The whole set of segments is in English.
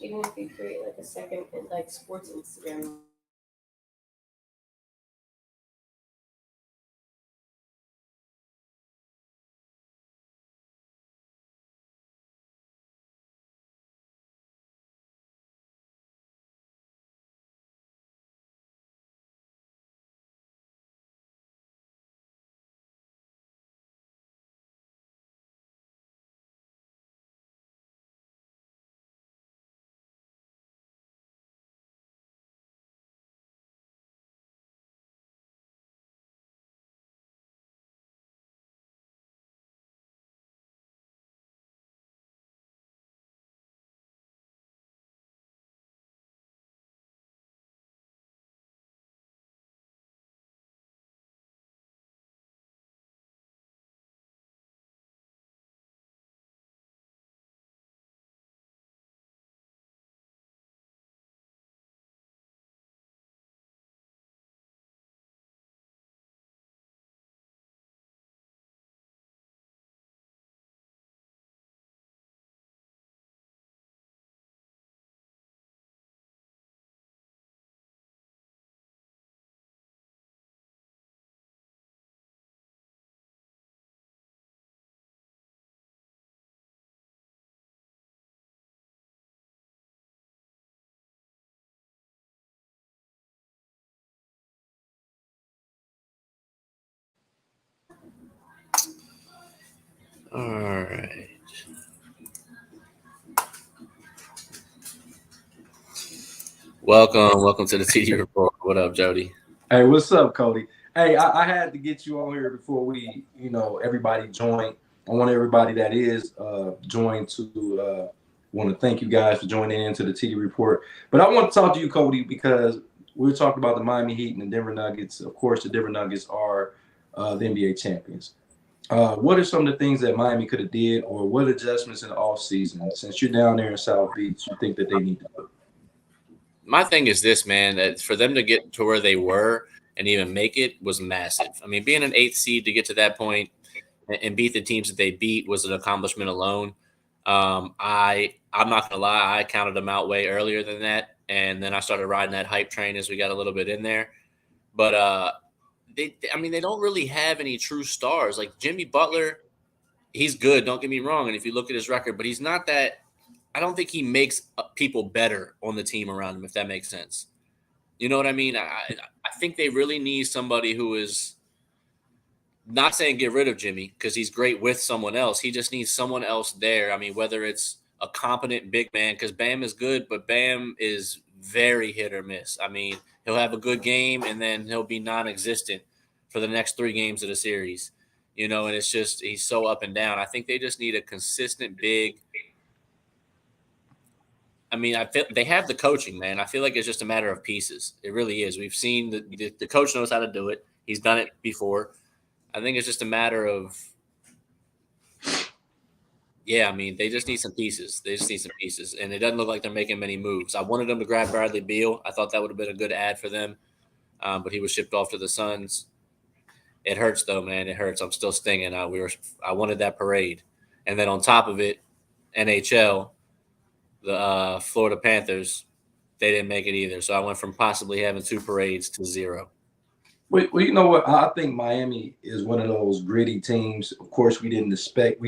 Even if you create like a second like sports Instagram. All right. Welcome to the TD Report. What up, Jody? Hey, what's up, Cody? Hey, I had to get you on here before we, everybody join. I want everybody that is joined to want to thank you guys for joining into the TD Report. But I want to talk to you, Cody, because we're talking about the Miami Heat and the Denver Nuggets. Of course, the Denver Nuggets are the NBA champions. What are some of the things that Miami could have did, or what adjustments in the offseason, since you're down there in South Beach, you think that they need to do? My thing is this, man, that for them to get to where they were and even make it was massive. I mean, being an 8th seed to get to that point and beat the teams that they beat was an accomplishment alone. I'm not gonna lie, I counted them out way earlier than that, and then I started riding that hype train as we got a little bit in there. But they don't really have any true stars. Like Jimmy Butler, he's good. Don't get me wrong. And if you look at his record, but he's not that. I don't think he makes people better on the team around him, if that makes sense. You know what I mean? I think they really need somebody who is not saying get rid of Jimmy because he's great with someone else. He just needs someone else there. I mean, whether it's a competent big man, because Bam is good, but Bam is very hit or miss. I mean, he'll have a good game and then he'll be non-existent for the next 3 games of the series. And it's just he's so up and down. I think they just need a consistent big. I mean, I feel they have the coaching, man. I feel like it's just a matter of pieces. It really is. We've seen the coach knows how to do it. He's done it before. I think it's just a matter of, I mean, they just need some pieces. And it doesn't look like they're making many moves. I wanted them to grab Bradley Beal. I thought that would have been a good ad for them, but he was shipped off to the Suns. It hurts, though, man. It hurts. I'm still stinging. I wanted that parade. And then on top of it, NHL, the Florida Panthers, they didn't make it either. So I went from possibly having 2 parades to 0. Well, you know what? I think Miami is one of those gritty teams. Of course, we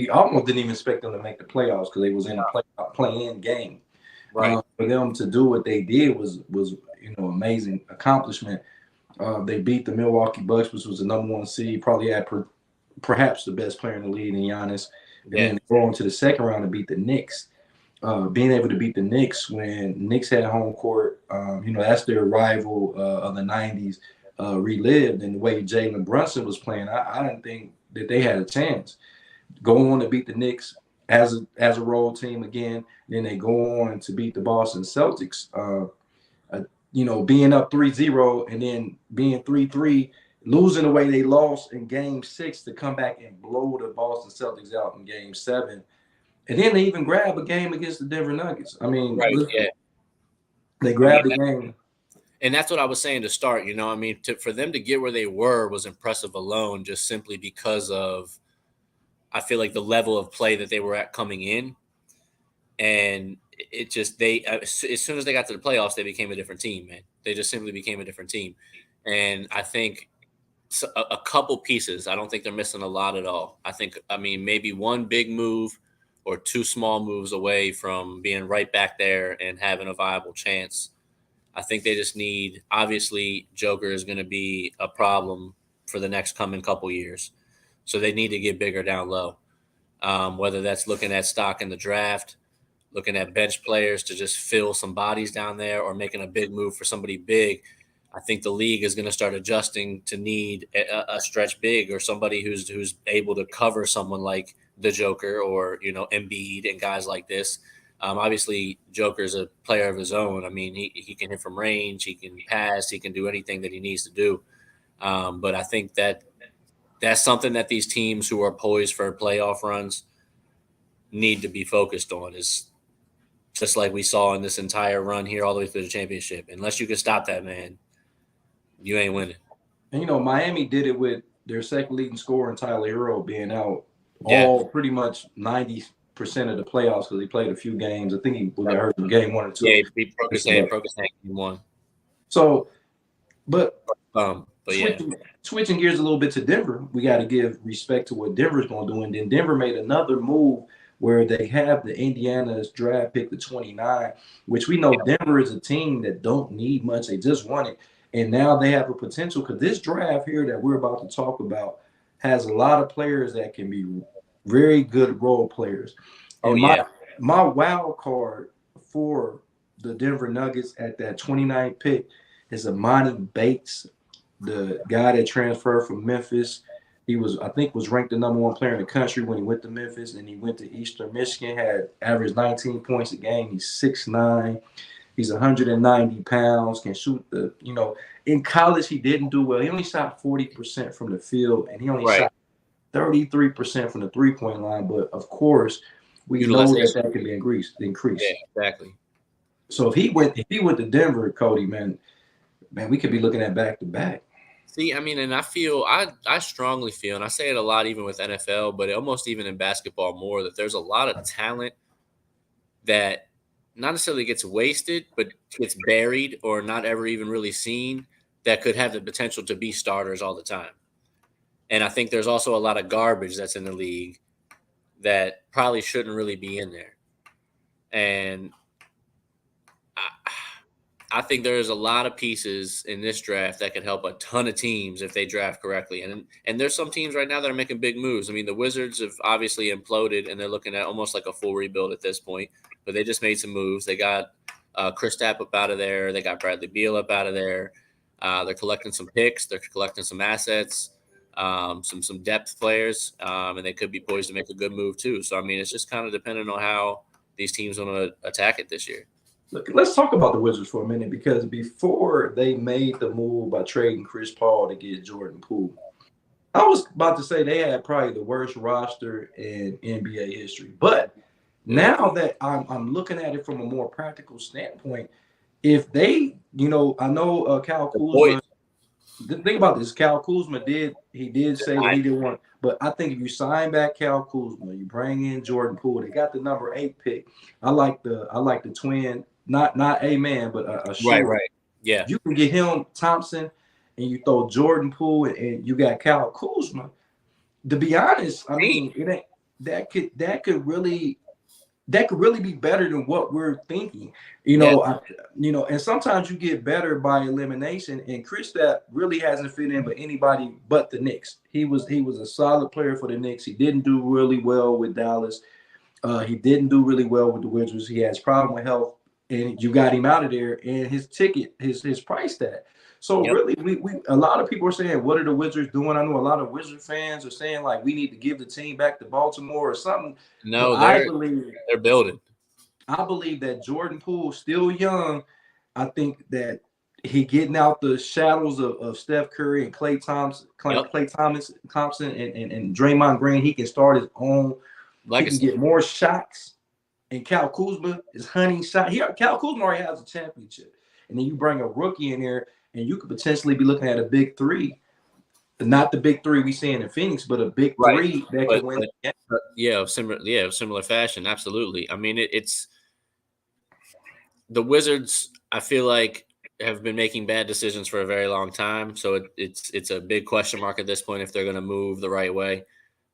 almost didn't even expect them to make the playoffs because they was in a play-in game. Right. For them to do what they did was amazing accomplishment. They beat the Milwaukee Bucks, which was the #1 seed, probably had perhaps the best player in the league in Giannis. And then go on to the second round and beat the Knicks. Being able to beat the Knicks when Knicks had home court, that's their rival of the 90s. Relived, and the way Jalen Brunson was playing, I didn't think that they had a chance. Go on to beat the Knicks as a road team again. Then they go on to beat the Boston Celtics. Being up 3-0 and then being 3-3, losing the way they lost in Game 6 to come back and blow the Boston Celtics out in Game 7. And then they even grab a game against the Denver Nuggets. I mean, they grabbed the game. And that's what I was saying to start. I mean, for them to get where they were was impressive alone, just simply because of, I feel like, the level of play that they were at coming in. And it just as soon as they got to the playoffs, they became a different team, man. They just simply became a different team. And I think a couple pieces. I don't think they're missing a lot at all. I mean, maybe one big move or two small moves away from being right back there and having a viable chance. I think they just need, obviously, Joker is going to be a problem for the next coming couple years. So they need to get bigger down low, whether that's looking at stock in the draft, looking at bench players to just fill some bodies down there, or making a big move for somebody big. I think the league is going to start adjusting to need a stretch big or somebody who's able to cover someone like the Joker or, Embiid and guys like this. Obviously, Joker's a player of his own. I mean, he can hit from range, he can pass, he can do anything that he needs to do. But I think that's something that these teams who are poised for playoff runs need to be focused on, is just like we saw in this entire run here all the way through the championship. Unless you can stop that, man, you ain't winning. And, Miami did it with their second leading scorer, Tyler Hero, being out all pretty much 90% of the playoffs because he played a few games. I think he got hurt in game 1 or 2. Yeah, he broke his hand game 1. So, but yeah. Switching gears a little bit to Denver, we got to give respect to what Denver's going to do. And then Denver made another move where they have the Indiana's draft pick, the 29, which we know Denver is a team that don't need much. They just won it. And now they have a potential, because this draft here that we're about to talk about has a lot of players that can be very good role players. And my wild card for the Denver Nuggets at that 29th pick is Amani Bates, the guy that transferred from Memphis. He was ranked the number 1 player in the country when he went to Memphis, and he went to Eastern Michigan, had averaged 19 points a game. He's 6'9". He's 190 pounds, can shoot in college he didn't do well. He only shot 40% from the field, and he only shot 33% from the three-point line. But, of course, we know that can be increased. Yeah, exactly. So if he went to Denver, Cody, man, we could be looking at back-to-back. See, I mean, and I strongly feel, and I say it a lot even with NFL, but almost even in basketball more, that there's a lot of talent that not necessarily gets wasted, but gets buried or not ever even really seen, that could have the potential to be starters all the time. And I think there's also a lot of garbage that's in the league that probably shouldn't really be in there. And I think there's a lot of pieces in this draft that could help a ton of teams if they draft correctly. And there's some teams right now that are making big moves. I mean, the Wizards have obviously imploded, and they're looking at almost like a full rebuild at this point. But they just made some moves. They got Kristaps up out of there. They got Bradley Beal up out of there. They're collecting some picks. They're collecting some assets, some depth players, and they could be poised to make a good move too. So, I mean, it's just kind of dependent on how these teams want to attack it this year. Look, let's talk about the Wizards for a minute, because before they made the move by trading Chris Paul to get Jordan Poole, I was about to say they had probably the worst roster in NBA history. But now that I'm looking at it from a more practical standpoint, if they, I know Kyle Kuzma. The thing about this, Kyle Kuzma did say that he didn't want, but I think if you sign back Kyle Kuzma, you bring in Jordan Poole, they got the number 8 pick. I like the twin, not a man, but a shooter. Right. Yeah. You can get him, Thompson, and you throw Jordan Poole, and you got Kyle Kuzma. To be honest, I mean, it ain't that could really be better than what we're thinking. And sometimes you get better by elimination. And Kristaps really hasn't fit in with anybody but the Knicks. He was a solid player for the Knicks. He didn't do really well with Dallas. He didn't do really well with the Wizards. He has problem with health, and you got him out of there. And his ticket, his price tag. So really, we a lot of people are saying, what are the Wizards doing? I know a lot of Wizard fans are saying, like, we need to give the team back to Baltimore or something. No, they're building. I believe that Jordan Poole, still young, I think that he getting out the shadows of Steph Curry and Klay Thompson, and Draymond Green, he can start his own. Legacy. He can get more shots. And Kyle Kuzma is hunting shots. Kyle Kuzma already has a championship. And then you bring a rookie in there, and you could potentially be looking at a big three. Not the big three we see in Phoenix, but a big three that can win. Similar fashion, absolutely. I mean, it's the Wizards, I feel like, have been making bad decisions for a very long time. So it's a big question mark at this point if they're going to move the right way.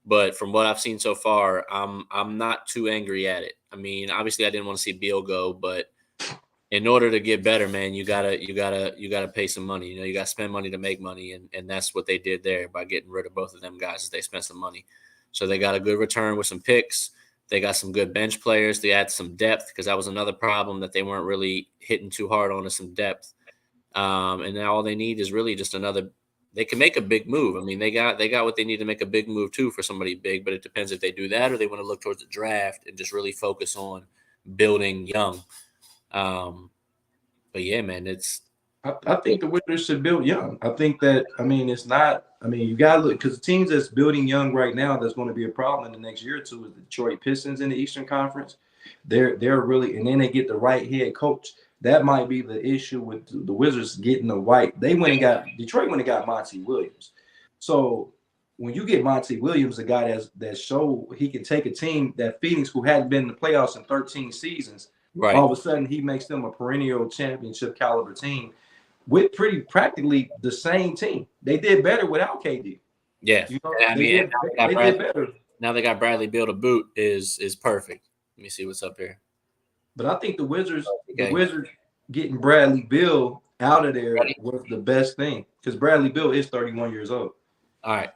But from what I've seen so far, I'm not too angry at it. I mean, obviously, I didn't want to see Beal go, but in order to get better, man, you gotta pay some money. You know, you gotta spend money to make money, and that's what they did there by getting rid of both of them guys. Is they spent some money, so they got a good return with some picks. They got some good bench players. They had some depth because that was another problem that they weren't really hitting too hard on is some depth. And now all they need is really just another. They can make a big move. I mean, they got what they need to make a big move too for somebody big. But it depends if they do that or they want to look towards the draft and just really focus on building young. But yeah, man, I think the Wizards should build young. I think that, I mean, it's not, I mean, you got to look, because the teams that's building young right now that's going to be a problem in the next year or two is the Detroit Pistons in the Eastern Conference. They're really, and then they get the right head coach. That might be the issue with the Wizards getting the right. Detroit went and got Monty Williams. So when you get Monty Williams, a guy that showed he can take a team that Phoenix, who hadn't been in the playoffs in 13 seasons, right. All of a sudden he makes them a perennial championship caliber team with pretty practically the same team. They did better without KD. Yeah, you know, I mean, they did better. Now they got Bradley Beal to boot is perfect. Let me see what's up here. But I think the Wizards getting Bradley Beal out of there was the best thing because Bradley Beal is 31 years old. All right.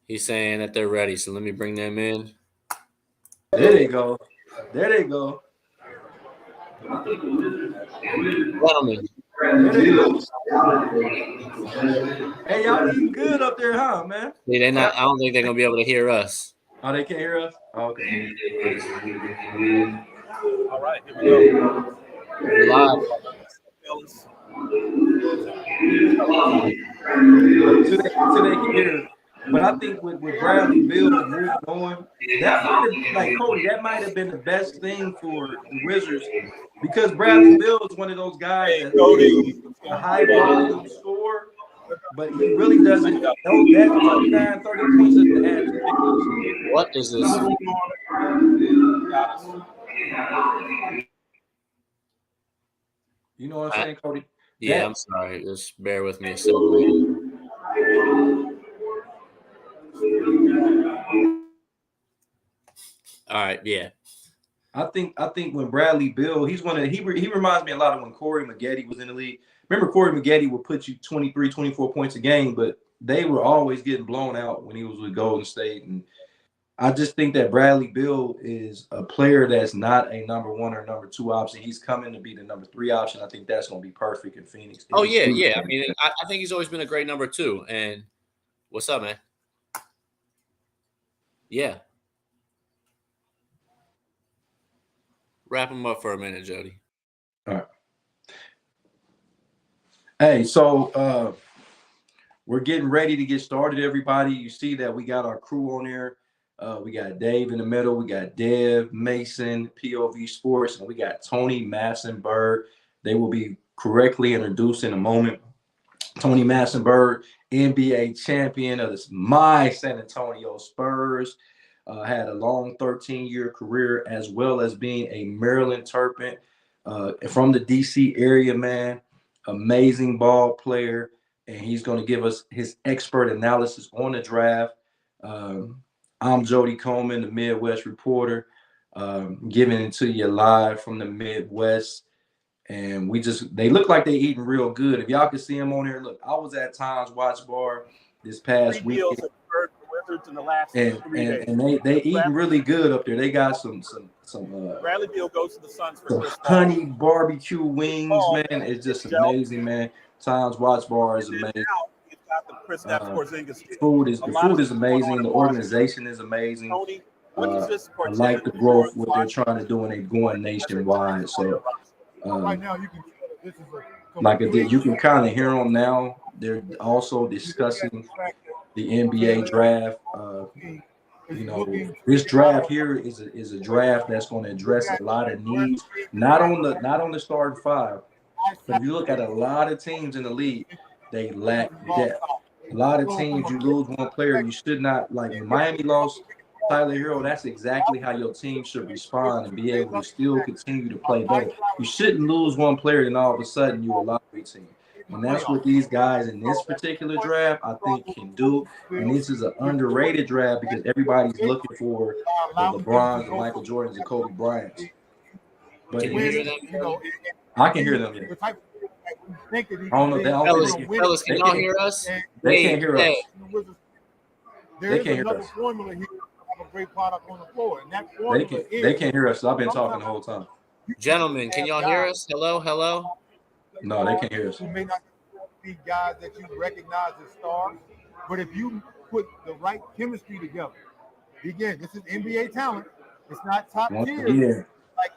He's saying that they're ready, so let me bring them in. There they go. Gentlemen. Hey, y'all eating good up there, huh, man? See, they're not. I don't think they're gonna be able to hear us. Oh, they can't hear us? Oh, okay. All right, here we go. We're live. So they can hear. But I think with Bradley Beal moving on, that might have been the best thing for the Wizards because Bradley Beal is one of those guys that's a high volume scorer, but he really doesn't. That 29, 30 points doesn't add to. What is this? You know what I'm saying, Cody? Yeah, I'm sorry. Just bear with me a second. All right, yeah. I think when Bradley Beal, he reminds me a lot of when Corey Maggette was in the league. Remember Corey Maggette would put you 23, 24 points a game, but they were always getting blown out when he was with Golden State. And I just think that Bradley Beal is a player that's not a number 1 or number 2 option. He's coming to be the number 3 option. I think that's going to be perfect in Phoenix. Oh, yeah. I mean, I think he's always been a great number 2. And what's up, man? Yeah. Wrap him up for a minute, Jody. All right. Hey, so we're getting ready to get started, everybody. You see that we got our crew on there. We got Dave in the middle. We got Dev, Mason, POV Sports, and we got Tony Massenburg. They will be correctly introduced in a moment. Tony Massenburg, NBA champion of my San Antonio Spurs. Had a long 13-year career as well as being a Maryland Terrapin from the D.C. area, man. Amazing ball player, and he's going to give us his expert analysis on the draft. I'm Jody Coleman, the Midwest reporter, giving it to you live from the Midwest. And they look like they eating real good. If y'all can see them on here, look, I was at Tom's Watch Bar this past weekend. In the last and they eating really good up there. They got some Bradley Beal goes to the Suns for Chris honey barbecue wings, man. It's just amazing, man. Tom's Watch Bar is amazing. The food is amazing. The organization is amazing. I like the growth, what they're trying to do, and they're going nationwide. So right now you can kind of hear them now. They're also discussing the NBA draft. This draft here is a draft that's going to address a lot of needs, not on the starting 5, but if you look at a lot of teams in the league, they lack depth. A lot of teams, you lose one player, you should not, like when Miami lost Tyler Hero, that's exactly how your team should respond and be able to still continue to play better. You shouldn't lose one player and all of a sudden you a lottery team. And that's what these guys in this particular draft, I think, can do. And this is an underrated draft because everybody's looking for the LeBrons, the Michael Jordans, and Kobe Bryants. But Can you hear them? I can hear them. Yeah. I don't know. Fellas, can y'all hear us? They can't hear us. There is another formula here to have a great product on the floor, and that formula they can't hear us. So I've been talking the whole time. Gentlemen, can y'all hear us? Hello, hello. No, they can't hear us. You may not be guys that you recognize as stars, but if you put the right chemistry together, again, this is NBA talent. It's not top tier. Yeah. Like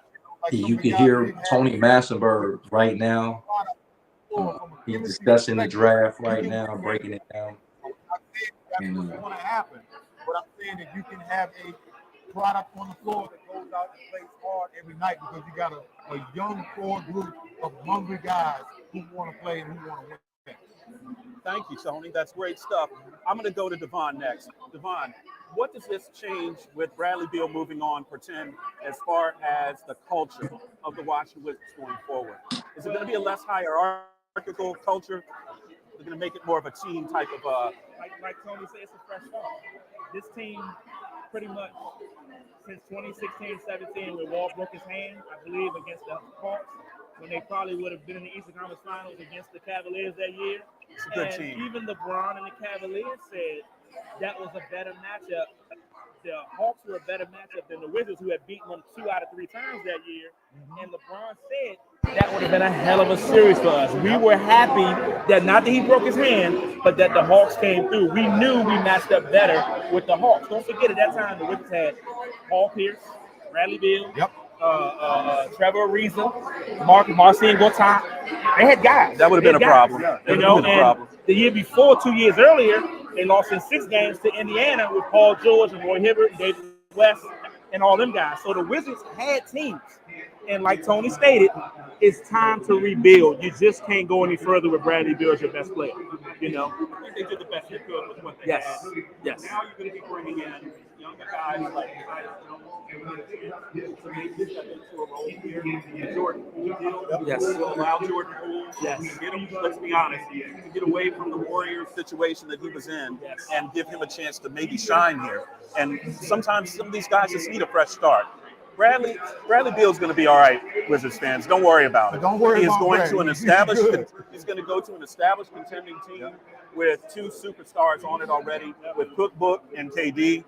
you can hear Tony Massenburg right now. He's discussing the draft right now, breaking it down. That's what's going to happen. But I'm saying that you can have a product on the floor that goes out and plays hard every night because you got a young core group of hungry guys who want to play and who want to win. Thank you, Tony. That's great stuff. I'm going to go to Devon next. Devon, what does this change with Bradley Beal moving on, pretend, as far as the culture of the Washington Wizards going forward? Is it going to be a less hierarchical culture? They're going to make it more of a team type of like Tony said, it's a fresh start. This team pretty much since 2016-17 when Wall broke his hand, I believe, against the Hawks, when they probably would have been in the Eastern Conference Finals against the Cavaliers that year. It's a good team. Even LeBron and the Cavaliers said that was a better matchup. The Hawks were a better matchup than the Wizards, who had beaten them 2 out of 3 times that year. And LeBron said that would have been a hell of a series for us. We were happy that not that he broke his hand, but that the Hawks came through. We knew we matched up better with the Hawks. Don't forget, at that time, the Wizards had Paul Pierce, Bradley Beal, Trevor Ariza, Marcin Gortat. They had guys. That would have been a problem. You know, and the year before, 2 years earlier, they lost in 6 games to Indiana with Paul George and Roy Hibbert, David West, and all them guys. So the Wizards had teams. And like Tony stated, it's time to rebuild. You just can't go any further with Bradley Beal as your best player. You know? I think they did the best they could with what they Yes. had. Yes. Now you're going to be bringing in younger guys like to maybe step into a role here. Jordan Poole, Yes. will allow Jordan Poole Yes. to get him, let's be honest, to get away from the Warriors situation that he was in and give him a chance to maybe shine here. And sometimes some of these guys just need a fresh start. Bradley Beal's going to be all right, Wizards fans. Don't worry about it. Don't worry He is about going Brad. to an established. He's going to go to an established contending team with 2 superstars on it already, with Cookbook and KD.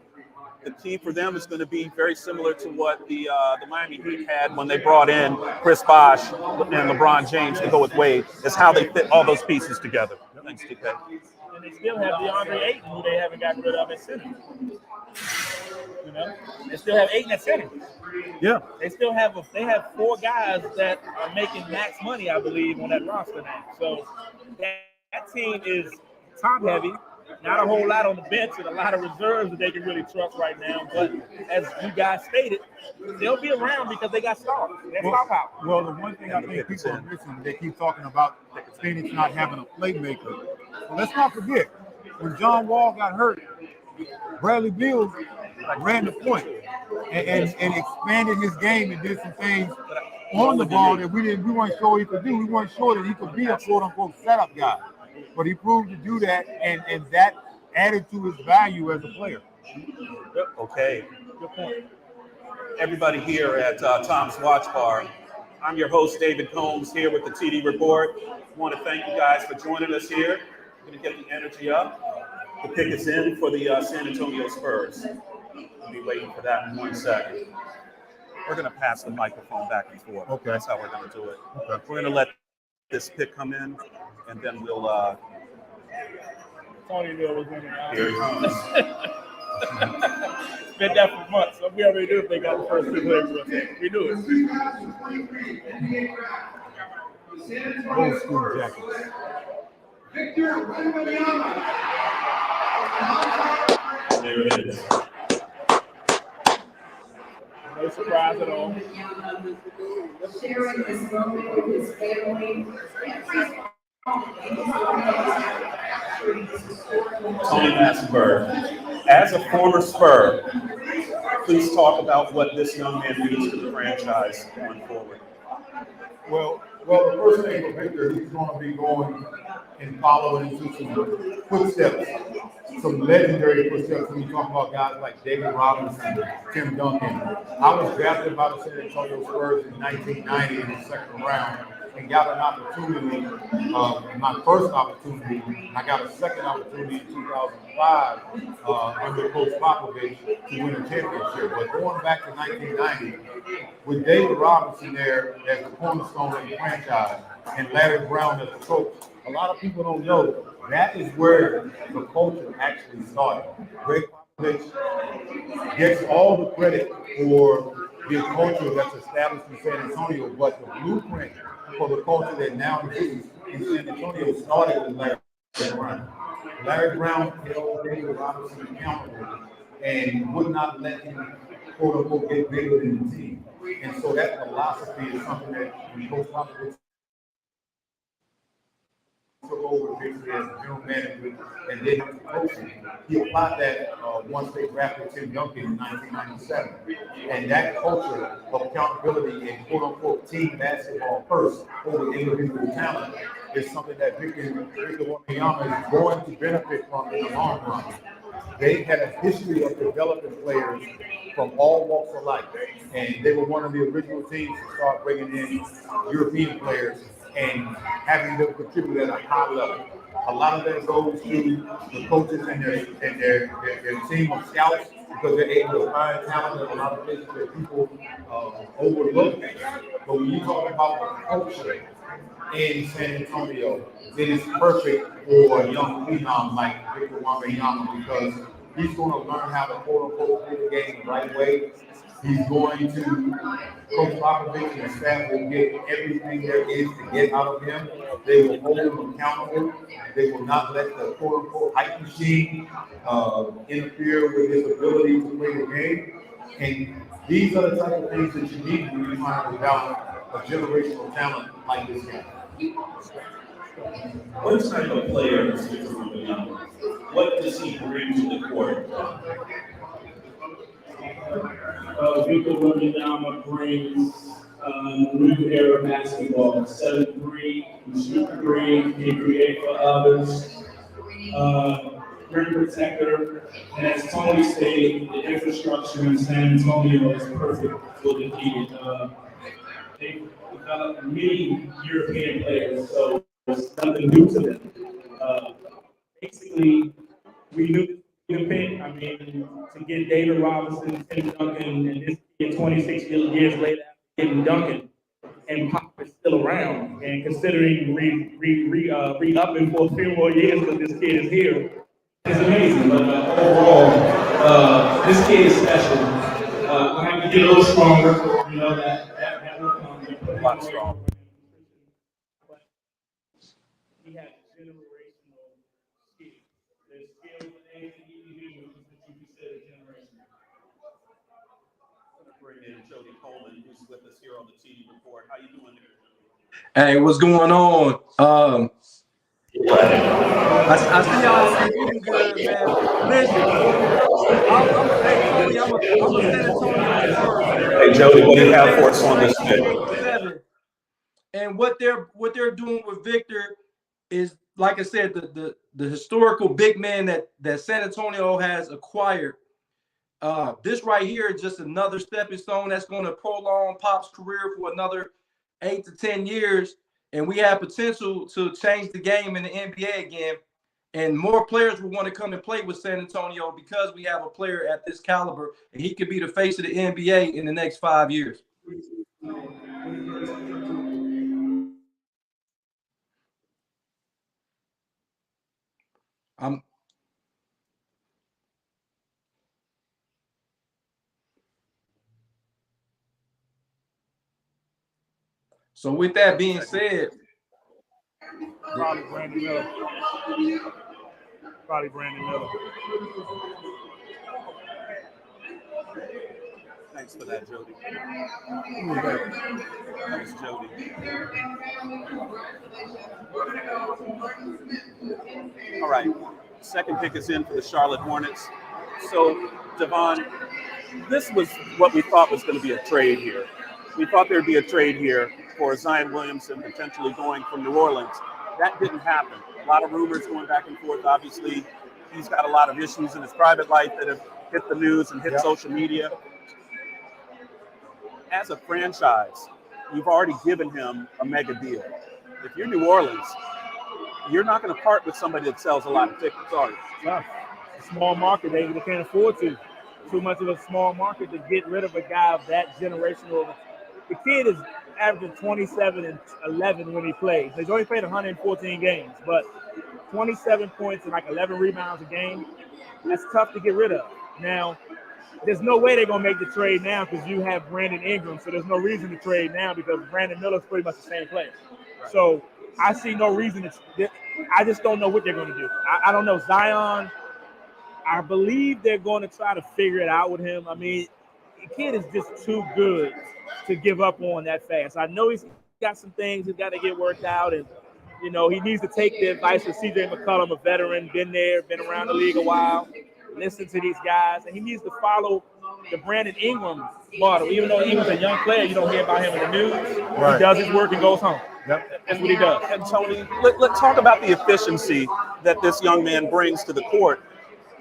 The key for them is going to be very similar to what the Miami Heat had when they brought in Chris Bosh and LeBron James to go with Wade. Is how they fit all those pieces together. Thanks, TK. And they still have DeAndre Ayton, who they haven't gotten rid of at center. You know, they still have Ayton at center. Yeah. They still have they have 4 guys that are making max money, I believe, on that roster now. So that team is top heavy. Not a whole lot on the bench and a lot of reserves that they can really trust right now. But as you guys stated, they'll be around because they got stars. They're star power. Well, the one thing I think people are missing, they keep talking about Phoenix not having a playmaker. Well, let's not forget, when John Wall got hurt, Bradley Beal ran the point and expanded his game and did some things on the ball that we weren't sure he could do. We weren't sure that he could be a quote-unquote setup guy. But he proved to do that, and that added to his value as a player. Okay. Good point. Everybody here at Tom's Watch Bar. I'm your host, David Combs, here with the TD Report. I want to thank you guys for joining us here. We're going to get the energy up to pick us in for the San Antonio Spurs. We'll be waiting for that in 1 second. We're going to pass the microphone back and forth. Okay. That's how we're going to do it. Okay. We're going to let this pick come in, and then we'll Tony knew it was winning. hear it comes. Been that for months. So we already knew if they got the first 2 players. We knew it. Old school jackets. There it is. No surprise at all. Sharing this moment with his family. Tony Massenburg. As a former Spur, please talk about what this young man means to the franchise going forward. Well, the first thing for Victor, he's going to be going and following into some footsteps, some legendary footsteps. When you talk about guys like David Robinson, Tim Duncan. I was drafted by the San Antonio Spurs in 1990 in the second round and got an opportunity, my first opportunity. I got a second opportunity in 2005 under Coach Popovich to win a championship. But going back to 1990, with David Robinson there as the cornerstone of the franchise and Larry Brown as the coach, a lot of people don't know that is where the culture actually started. Greg Popovich gets all the credit for the culture that's established in San Antonio, but the blueprint for the culture that now exists in San Antonio started with Larry Brown. Larry Brown held David Robinson accountable and would not let him, quote unquote, get bigger than the team. And so that philosophy is something that Coach Popovich took over basically as general manager and then coaching. He applied that once they drafted Tim Duncan in 1997. And that culture of accountability and quote unquote team basketball first over individual talent is something that Victor Wembanyama is going to benefit from in the long run. They had a history of developing players from all walks of life, and they were one of the original teams to start bringing in European players and having them contribute at a high level. A lot of that goes to the coaches and their team of scouts because they're able to find talent in a lot of places that people overlook. But when you talk about the culture in San Antonio, it is perfect for a young phenom like Victor Wembanyama because he's going to learn how to quote unquote play the game the right way. He's going to, Coach Popovich and staff will get everything there is to get out of him. They will hold him accountable. They will not let the quote unquote hype machine interfere with his ability to play the game. And these are the type of things that you need when you're trying to develop a generational talent like this guy. What type of player is Victor Wembanyama? What does he bring to the court? Victor Wembanyama brings new era basketball. 7'3", can shoot the three, can create for others. Rim protector, and as Tony stated, the infrastructure in San Antonio is perfect for the kid. They developed many European players, so it's nothing new to them. Basically, we knew the pick. I mean, to get David Robinson, Tim Duncan, and this kid 26 years later after getting Duncan, and Pop is still around. And considering re-upping for a few more years that this kid is here, it's amazing. But overall, this kid is special. I have to get a little stronger. You know that will come. A lot stronger. But he has generational skills. There's skills and things that he can do that you consider generational. I'm going to bring in Jody Coleman, who's with us here on the TD Report. How you doing there? Hey, what's going on? I see y'all eating good, man. Listen, I'm a San Antonio Spurs. Hey, Jody, what do you have for us on this day? And what they're doing with Victor is, like I said, the historical big man that San Antonio has acquired. This right here is just another stepping stone that's going to prolong Pop's career for another 8 to 10 years. And we have potential to change the game in the NBA again. And more players will want to come and play with San Antonio because we have a player at this caliber, and he could be the face of the NBA in the next 5 years. So with that being said, Probably Brandon Miller. Thanks for that, Jody. Thanks, Jody. All right. Second pick is in for the Charlotte Hornets. So, Devon, this was what we thought was going to be a trade here. We thought there'd be a trade here for Zion Williamson potentially going from New Orleans. That didn't happen. A lot of rumors going back and forth. Obviously, he's got a lot of issues in his private life that have hit the news and hit social media. As a franchise, you've already given him a mega deal. If you're New Orleans, you're not going to part with somebody that sells a lot of tickets, are you? Tough. It's a small market. They can't afford to. Too much of a small market to get rid of a guy of that generational. The kid is averaging 27 and 11 when he plays. He's only played 114 games, but 27 points and like 11 rebounds a game, that's tough to get rid of. Now, there's no way they're going to make the trade now because you have Brandon Ingram, so there's no reason to trade now because Brandon Miller's pretty much the same player. Right. So I see no reason to – I just don't know what they're going to do. I don't know. Zion, I believe they're going to try to figure it out with him. I mean, the kid is just too good to give up on that fast. I know he's got some things he's got to get worked out, and, you know, he needs to take the advice of C.J. McCollum, a veteran, been there, been around the league a while, listen to these guys, and he needs to follow the Brandon Ingram model. Even though he was a young player, you don't hear about him in the news. Right. He does his work and goes home. Yep. That's what he does. And Tony, let's talk about the efficiency that this young man brings to the court.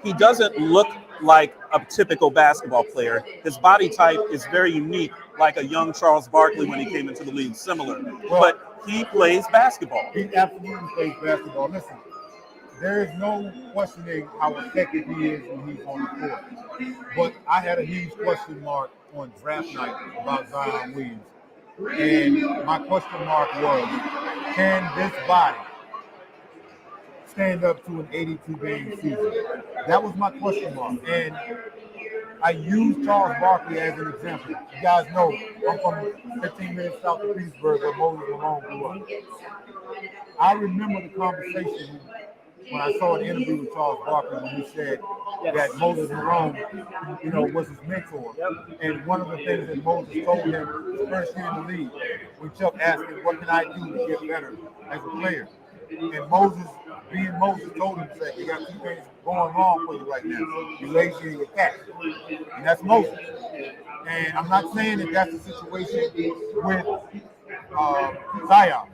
He doesn't look like a typical basketball player. His body type is very unique, like a young Charles Barkley when he came into the league, similar. Well, but he plays basketball. He absolutely plays basketball. Listen, there is no questioning how effective he is when he's on the court. But I had a huge question mark on draft night about Zion Williams. And my question mark was, can this body stand up to an 82-game season? That was my question mark. And I used Charles Barkley as an example. You guys know I'm from 15 minutes south of Petersburg where Moses Malone grew up. I remember the conversation when I saw an interview with Charles Barkley when he said that Moses Malone, you know, was his mentor. And one of the things that Moses told him his first year in the league, when Chuck asked him, what can I do to get better as a player? And Moses, being Moses, told him, said, you got two things going wrong for you right now. You're lazy and you're fat. And that's Moses. And I'm not saying that that's the situation with Zion.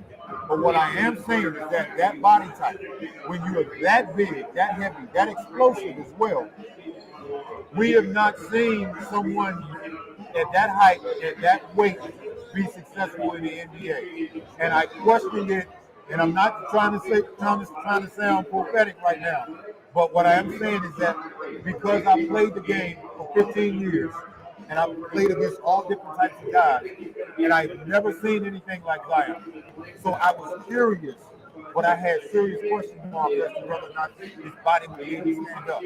But what I am saying is that that body type, when you are that big, that heavy, that explosive as well, we have not seen someone at that height, at that weight, be successful in the NBA. And I questioned it, and I'm not trying to sound prophetic right now. But what I am saying is that because I played the game for 15 years, and I've played against all different types of guys, and I've never seen anything like Zion. So I was curious, but I had serious questions marks as to whether or not his body would be able to stand up.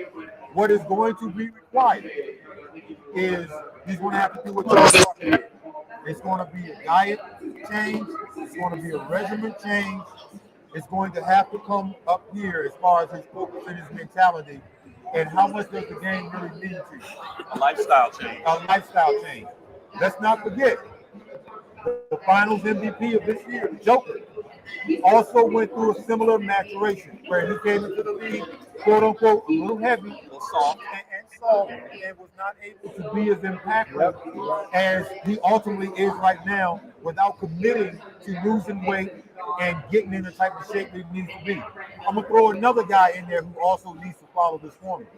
What is going to be required is he's going to have to do what Charles Barkley did. It's going to be a diet change. It's going to be a regimen change. It's going to have to come up here as far as his focus and his mentality. And how much does the game really mean to you? A lifestyle change. A lifestyle change. Let's not forget, the finals MVP of this year, Joker, also went through a similar maturation where he came into the league, quote unquote, a little heavy, soft, and was not able to be as impactful as he ultimately is right now without committing to losing weight and getting in the type of shape that he needs to be. I'm going to throw another guy in there who also needs to follow this formula.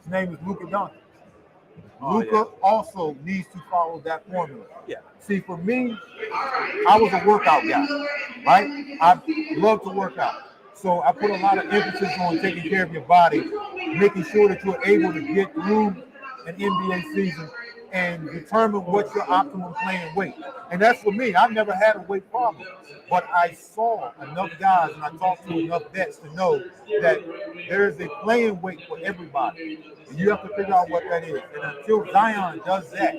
His name is Luka Doncic. Luka also needs to follow that formula. Yeah. See, for me, I was a workout guy, right? I love to work out. So I put a lot of emphasis on taking care of your body, making sure that you're able to get through an NBA season and determine what's your optimum playing weight. And that's for me. I've never had a weight problem. But I saw enough guys and I talked to enough vets to know that there is a playing weight for everybody. And you have to figure out what that is. And until Zion does that,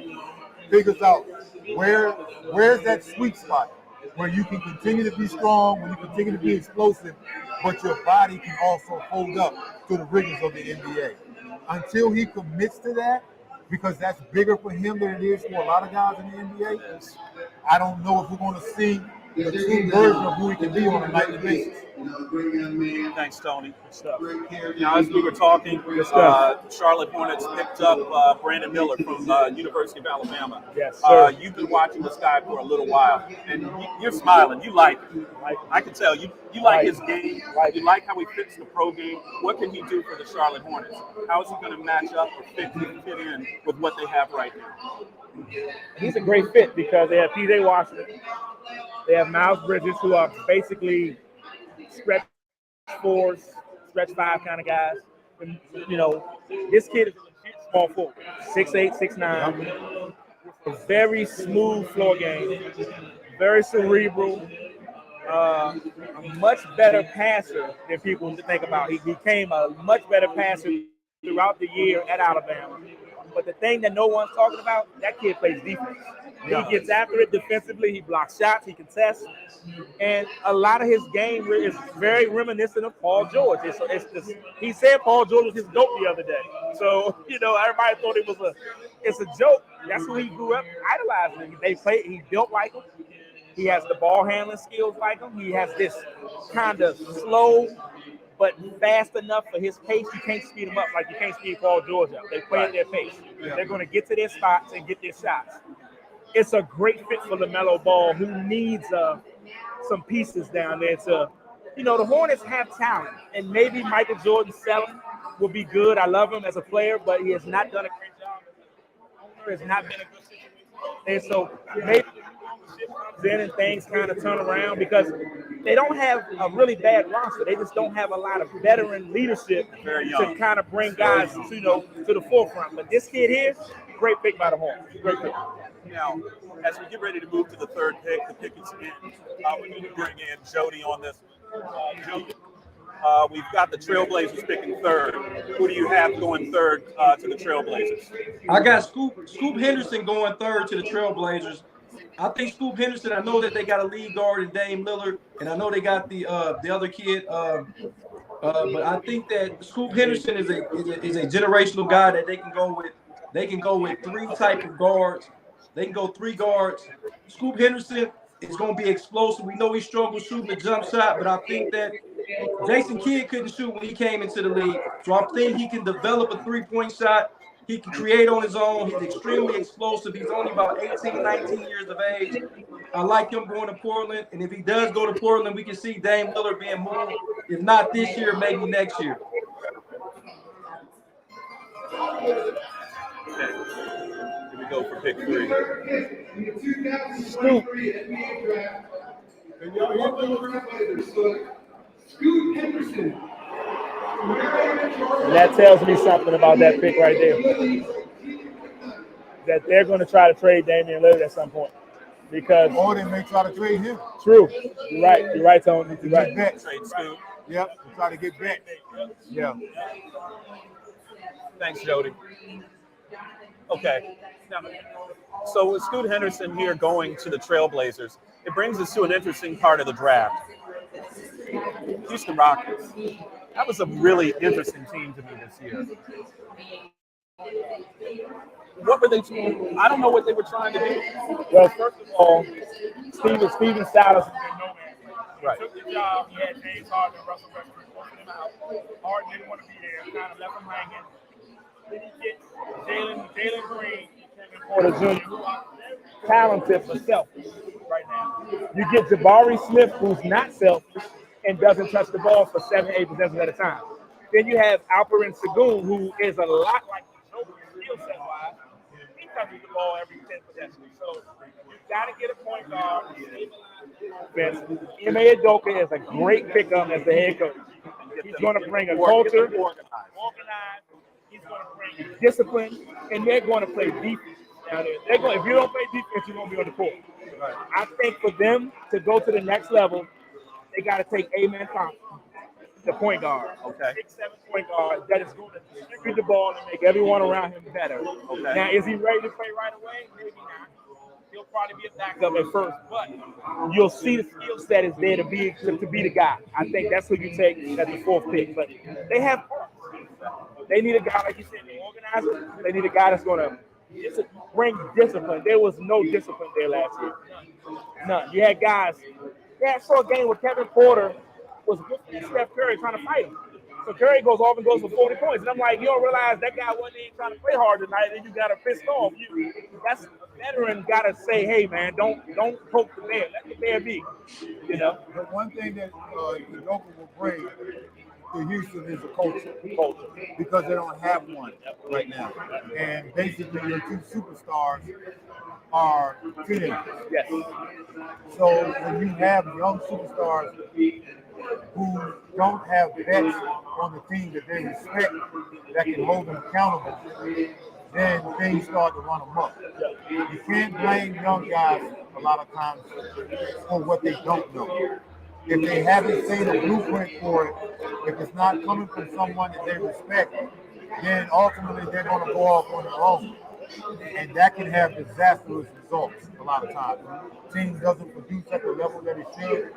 figures out where's that sweet spot where you can continue to be strong, where you continue to be explosive, but your body can also hold up to the rigors of the NBA. Until he commits to that, because that's bigger for him than it is for a lot of guys in the NBA, I don't know if we're going to see the true version of who he can be on a nightly basis. Thanks, Tony. Now, as we were talking, Charlotte Hornets picked up Brandon Miller from University of Alabama. Yes, sir. You've been watching this guy for a little while, and you're smiling. You like him. I can tell. You like his game. You like how he fits the pro game. What can he do for the Charlotte Hornets? How is he going to match up or fit in with what they have right now? He's a great fit because they have P.J. Washington. They have Miles Bridges, who are basically stretch fours, stretch five kind of guys. And, you know, this kid is a legit small forward, 6'8", 6'9", a very smooth floor game, very cerebral, a much better passer than people think about. He became a much better passer throughout the year at Alabama. But the thing that no one's talking about, that kid plays defense. He gets after it defensively. He blocks shots. He contests. And a lot of his game is very reminiscent of Paul George. He said Paul George was his GOAT the other day. So, you know, everybody thought it's a joke. That's who he grew up idolizing. He built like him. He has the ball handling skills like him. He has this kind of slow but fast enough for his pace. You can't speed him up like you can't speed Paul George up. They play at their pace. They're going to get to their spots and get their shots. It's a great fit for LaMelo Ball, who needs some pieces down there to, you know, the Hornets have talent, and maybe Michael Jordan selling will be good. I love him as a player, but he has not done a great job. The owner has not been a good situation. And so maybe then and things kind of turn around because they don't have a really bad roster. They just don't have a lot of veteran leadership to kind of bring guys, you know, to the forefront. But this kid here, great pick by the Hornets. Great pick. Now, as we get ready to move to the third pick, the pick is in. We need to bring in Jody on this. Jody, we've got the Trailblazers picking third. Who do you have going third to the Trailblazers? I got Scoop Henderson going third to the Trailblazers. I think Scoop Henderson, I know that they got a lead guard in Dame Lillard, and I know they got the other kid. But I think that Scoop Henderson is a generational guy that they can go with. They can go with three type of guards. They can go three guards. Scoop Henderson is going to be explosive. We know he struggled shooting the jump shot, but I think that Jason Kidd couldn't shoot when he came into the league. So I think he can develop a three-point shot. He can create on his own. He's extremely explosive. He's only about 18, 19 years of age. I like him going to Portland. And if he does go to Portland, we can see Dame Lillard being moved. If not this year, maybe next year. Here we go for pick three. Scoop Henderson. And that tells me something about that pick right there. That they're going to try to trade Damian Lillard at some point. Because Or they may try to trade him. True. You're right. You're right, Tony. You're right. Trade Scoop. Yep. Try to get back. Yeah. Thanks, Jody. Okay. Now, so with Scoot Henderson here going to the Trailblazers, it brings us to an interesting part of the draft. Houston Rockets. That was a really interesting team to me this year. What were they doing? I don't know what they were trying to do. Well, first of all, Steven Silas. Right. Took the job. He had James Harden and Russell Westbrook working him out. Harden didn't want to be there. Kind of left him hanging. Then you get Jalen Green and Kevin Porter Jr., who are talented but selfish right now. You get Jabari Smith, who's not selfish and doesn't touch the ball for 7-8 possessions at a time. Then you have Alperen Sengun, who is a lot like the Joker skill set wise. He touches the ball every 10 possessions. So you got to get a point guard. Ime Udoka is a great pickup as the head coach. He's going to bring a culture, organized. He's going to bring discipline, and they're going to play defense down there. They're going. If you don't play defense, you're going to be on the court. Right. I think for them to go to the next level, they got to take Amen Thompson, the point guard. Okay. 6'7" point guard that is going to distribute the ball and make everyone around him better. Okay. Now, is he ready to play right away? Maybe not. He'll probably be a backup at first, but you'll see the skill set is there to be the guy. I think that's who you take at the fourth pick. But they have parts. They need a guy, like you said, the organizer. They need a guy that's going to bring discipline. There was no discipline there last year. None. You had guys. Yeah, I saw a game with Kevin Porter was Steph Curry trying to fight him. So Curry goes off and goes for 40 points. And I'm like, you don't realize that guy wasn't even trying to play hard tonight, and you got her pissed off. That's a veteran got to say, hey, man, don't poke the bear. Let the bear be, you know? But one thing that Udoka will bring to Houston is a culture. Because they don't have one right now. And basically your two superstars are teenagers. Yes. So when you have young superstars who don't have vets on the team that they respect, that can hold them accountable, then things start to run amok. You can't blame young guys a lot of times for what they don't know. If they haven't seen a blueprint for it, if it's not coming from someone that they respect, then ultimately they're going to go off on their own. And that can have disastrous results a lot of times. Team doesn't produce at the level that it should.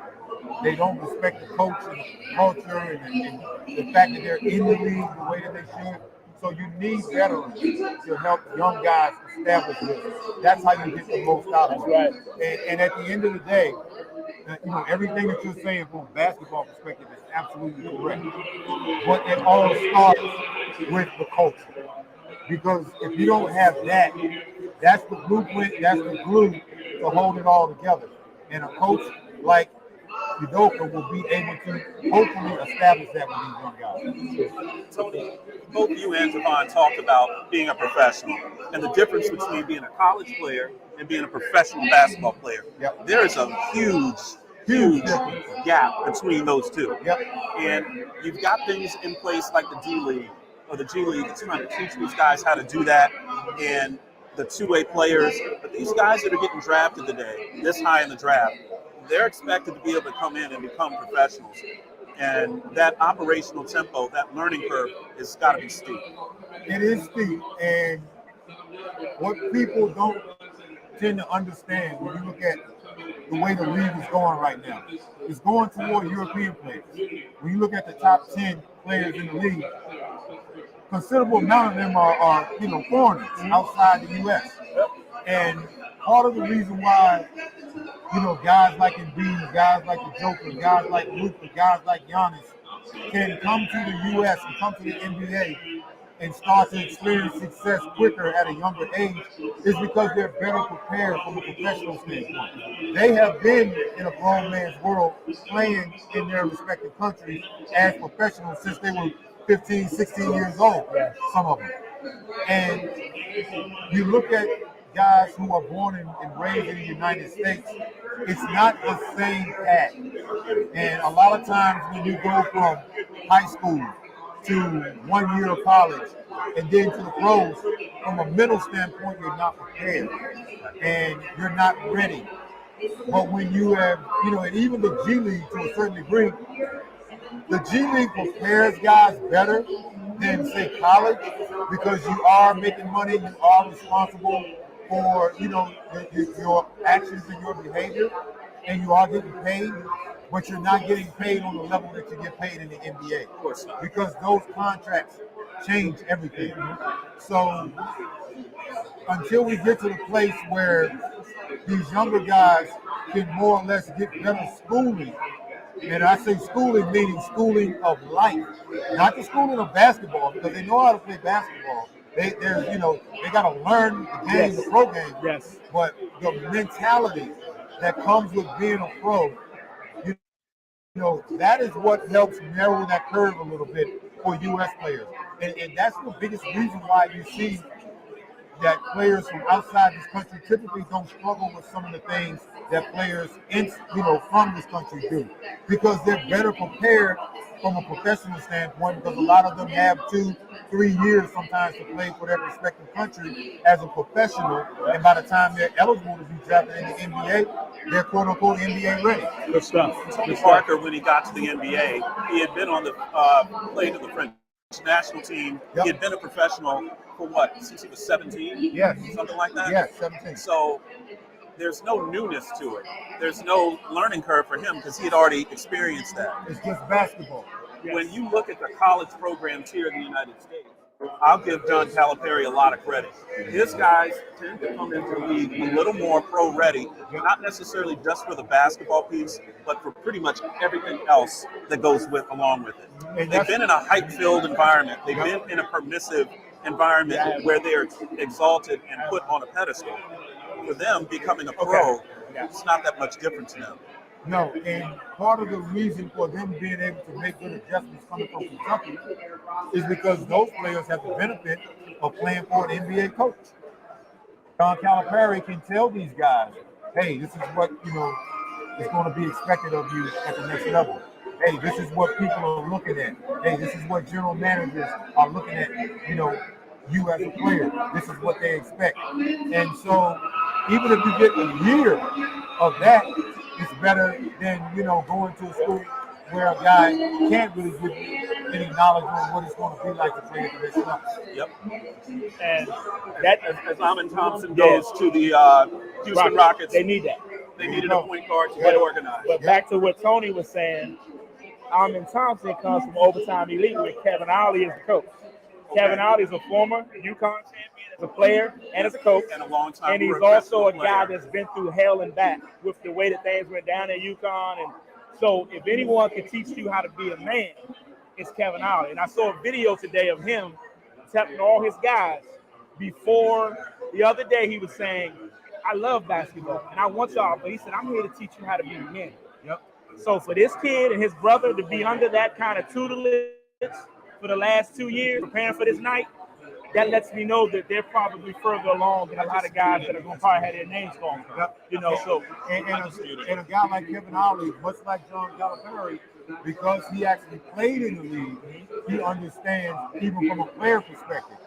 They don't respect the coach and the culture and the fact that they're in the league the way that they should. So you need veterans to help young guys establish this. That's how you get the most out of it. And at the end of the day, everything that you're saying from a basketball perspective is absolutely correct. But it all starts with the culture. Because if you don't have that, that's the blueprint, that's the glue to hold it all together. And a coach like Udoka will be able to hopefully establish that with these young guys. Tony, both you and Javon talked about being a professional and the difference between being a college player and being a professional basketball player. Yep. There is a huge gap between those two. Yep. And you've got things in place like the D League or the G League that's trying to teach these guys how to do that, and the two-way players. But these guys that are getting drafted today, this high in the draft, they're expected to be able to come in and become professionals. And that operational tempo, that learning curve, has got to be steep. It is steep. And what people don't tend to understand when you look at the way the league is going right now, it's going toward European players. When you look at the top 10 players in the league, considerable amount of them are foreigners outside the U.S. And part of the reason why, guys like Embiid, guys like the Joker, guys like Luka, guys like Giannis can come to the U.S. and come to the NBA and start to experience success quicker at a younger age is because they're better prepared from a professional standpoint. They have been in a grown man's world playing in their respective countries as professionals since they were 15, 16 years old, some of them. And you look at guys who are born and raised in the United States, it's not the same path. And a lot of times when you go from high school to 1 year of college and then to the pros, from a mental standpoint, you're not prepared and you're not ready. But when you have, and even the G League to a certain degree, the G League prepares guys better than, say, college, because you are making money, you are responsible for, your actions and your behavior, and you are getting paid, but you're not getting paid on the level that you get paid in the NBA. Of course not. Because those contracts change everything. So until we get to the place where these younger guys can more or less get better schooling, and I say schooling meaning schooling of life, not the schooling of basketball, because they know how to play basketball. They got to learn the game, the pro game. Yes. But the mentality that comes with being a pro, that is what helps narrow that curve a little bit for U.S. players. And that's the biggest reason why you see that players from outside this country typically don't struggle with some of the things that players from this country do, because they're better prepared from a professional standpoint, because a lot of them have 2-3 years sometimes to play for their respective country as a professional, and by the time they're eligible to be drafted in the NBA, they're quote-unquote NBA ready. Good stuff. Tony Parker, when he got to the NBA, he had been on the played in the French national team. Yep. He had been a professional for what, since he was 17? Yes. Something like that? Yes, 17. So there's no newness to it. There's no learning curve for him because he had already experienced that. It's just basketball. When you look at the college programs here in the United States, I'll give John Calipari a lot of credit. His guys tend to come into the league a little more pro-ready, not necessarily just for the basketball piece, but for pretty much everything else that goes along with it. And They've been in a hype-filled environment. They've been in a permissive environment where they are exalted and put on a pedestal. For them, becoming a pro, it's not that much different to them. No, and part of the reason for them being able to make good adjustments coming from Kentucky is because those players have the benefit of playing for an NBA coach. John Calipari can tell these guys, hey, this is what, is going to be expected of you at the next level. Hey, this is what people are looking at. Hey, this is what general managers are looking at, you as a player. This is what they expect. And so even if you get a year of that, it's better than, going to a school where a guy can't really give you any knowledge on what it's going to be like to play at the next level. Yep. And that, as Amin Thompson goes to the Houston Rockets, they need that. They needed a point guard to get organized. But back to what Tony was saying, Amin Thompson comes from Overtime Elite with Kevin Ollie as the coach. Kevin Ollie is a former UConn champion as a player and as a coach. And a long time. And he's also a guy that's been through hell and back with the way that things went down at UConn. And so if anyone can teach you how to be a man, it's Kevin Ollie. And I saw a video today of him telling all his guys before the other day he was saying, I love basketball and I want y'all, but he said, I'm here to teach you how to be men. Yep. So for this kid and his brother to be under that kind of tutelage for the last 2 years, preparing for this night, that lets me know that they're probably further along than a lot of guys that are going to probably have their names called. Yep. So and a guy like Kevin Ollie, much like John Calipari, because he actually played in the league, he understands even from a player perspective.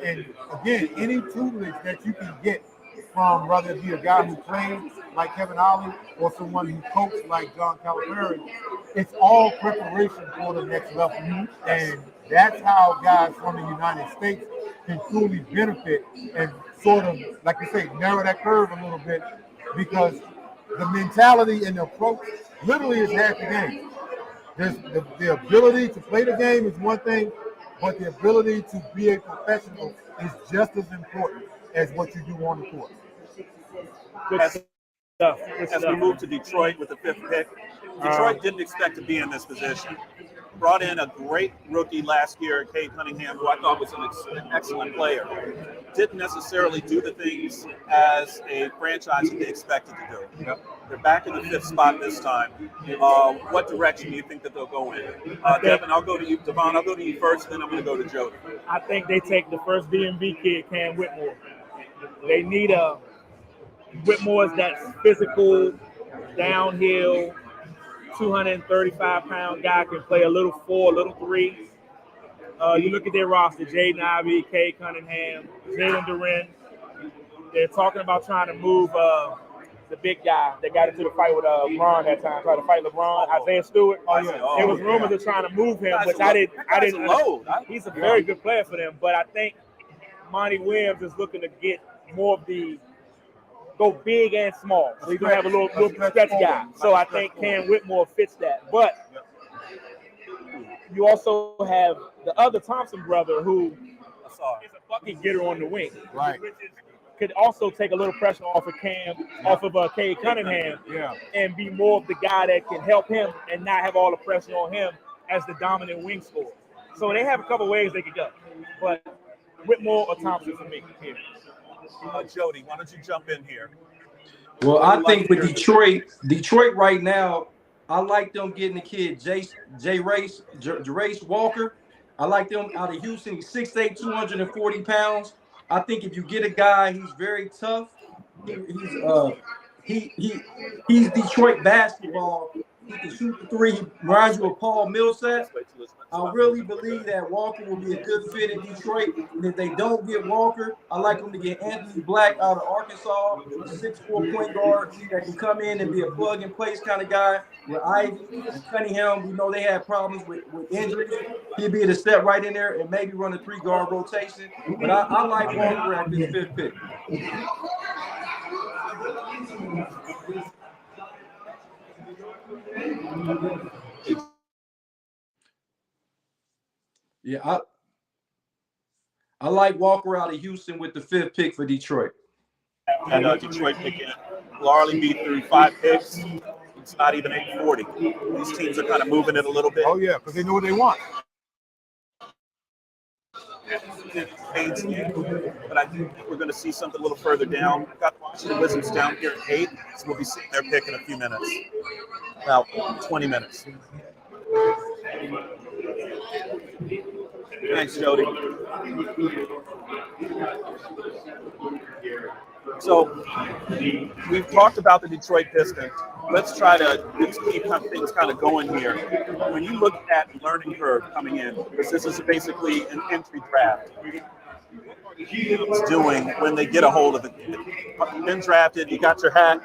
And again, any tutelage that you can get from whether it be a guy who played like Kevin Ollie or someone who coached like John Calipari, it's all preparation for the next level. And that's how guys from the United States can truly benefit and sort of, like you say, narrow that curve a little bit, because the mentality and the approach literally is half the game. There's the ability to play the game is one thing, but the ability to be a professional is just as important as what you do on the court. As we move to Detroit with the 5th pick, Detroit didn't expect to be in this position. Brought in a great rookie last year, Cade Cunningham, who I thought was an excellent player. Didn't necessarily do the things as a franchise that they expected to do. Yep. They're back in the 5th spot this time. What direction do you think that they'll go in? Devin, I'll go to you. Devon, I'll go to you first, then I'm going to go to Jody. I think they take the first DMV kid, Cam Whitmore. They need a Whitmore is that physical, downhill, 235-pound guy, can play a little 4, a little 3. You look at their roster, Jaden Ivey, Cade Cunningham, Jalen Duren. They're talking about trying to move the big guy that got into the fight with LeBron that time, tried to fight LeBron, Isaiah Stewart. There was rumors of trying to move him, which I didn't load. He's a very good player for them, but I think Monty Williams is looking to get more of the go big and small. So he's going to have a little stretch guy. So I think Cam Whitmore fits that. But you also have the other Thompson brother who is a bucket getter on the wing. Right. Could also take a little pressure off of Cade Cunningham and be more of the guy that can help him and not have all the pressure on him as the dominant wing scorer. So they have a couple ways they could go. But Whitmore or Thompson for me here. Jody, why don't you jump in here? Well, I think with Detroit right now, I like them getting the kid Jarace Walker. I like them out of Houston. He's 6'8", 240 pounds. I think if you get a guy, he's very tough. He's Detroit basketball. He can shoot the 3. He reminds you of Paul Millsap. I really believe that Walker will be a good fit in Detroit. And if they don't get Walker, I like them to get Anthony Black out of Arkansas, a 6'4" point guard that can come in and be a plug-and-place kind of guy. With Ivy and Cunningham, we know they had problems with injuries. He'd be able to step right in there and maybe run a 3-guard rotation. But I like Walker at this 5th pick. Yeah, I like Walker out of Houston with the 5th pick for Detroit. And Detroit picking will already be through 5 picks. It's not even 840. These teams are kind of moving it a little bit. Oh yeah, because they know what they want. But I think we're going to see something a little further down. I've got the Washington Wizards down here at 8, so we'll be sitting there picking a few minutes, about 20 minutes. Thanks, Jody. So we've talked about the Detroit Pistons. Let's keep things kind of going here. When you look at learning curve coming in, because this is basically an entry draft, it's doing when they get a hold of it. You've been drafted, you got your hat.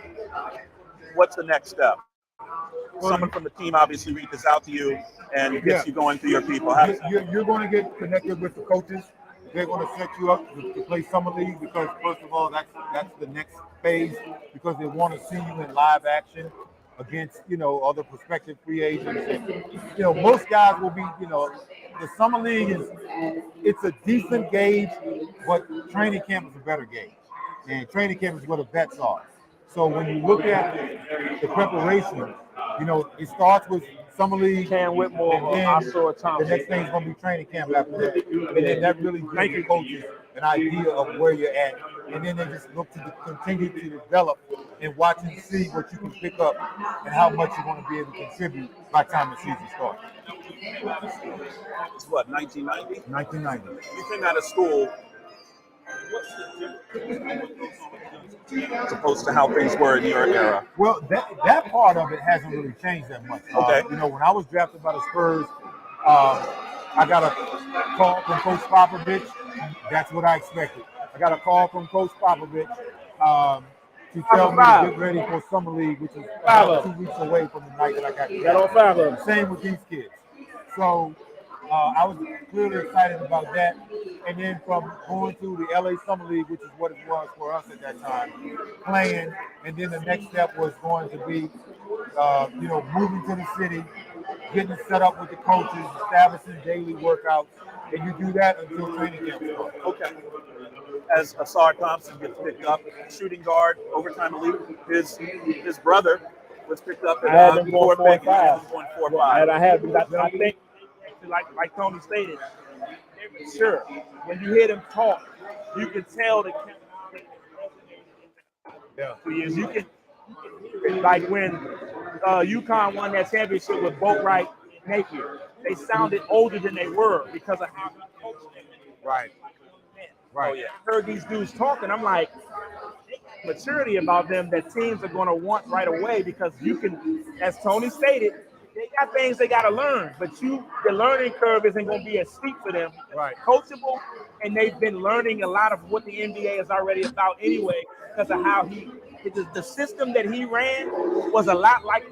What's the next step? Someone from the team obviously reaches out to you and gets you going through your people. You're going to get connected with the coaches. They're going to set you up to play summer league because, first of all, that's the next phase because they want to see you in live action against, other prospective free agents. And, most guys will be, the summer league it's a decent gauge, but training camp is a better gauge. And training camp is where the vets are. So when you look at the preparation, it starts with summer league. Cam Whitmore, the next thing's going to be training camp after that. And then that really gives the coaches an idea of where you're at. And then they just look to continue to develop and watch and see what you can pick up and how much you're going to be able to contribute by the time the season starts. It's what, 1990? 1990. You came out of school. What's the difference as opposed to how things were in your era? Well, that part of it hasn't really changed that much. Okay. When I was drafted by the Spurs, I got a call from Coach Popovich. That's what I expected. I got a call from Coach Popovich to tell me to get ready for Summer League, which is about 2 weeks away from the night that I got drafted. Got all 5 of them. Same with these kids. So I was clearly excited about that. And then from going to the LA Summer League, which is what it was for us at that time, playing, and then the next step was going to be, moving to the city, getting set up with the coaches, establishing daily workouts, and you do that until training camp starts. Okay. As Asar Thompson gets picked up, shooting guard, overtime elite, his brother was picked up at before 4-5. And I think, like Tony stated, sure, when you hear them talk, you can tell the you can like when UConn won that championship with Boatwright Napier, they sounded older than they were because of how he coached them. Right. Oh yeah. I heard these dudes talking. I'm like, maturity about them that teams are going to want right away because you can, as Tony stated, they got things they got to learn, but the learning curve isn't going to be as steep for them. Right. Coachable, and they've been learning a lot of what the NBA is already about anyway because of how the system that he ran was a lot like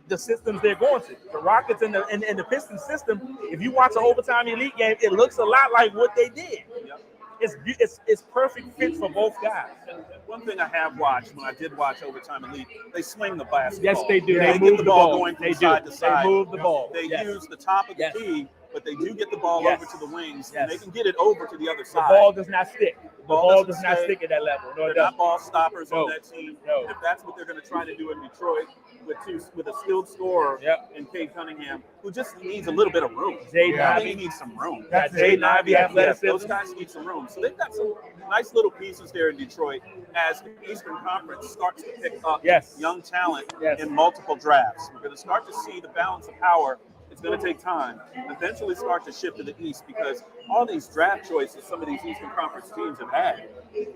the systems they're going to. The Rockets and the Pistons system, if you watch an overtime elite game, it looks a lot like what they did. Yep. It's perfect fit for both guys. And one thing I have watched when I did watch Overtime Elite, they swing the basketball. Yes, they do. They move get the ball going from side to side. They move the ball. They use the top of the key, but they do get the ball over to the wings, and they can get it over to the other side. The ball does not stick. The ball does not stick at that level. No, they're not ball stoppers on that team. No. If that's what they're going to try to do in Detroit with a skilled scorer in Cade Cunningham, who just needs a little bit of room. Jaden Ivey needs some room. Jaden Ivey, athleticism. Those guys need some room. So they've got some nice little pieces there in Detroit as the Eastern Conference starts to pick up young talent in multiple drafts. We're going to start to see the balance of power. It's going to take time. Eventually start to shift to the East because all these draft choices some of these Eastern Conference teams have had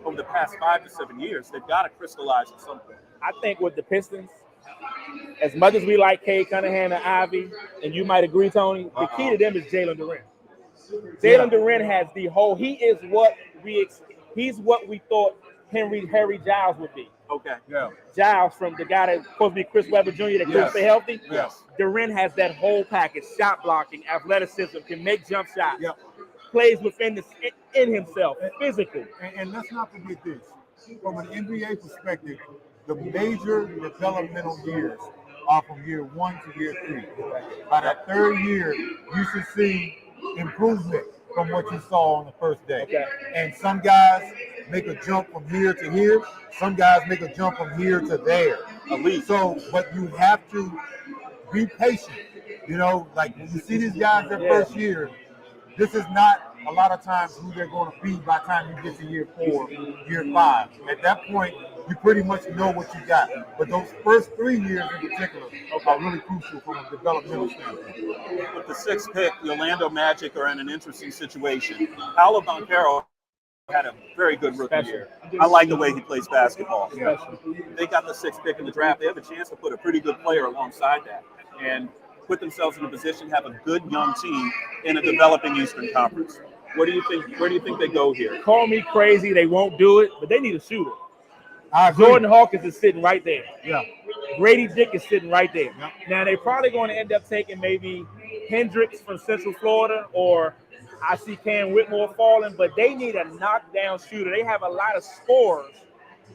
over the past 5 to 7 years, they've got to crystallize at some point. I think with the Pistons, as much as we like Cade Cunningham and Ivy, and you might agree, Tony, the key to them is Jalen Duren. Jalen Duren has the whole. He's what we thought Harry Giles would be. Okay. Yeah. Giles, from the guy that's supposed to be Chris Webber Jr. that couldn't stay healthy. Yes. Duren has that whole package: shot blocking, athleticism, can make jump shots, plays within in himself, physically. And let's not forget this: from an NBA perspective, the major developmental years are from year 1 to year 3. By that third year, you should see improvement from what you saw on the first day. Okay. And some guys make a jump from here to here. Some guys make a jump from here to there. Elite. So, but you have to be patient. You know, like when you see these guys their first year, this is not a lot of times who they're going to be by the time you get to year 4, year 5. At that point, you pretty much know what you got. But those first 3 years in particular are really crucial from a developmental standpoint. With the 6th pick, the Orlando Magic are in an interesting situation. Paolo Banchero had a very good rookie year. I like the way he plays basketball. They got the 6th pick in the draft. They have a chance to put a pretty good player alongside that and put themselves in a position to have a good young team in a developing Eastern Conference. What do you think? Where do you think they go here? Call me crazy, they won't do it, but they need a shooter. I agree. Jordan Hawkins is sitting right there. Yeah. Grady Dick is sitting right there. Yep. Now, they're probably going to end up taking maybe Hendricks from Central Florida, or I see Cam Whitmore falling, but they need a knockdown shooter. They have a lot of scorers,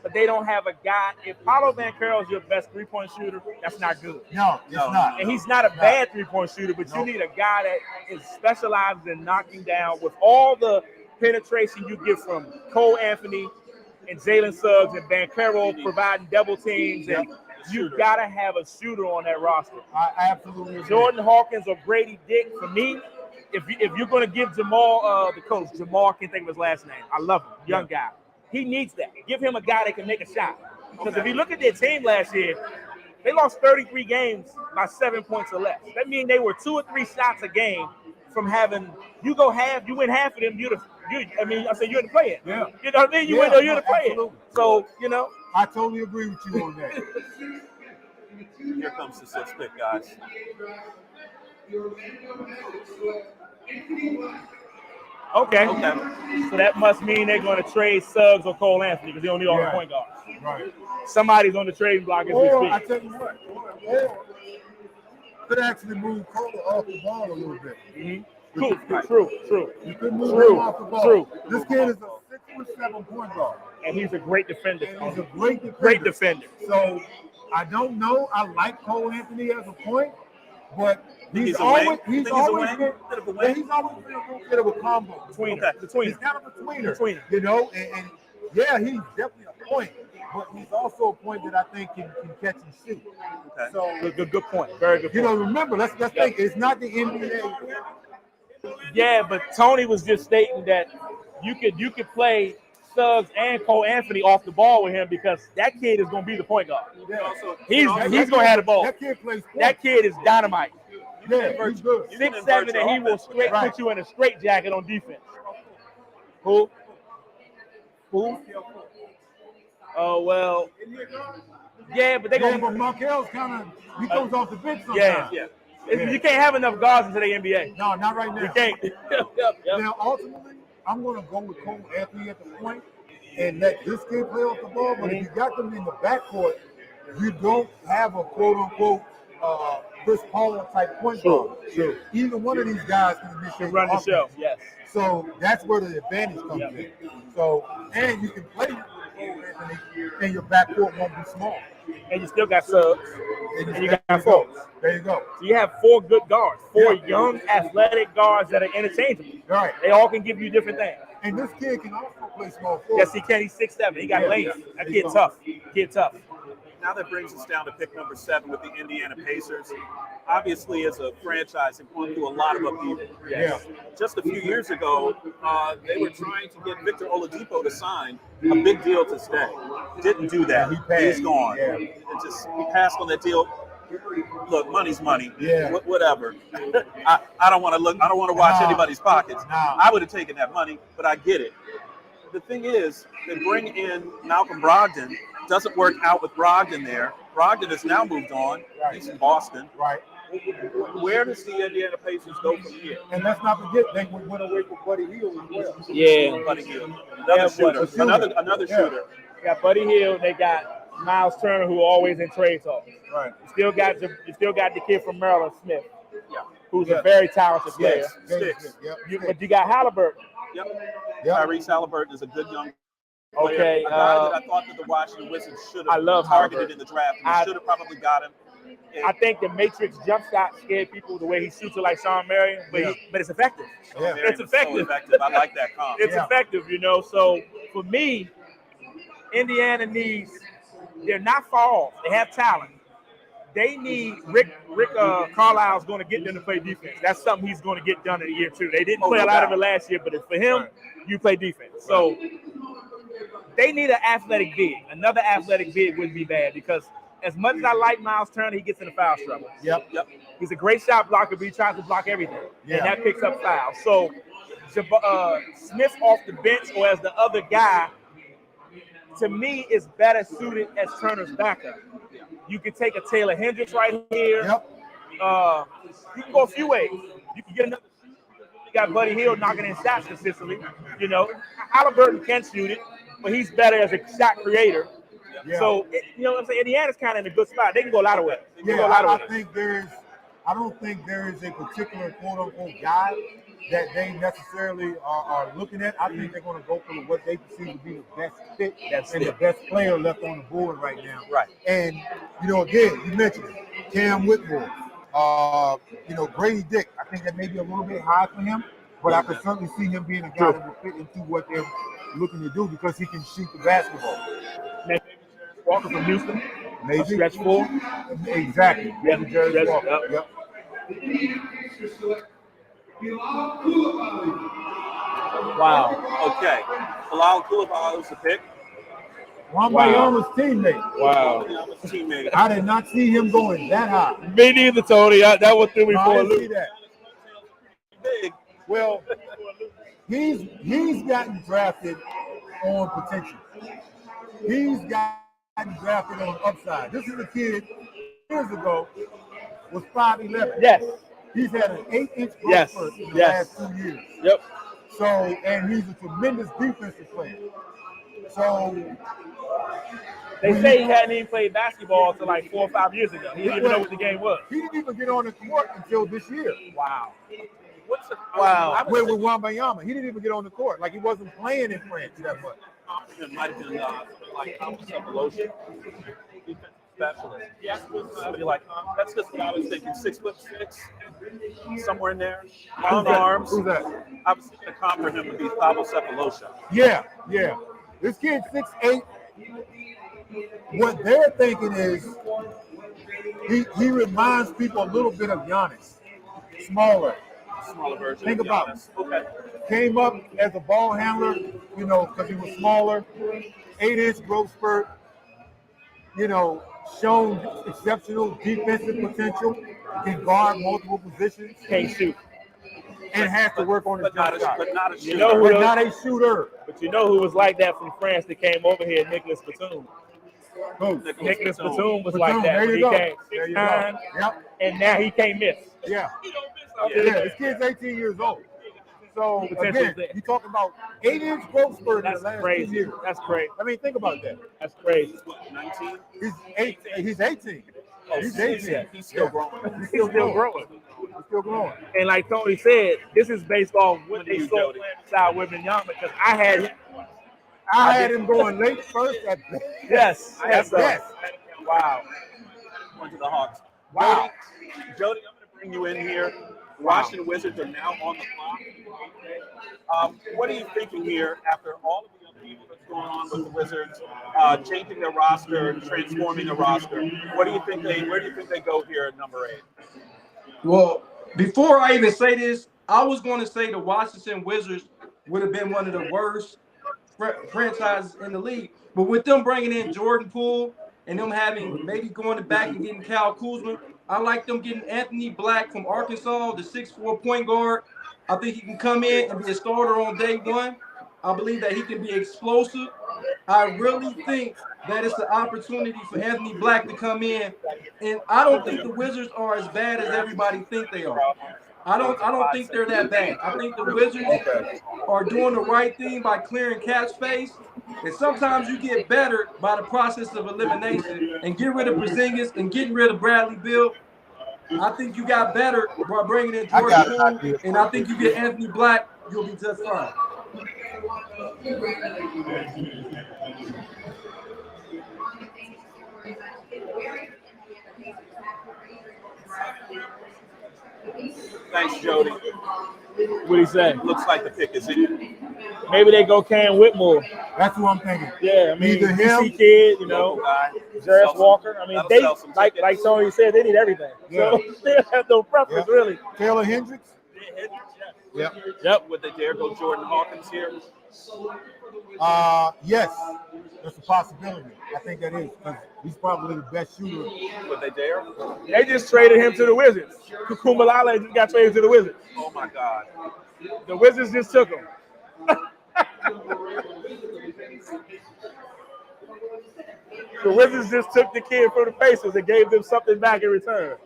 but they don't have a guy. If Paolo Banchero is your best three-point shooter, that's not good. No, it's not. And he's not a bad three-point shooter, but you need a guy that is specialized in knocking down with all the penetration you get from Cole Anthony and Jalen Suggs and Banchero providing double teams. And you got to have a shooter on that roster. I absolutely agree. Jordan Hawkins or Grady Dick, for me, if you're going to give Jamal, the coach, Jamal, I can't think of his last name. I love him, young guy. He needs that. Give him a guy that can make a shot. Because if you look at their team last year, they lost 33 games by 7 points or less. That means they were 2 or 3 shots a game from having, you win half of them, you're the play-in. Yeah. You know what I mean? You're the play-in. Absolutely. So, I totally agree with you on that. Here comes the 6th pick, guys. Okay. So that must mean they're going to trade Suggs or Cole Anthony because they only are point guards. Right. Somebody's on the trading block as we Or, I speak. tell you what, or could actually move Cole off the ball a little bit. True. You could move him off the ball. True. This kid is a 6'7" point guard. And he's a great defender. And he's a great defender. Great defender. So I don't know. I like Cole Anthony as a point, but he's a always wing? he's Think he's a always wing? been Bit of a yeah, wing? he's always been a little bit of a combo Between He's kind of a tweener. You know, and yeah, he's definitely a point, but he's also a point that I think can catch and shoot. Okay. So Good point. Very good point. you know, remember, let's think it's not the NBA. Yeah, but Tony was just stating that you could play Suggs and Cole Anthony off the ball with him because that kid is going to be the point guard. Yeah. He's going to have the ball. That kid plays point. That kid is dynamite. Yeah, he's good. 6'7", and he will straight put you in a straight jacket on defense. Who? Oh, well. Yeah, but they're Yeah, going but to. Markel's he comes off the bench sometimes. Yeah. You can't have enough guards into the NBA. No, not right now. You can't. Yep. Now, ultimately, I'm going to go with Cole Anthony at the point and let this kid play off the ball. But if you got them in the backcourt, you don't have a quote-unquote Chris Paul type point guard. True. Either one of these guys can Run the show. Yes. So that's where the advantage comes in. So, and you can play with Cole Anthony, and your backcourt won't be small. And you still got Suggs. And you got Forbes. There you go. So you have 4 good guards, 4 young, athletic guards that are interchangeable. Right. They all can give you different things. And this kid can also play small forward. Yes, he can. He's 6'7". He got length. That kid tough. Now that brings us down to pick number 7 with the Indiana Pacers. Obviously, as a franchise, they've gone through a lot of upheaval. Yeah. Just a few years ago, they were trying to get Victor Oladipo to sign a big deal to stay. Didn't do that. He's gone. Yeah. He passed on that deal. Look, money's money. Yeah. Whatever. I don't want to look. I don't want to watch anybody's pockets. No. I would have taken that money, but I get it. The thing is, they bring in Malcolm Brogdon. Doesn't work out with Brogdon there. Brogdon has now moved on. Right. He's in Boston. Right. Where does the Indiana Pacers go from here? And let's not forget they went away from Buddy Hield as well. Yeah. Buddy Hield. Another shooter. Another shooter. They got Buddy Hield. They got Miles Turner, who always in trade talks. Right. You still got the kid from Maryland, Smith, Yeah. who's a very talented player. Sticks. Yep. But you got Halliburton. Yep. Yep. Tyrese Halliburton is a good young player. Okay. A guy that I thought that the Washington Wizards should I have love targeted Halliburton. in the draft. They should have probably got him. I think the Matrix jump shot scared people the way he shoots it like Sean Marion, but it's effective. Yeah. It's effective. So I like that comp. It's effective, you know. So for me, Indiana needs. They're not far off. They have talent. They need Rick Carlisle's going to get them to play defense. That's something he's going to get done in year 2. They didn't play a lot of it last year, but for him, you play defense. So they need an athletic big. Another athletic big wouldn't be bad because as much as I like Miles Turner, he gets into foul trouble. Yep. He's a great shot blocker, but he tries to block everything, and that picks up fouls. So Smith off the bench or as the other guy, to me, is better suited as Turner's backup. You can take a Taylor Hendricks right here. Yep. You can go a few ways. You can get another shoot. You got Buddy Hield knocking in shots consistently. You know, Halliburton can shoot it, but he's better as a shot creator. Yeah. So, you know what I'm saying? Indiana's kind of in a good spot. They can go a lot of ways. I don't think there is a particular quote-unquote guy that they necessarily are looking at. I think they're going to go for what they perceive to be the best fit and the best player left on the board right now. Right. And, you know, again, you mentioned it, Cam Whitmore, you know, Grady Dick. I think that may be a little bit high for him, but I can certainly see him being a guy that will fit into what they're looking to do because he can shoot the basketball. Walker from Houston. Maybe. Stretch 4. Exactly. Yeah, Jarrett Walker. Yep. Wow. Okay. Bilal Coulibaly was the pick. Wembanyama's teammate. Wow. Wembanyama's teammate. I did not see him going that high. Me neither, Tony. That one threw me I for a didn't see loop. that. Big. Well, he's gotten drafted on potential. He's gotten drafted on upside. This is a kid years ago was 5'11". Yes. He's had an 8-inch growth spurt in the last 2 years. Yep. So, and he's a tremendous defensive player. So They say he hadn't even played basketball until like 4 or 5 years ago. He didn't even know what the game was. he didn't even get on the court until this year. Wow. Wow. With Wembanyama, he didn't even get on the court. Like he wasn't playing in France that much. It might have been like Thomas Evolution, defensive specialist. Yes, somebody like that's just what I was thinking. 6'6", somewhere in there. Long arms. Who's that? I was thinking a comp for him would be Pablo Cephalosha. Yeah. This kid's 6'8". What they're thinking is he reminds people a little bit of Giannis. Smaller version. Think about it. Okay. Came up as a ball handler, you know, because he was smaller. 8-inch growth spurt. You know, shown exceptional defensive potential. Can guard multiple positions. Can't shoot. And has to work on his jump shot. But not a shooter. You know who But not a shooter. But you know who was like that from France that came over here? Nicholas Batum. Who? Nicholas Batum was Batum, like that. there When you he go. came There you 6'9", go. Yep. and now he can't miss. Yeah. This kid's 18 years old. So again, you're talking about 8-inch growth spurt in the That's last 2 crazy. years. That's crazy. I mean, think about that. That's crazy. 19. He's 18. He's 18. He's 18. He's still growing. He's He's still growing. He's still growing. And like Tony said, this is based on what When they you, saw Jody? playing beside Wembanyama because I had him. I had him going late first at best. Yes. At best. Wow. Went to the Hawks. Wow. Jody, I'm going to bring you in here. Washington Wizards are now on the clock. What are you thinking here after all of the upheaval that's going on with the Wizards, changing their roster, transforming the roster? Where do you think they go here at number 8? Well, before I even say this, I was going to say the Washington Wizards would have been one of the worst franchises in the league. But with them bringing in Jordan Poole and them having maybe going back and getting Kyle Kuzma, I like them getting Anthony Black from Arkansas, the 6'4" point guard. I think he can come in and be a starter on day one. I believe that he can be explosive. I really think that it's an opportunity for Anthony Black to come in. And I don't think the Wizards are as bad as everybody think they are. I don't think they're that bad. I think the Wizards are doing the right thing by clearing cap space. And sometimes you get better by the process of elimination and get rid of Porzingis and getting rid of Bradley Beal. I think you got better by bringing in Jordan Poole, and I think you get Anthony Black, you'll be just fine. Thanks, Jody. What he say? Looks like the pick is in. Maybe they go Cam Whitmore. That's what I'm thinking. Yeah, I mean, Either him, DC kid, you Local know, guy. Jarris Walker. I mean, That'll they sell some like tickets. Tony said, they need everything. Yeah. So they have no preference really. Taylor Hendricks. Yep. Yep. Would they dare go Jordan Hawkins here? Yes, that's a possibility. I think that is because he's probably the best shooter. Would they dare? They just traded him to the Wizards. Kukumalala just got traded to the Wizards. Oh my God. The Wizards just took him. The Wizards just took the kid from the Pacers and gave them something back in return.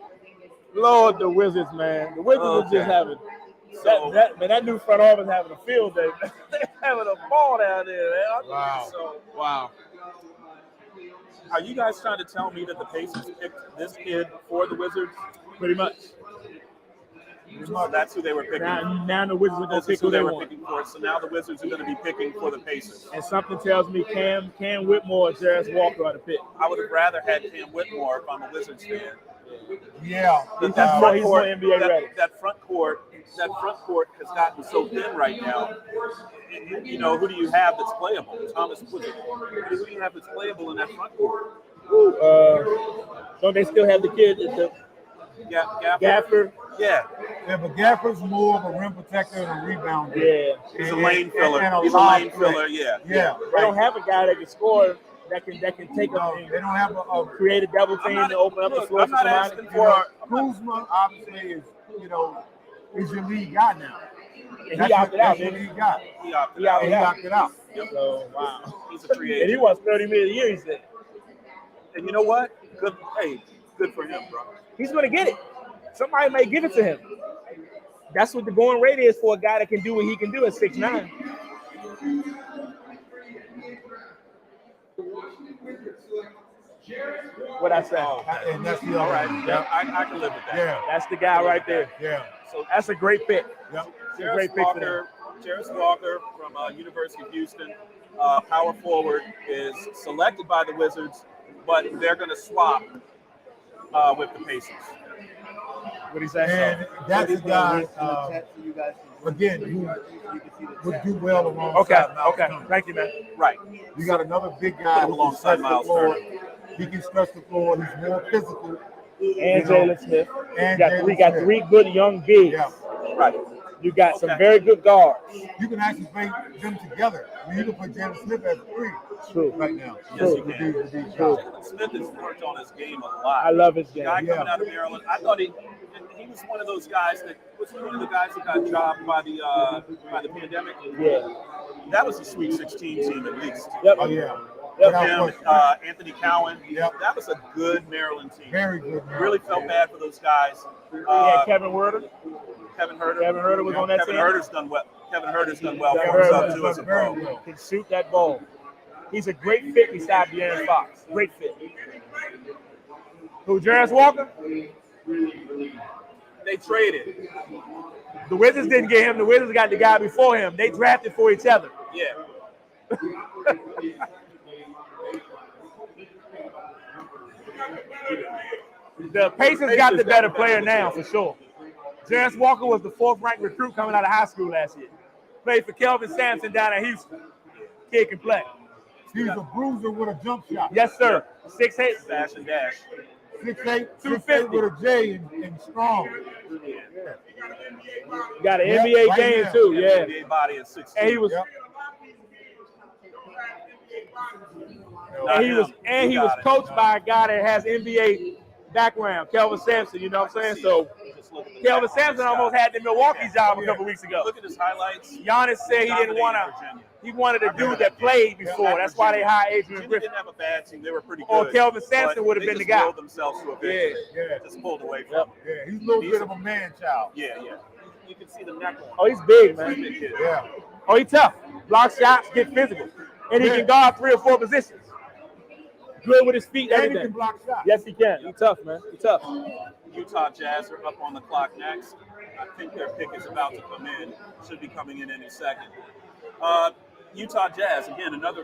Lord, the Wizards, man. The Wizards are just having that new front office having a field day. They're having a ball down there, man. Wow. Wow. Are you guys trying to tell me that the Pacers picked this kid for the Wizards? Pretty much. So that's who they were picking. Now the Wizards are going to pick who they they were want. picking for. So now the Wizards are going to be picking for the Pacers. And something tells me Cam Whitmore or Jarris Walker are the pick. I would have rather had Cam Whitmore if I'm a Wizards fan. Yeah. He's more NBA ready. That front court has gotten so thin right now. You know, who do you have that's playable? Thomas Woodard. Who do you have that's playable in that front court? Don't they still have the kid at the Gaffer? Yeah. Yeah, but Gaffer's more of a rim protector and a rebounder. Yeah. He's a lane filler. and He's a lane filler, Yeah. They don't have a guy that can score that can take No, them they don't have a create a double team to open up the floor I'm for not somebody. asking for Kuzma obviously is your lead guy now. And he opted out, That's your didn't he? lead guy. he opted He out. And he opted out. So, wow. He's a free And he agent. wants $30 million a year, he said. And you know what? Good for him, bro. He's going to get it. Somebody may give it to him. That's what the going rate is for a guy that can do what he can do at 6'9". What I say? Oh, okay. And that's the All other right. one. Yeah, I can live with that. Yeah. That's the guy right there. Yeah. So That's a great pick. Yep. It's a great pick for them. Jarris Walker from University of Houston, power forward, is selected by the Wizards, but they're going to swap with the Pacers. What do you say? And that's the guy, again, who would do well alongside Miles Okay. Turner. Thank you, man. Right. You got another big guy who can Alongside stretch the Miles floor. Turner. He can stretch the floor. He's more physical. And Jalen Smith. And We Jalen got Smith. 3 good young bigs. Yeah. Right. You got some very good guards. You can actually play them together. You can put Jalen Smith as a 3 True. right now. Yes, you With can. these guys. Jalen Smith has worked on his game a lot. I love his game. Guy Yeah. coming out of Maryland. I thought he was one of those guys that was one of the guys that got jobbed by the pandemic. Yeah. That was a Sweet 16 team at least. Yep. Oh, yeah. Yep. Without Him, question. Anthony Cowan. Yep. That was a good Maryland team. Very good. Man. Really felt bad for those guys. Yeah, Kevin Werder. Kevin Herter. Kevin Herter was on that Kevin team. Herter's done well. Kevin Herter's done well Kevin for himself Herter too as a very pro. well. Can shoot that ball. He's a great fit beside De'Aaron Fox. Great fit. Who, Jarris Walker? They traded. The Wizards didn't get him. The Wizards got the guy before him. They drafted for each other. Yeah. The Pacers got the better player now, for sure. Jarris Walker was the 4th-ranked recruit coming out of high school last year. Played for Kelvin Sampson down in Houston. Kid can play. He's a bruiser with a jump shot. Yes, sir. 6'8". Dash and dash. 6'8", 250 with a J and strong. Got an Yep, NBA right game, now. too. Yeah. NBA body is 6'2". And he was Yep. and he was coached by a guy that has NBA background, Kelvin Sampson. You know what I'm saying? So Kelvin Sampson almost had the Milwaukee job a couple weeks ago. Look at his highlights. Giannis said he didn't want to. He wanted a dude that played before. That's why they hired Adrian Virginia Griffin. didn't have a bad team. They were pretty good. Or Kelvin Sampson but would have they been the just guy. willed themselves to a victory. Yeah. Just pulled away from Yep. him. Yeah, he's a little bit of a man child. Yeah. You can see the neck on him. Oh, he's big, man. Big kid. Yeah. Oh, he's tough. Block shots, get physical. And he can guard 3 or 4 positions. Good with his feet, And he can everything. block shots. Yes, he can. He's tough, man. He's tough. Utah Jazz are up on the clock next. I think their pick is about to come in. Should be coming in any second. Utah Jazz, again, another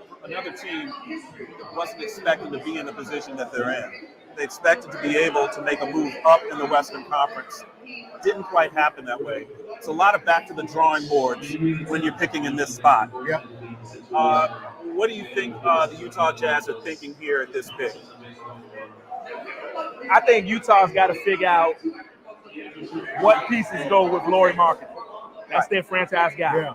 team that wasn't expected to be in the position that they're in. They expected to be able to make a move up in the Western Conference. Didn't quite happen that way. It's a lot of back to the drawing boards when you're picking in this spot. Yep. What do you think the Utah Jazz are thinking here at this pick? I think Utah's got to figure out what pieces go with Lauri Markkanen. That's their franchise guy. Yeah.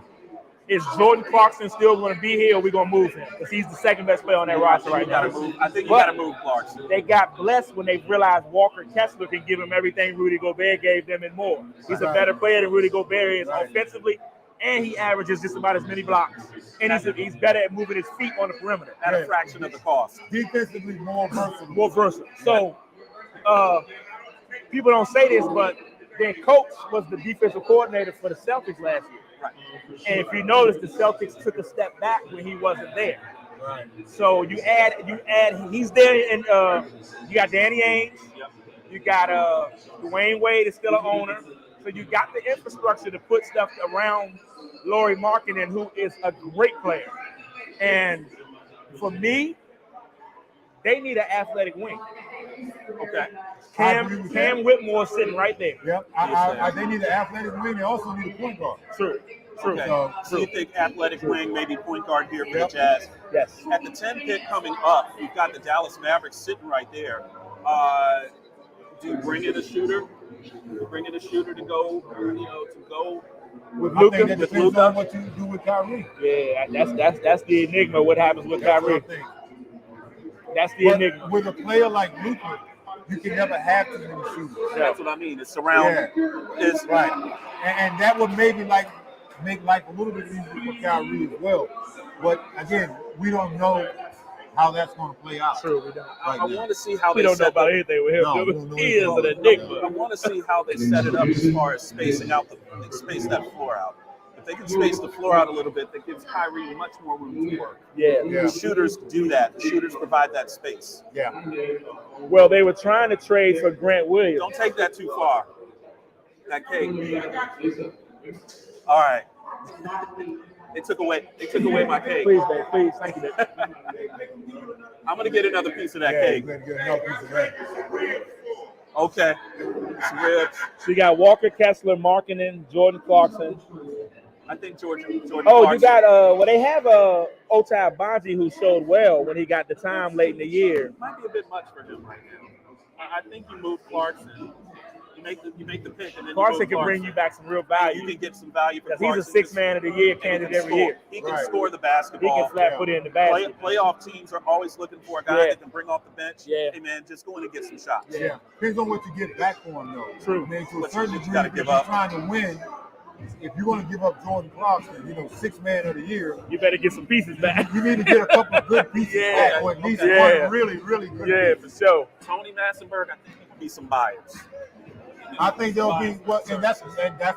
Is Jordan Clarkson still going to be here, or are we going to move him? Because he's the second best player on that roster right now. I think you got to move Clarkson. They got blessed when they realized Walker Kessler can give him everything Rudy Gobert gave them and more. He's a better player than Rudy Gobert is offensively, and he averages just about as many blocks. And he's better at moving his feet on the perimeter. At a fraction of the cost. Defensively more versatile. More versatile. So people don't say this, but their coach was the defensive coordinator for the Celtics last year. Right. And if you notice, the Celtics took a step back when he wasn't there. Right. So you add, he's there, and you got Danny Ainge, you got Dwayne Wade is still an owner. So you got the infrastructure to put stuff around Lauri Markkanen, who is a great player. And for me, they need an athletic wing. Okay. Cam Whitmore sitting right there. Yep. They need an athletic wing. They also need a point guard. True. Okay. So you think athletic wing, maybe point guard here for the Jazz? Yes. At the 10 pick coming up, you've got the Dallas Mavericks sitting right there. Do you bring in a shooter? To go, to go with Luka? I think that depends on what you do with Kyrie. Yeah, that's the enigma. What happens with Kyrie? That's the enigma. With a player like Luka, you can never have too many shooters. That's what I mean. It's around. Yeah. It's right, and that would maybe make life a little bit easier for Kyrie as well. But again, we don't know how that's going to play out. True, we don't. I want to see how we don't know about anything with him. No, he is an enigma. I want to see how they set it up as far as spacing out space that floor out. If they can space the floor out a little bit, that gives Kyrie much more room to work. Yeah. The shooters do that. The shooters provide that space. Yeah. Well, they were trying to trade for Grant Williams. Don't take that too far. That cake. All right. They took away my cake. Please, man. Please. Thank you, man. I'm going to get another piece of that cake. Get another piece of that. Okay. Some ribs. So you got Walker Kessler, Markkanen, Jordan Clarkson. I think Jordan Oh, Clarkson. you got they have Otai Bonji, who showed well when he got the time late in the year. Might be a bit much for him right now. I think you move Clarkson. You make the pick, and then Clarkson can bring you back some real value. You can get some value for He's Clarkson. a sixth man of the year candidate every year. He can score the basketball. He can flat put it in the basket. Playoff teams are always looking for a guy that can bring off the bench. Yeah. Hey man, just go in and get some shots. Yeah. Depends on what you get back for him though. True. I mean, to a What certain you degree, gotta if give you're up. trying to win, if you're going to give up Jordan Clarkson, sixth man of the year, You better get some pieces back. you need to get a couple of good pieces back, or at least one really, really good piece. for sure. Tony Massenburg, I think there will be some buyers. I think there'll be and that's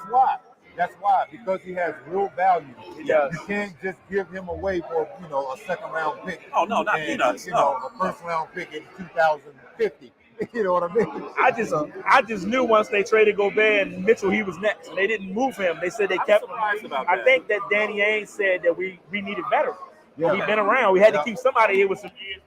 why. That's why, because he has real value. does. You can't just give him away for a second round pick. Oh no, not peanuts. No. A first round pick in 2050. You know what I mean? I just knew once they traded Gobert and Mitchell, he was next. And they didn't move him. They said they kept him. Surprised about I that. think that Danny Ainge said that we needed veterans. Yeah. We've been around. We had to keep somebody here with some years.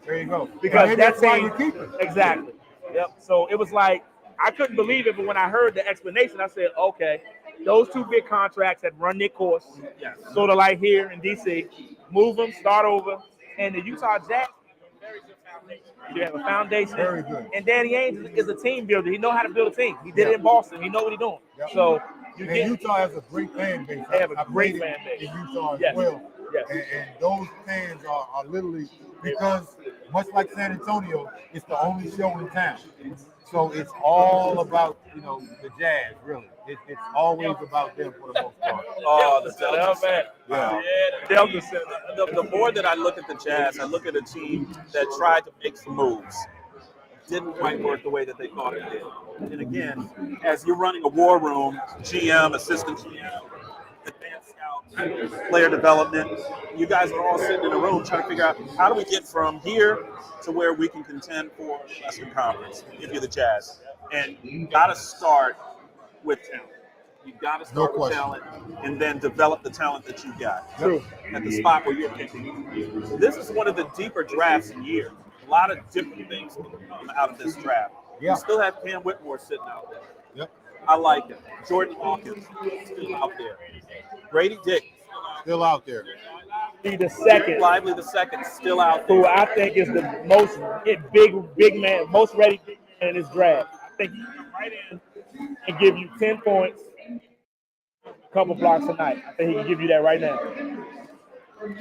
There you go. Because Maybe that's why you keep him. Exactly. Yep. So it was like, I couldn't believe it, but when I heard the explanation, I said, okay, those two big contracts had run their course, sort of like here in D.C., move them, start over, and the Utah Jazz very good foundation. You have a foundation. Very good. And Danny Ainge is a team builder. He knows how to build a team. He did it in Boston. He knows what he's doing. Yep. So Utah has a great fan base. They have a I've great played fan base. in Utah as Yes. well. Yes. And those fans are literally, because much like San Antonio, it's the only show in town. So it's all about, the Jazz, really. It's always about them for the most part. Oh, the Delta Center. Yeah. the Delta Center. The more that I look at the Jazz, I look at a team that tried to make some moves. Didn't quite work the way that they thought it did. And again, as you're running a war room, GM, assistant GM, advanced scouts, player development, you guys are all sitting in a room trying to figure out how do we get from here to where we can contend for the Western Conference if you're the Jazz. And you got to start with talent. You got to start with talent and then develop the talent that you got. True. At the spot where you're picking. This is one of the deeper drafts in years. A lot of different things can come out of this draft. Yeah. You still have Cam Whitmore sitting out there. Yep. I like it. Jordan Hawkins still out there. Grady Dick Still out there. Be the second, Lively the second still out there. who I think is the most big man, most ready big man in this draft. I think he can come right in and give you 10 points, a couple blocks a night. I think he can give you that right now.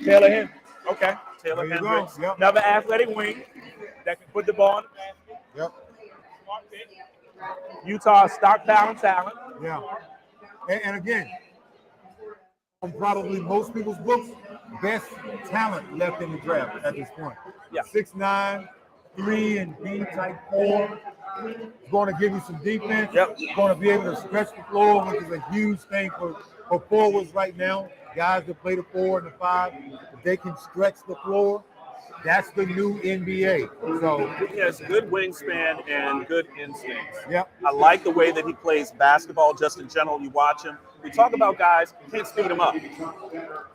Taylor Henry. Okay. Taylor There you go. Hendricks. Yep. Another athletic wing that can put the ball in the basket. Yep. Smart pick. Utah stockpiling talent. Yeah. And again, on probably most people's books, best talent left in the draft at this point. Yeah. 6'9", 3 and D type 4. Going to give you some defense. Yep. Going to be able to stretch the floor, which is a huge thing for forwards right now. Guys that play the 4 and the 5, if they can stretch the floor, that's the new NBA. So He has good wingspan and good instincts. Yep. I like the way that he plays basketball just in general. You watch him. We talk about guys, can't speed him up.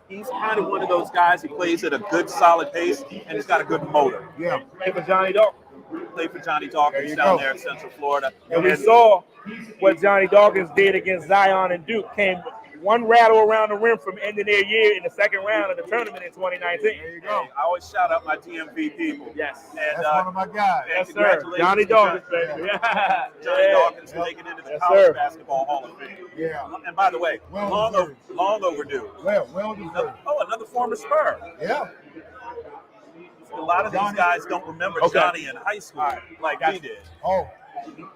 He's kind of one of those guys who plays at a good, solid pace, and he's got a good motor. yeah, Play for Johnny Dawkins. Played for Johnny There Dawkins you down go. there in Central Florida. And we saw what Johnny Dawkins did against Zion and Duke. Came one rattle around the rim from ending their year in the second round of the tournament in 2019. there you go. I always shout out my DMV people. Yes. And That's one of my guys. and Yes, sir. congratulations Johnny to Dawkins, Johnny baby. Johnny Dawkins Yep. making it into the Yes, College sir. Basketball Hall of Fame. Yeah. And by the way, Well long deserved. overdue. Well deserved. Another former Spur. Yeah. A lot of these Johnny- guys don't remember Okay. Johnny in high school like we did. Oh.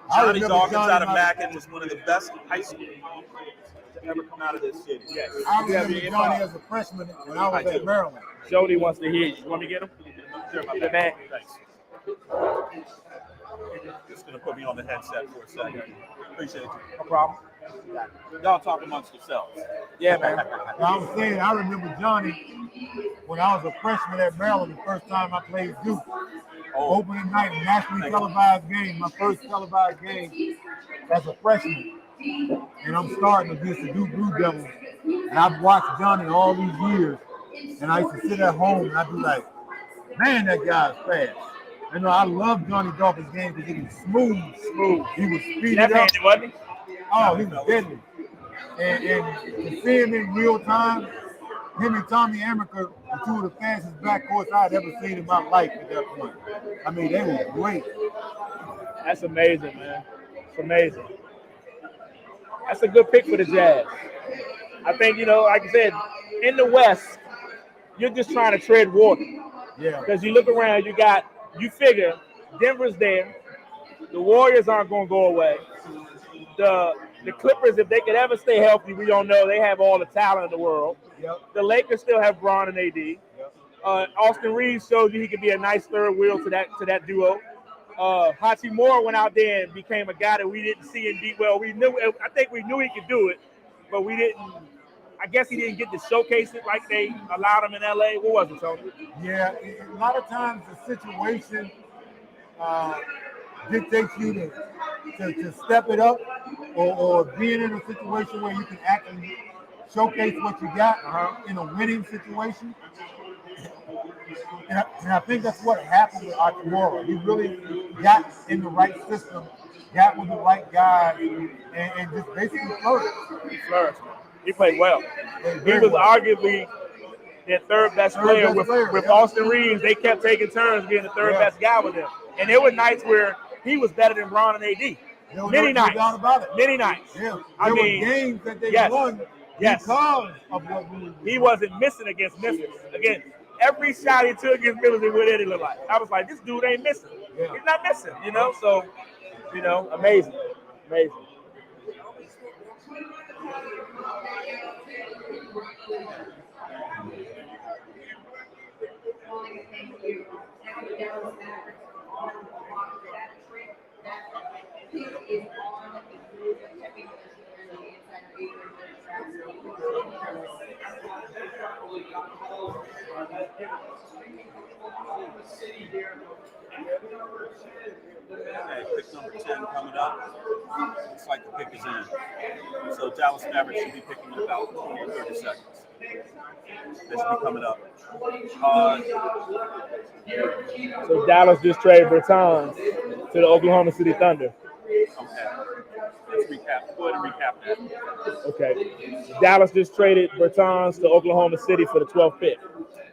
I Johnny remember Dawkins Johnny out of my- Mackin was one of the best high school to ever come out of this city. Yes. I You have remember your Johnny inbox. as a freshman when I was I at do. Maryland. Jody wants to hear you. You want me to get him? Sure, my Good bad. man. Thanks. Just gonna put me on the headset for a second. Appreciate you. No problem. Y'all talk amongst yourselves. Yeah, man. I was saying, I remember Johnny when I was a freshman at Maryland, the first time I played Duke. Oh, Opening night, nationally televised game, my first televised game as a freshman. And I'm starting against the Duke Blue Devils. And I've watched Johnny all these years. And I used to sit at home and I'd be like, man, that guy's fast. You know, I love Johnny Dawkins' game because he was smooth. He was speeded up. Left-handed, wasn't he? Oh, he was deadly. And to see him in real time, him and Tommy Amaker were two of the fastest backcourts I'd ever seen in my life at that point. I mean, they were great. That's amazing, man. It's amazing. That's a good pick for the Jazz. I think, like you said, in the West, you're just trying to tread water. Yeah. Because you look around, you figure Denver's there. The Warriors aren't going to go away. The Clippers, if they could ever stay healthy, we don't know. They have all the talent in the world. Yep. The Lakers still have Bron and AD. Yep. Austin Reeves showed you he could be a nice third wheel to that duo. Hachimura went out there and became a guy that we didn't see in deep well. I think we knew he could do it, but we didn't. I guess he didn't get to showcase it like they allowed him in LA. What was it, Tony? Yeah, a lot of times the situation dictates you to step it up or being in a situation where you can actually showcase what you got in a winning situation. And I think that's what happened with Hachimura. He really got in the right system, got with the right guy, and just basically flourished. He flourished. He played well. Played He very was well. arguably their third best player with yeah. Austin Reeves. They kept taking turns being the third best guy with him. And there were nights where he was better than Bron and AD. Many nights. No doubt about it. Many nights. Yeah. I There mean, were games that they yes. won Yes. because of what we were He wasn't missing against Memphis. Again, every shot he took against Memphis, what did it look like? I was like, this dude ain't missing. Yeah. He's not missing, So, amazing. Amazing. Okay, pick number 10 coming up. Looks like the pick is in. So Dallas Mavericks should be picking in about 20 or 30 seconds. That should be coming up. So Dallas just traded Bertans to the Oklahoma City Thunder. Okay. Let's recap. Go ahead and recap that. Okay. Dallas just traded Bertans to Oklahoma City for the 12th pick.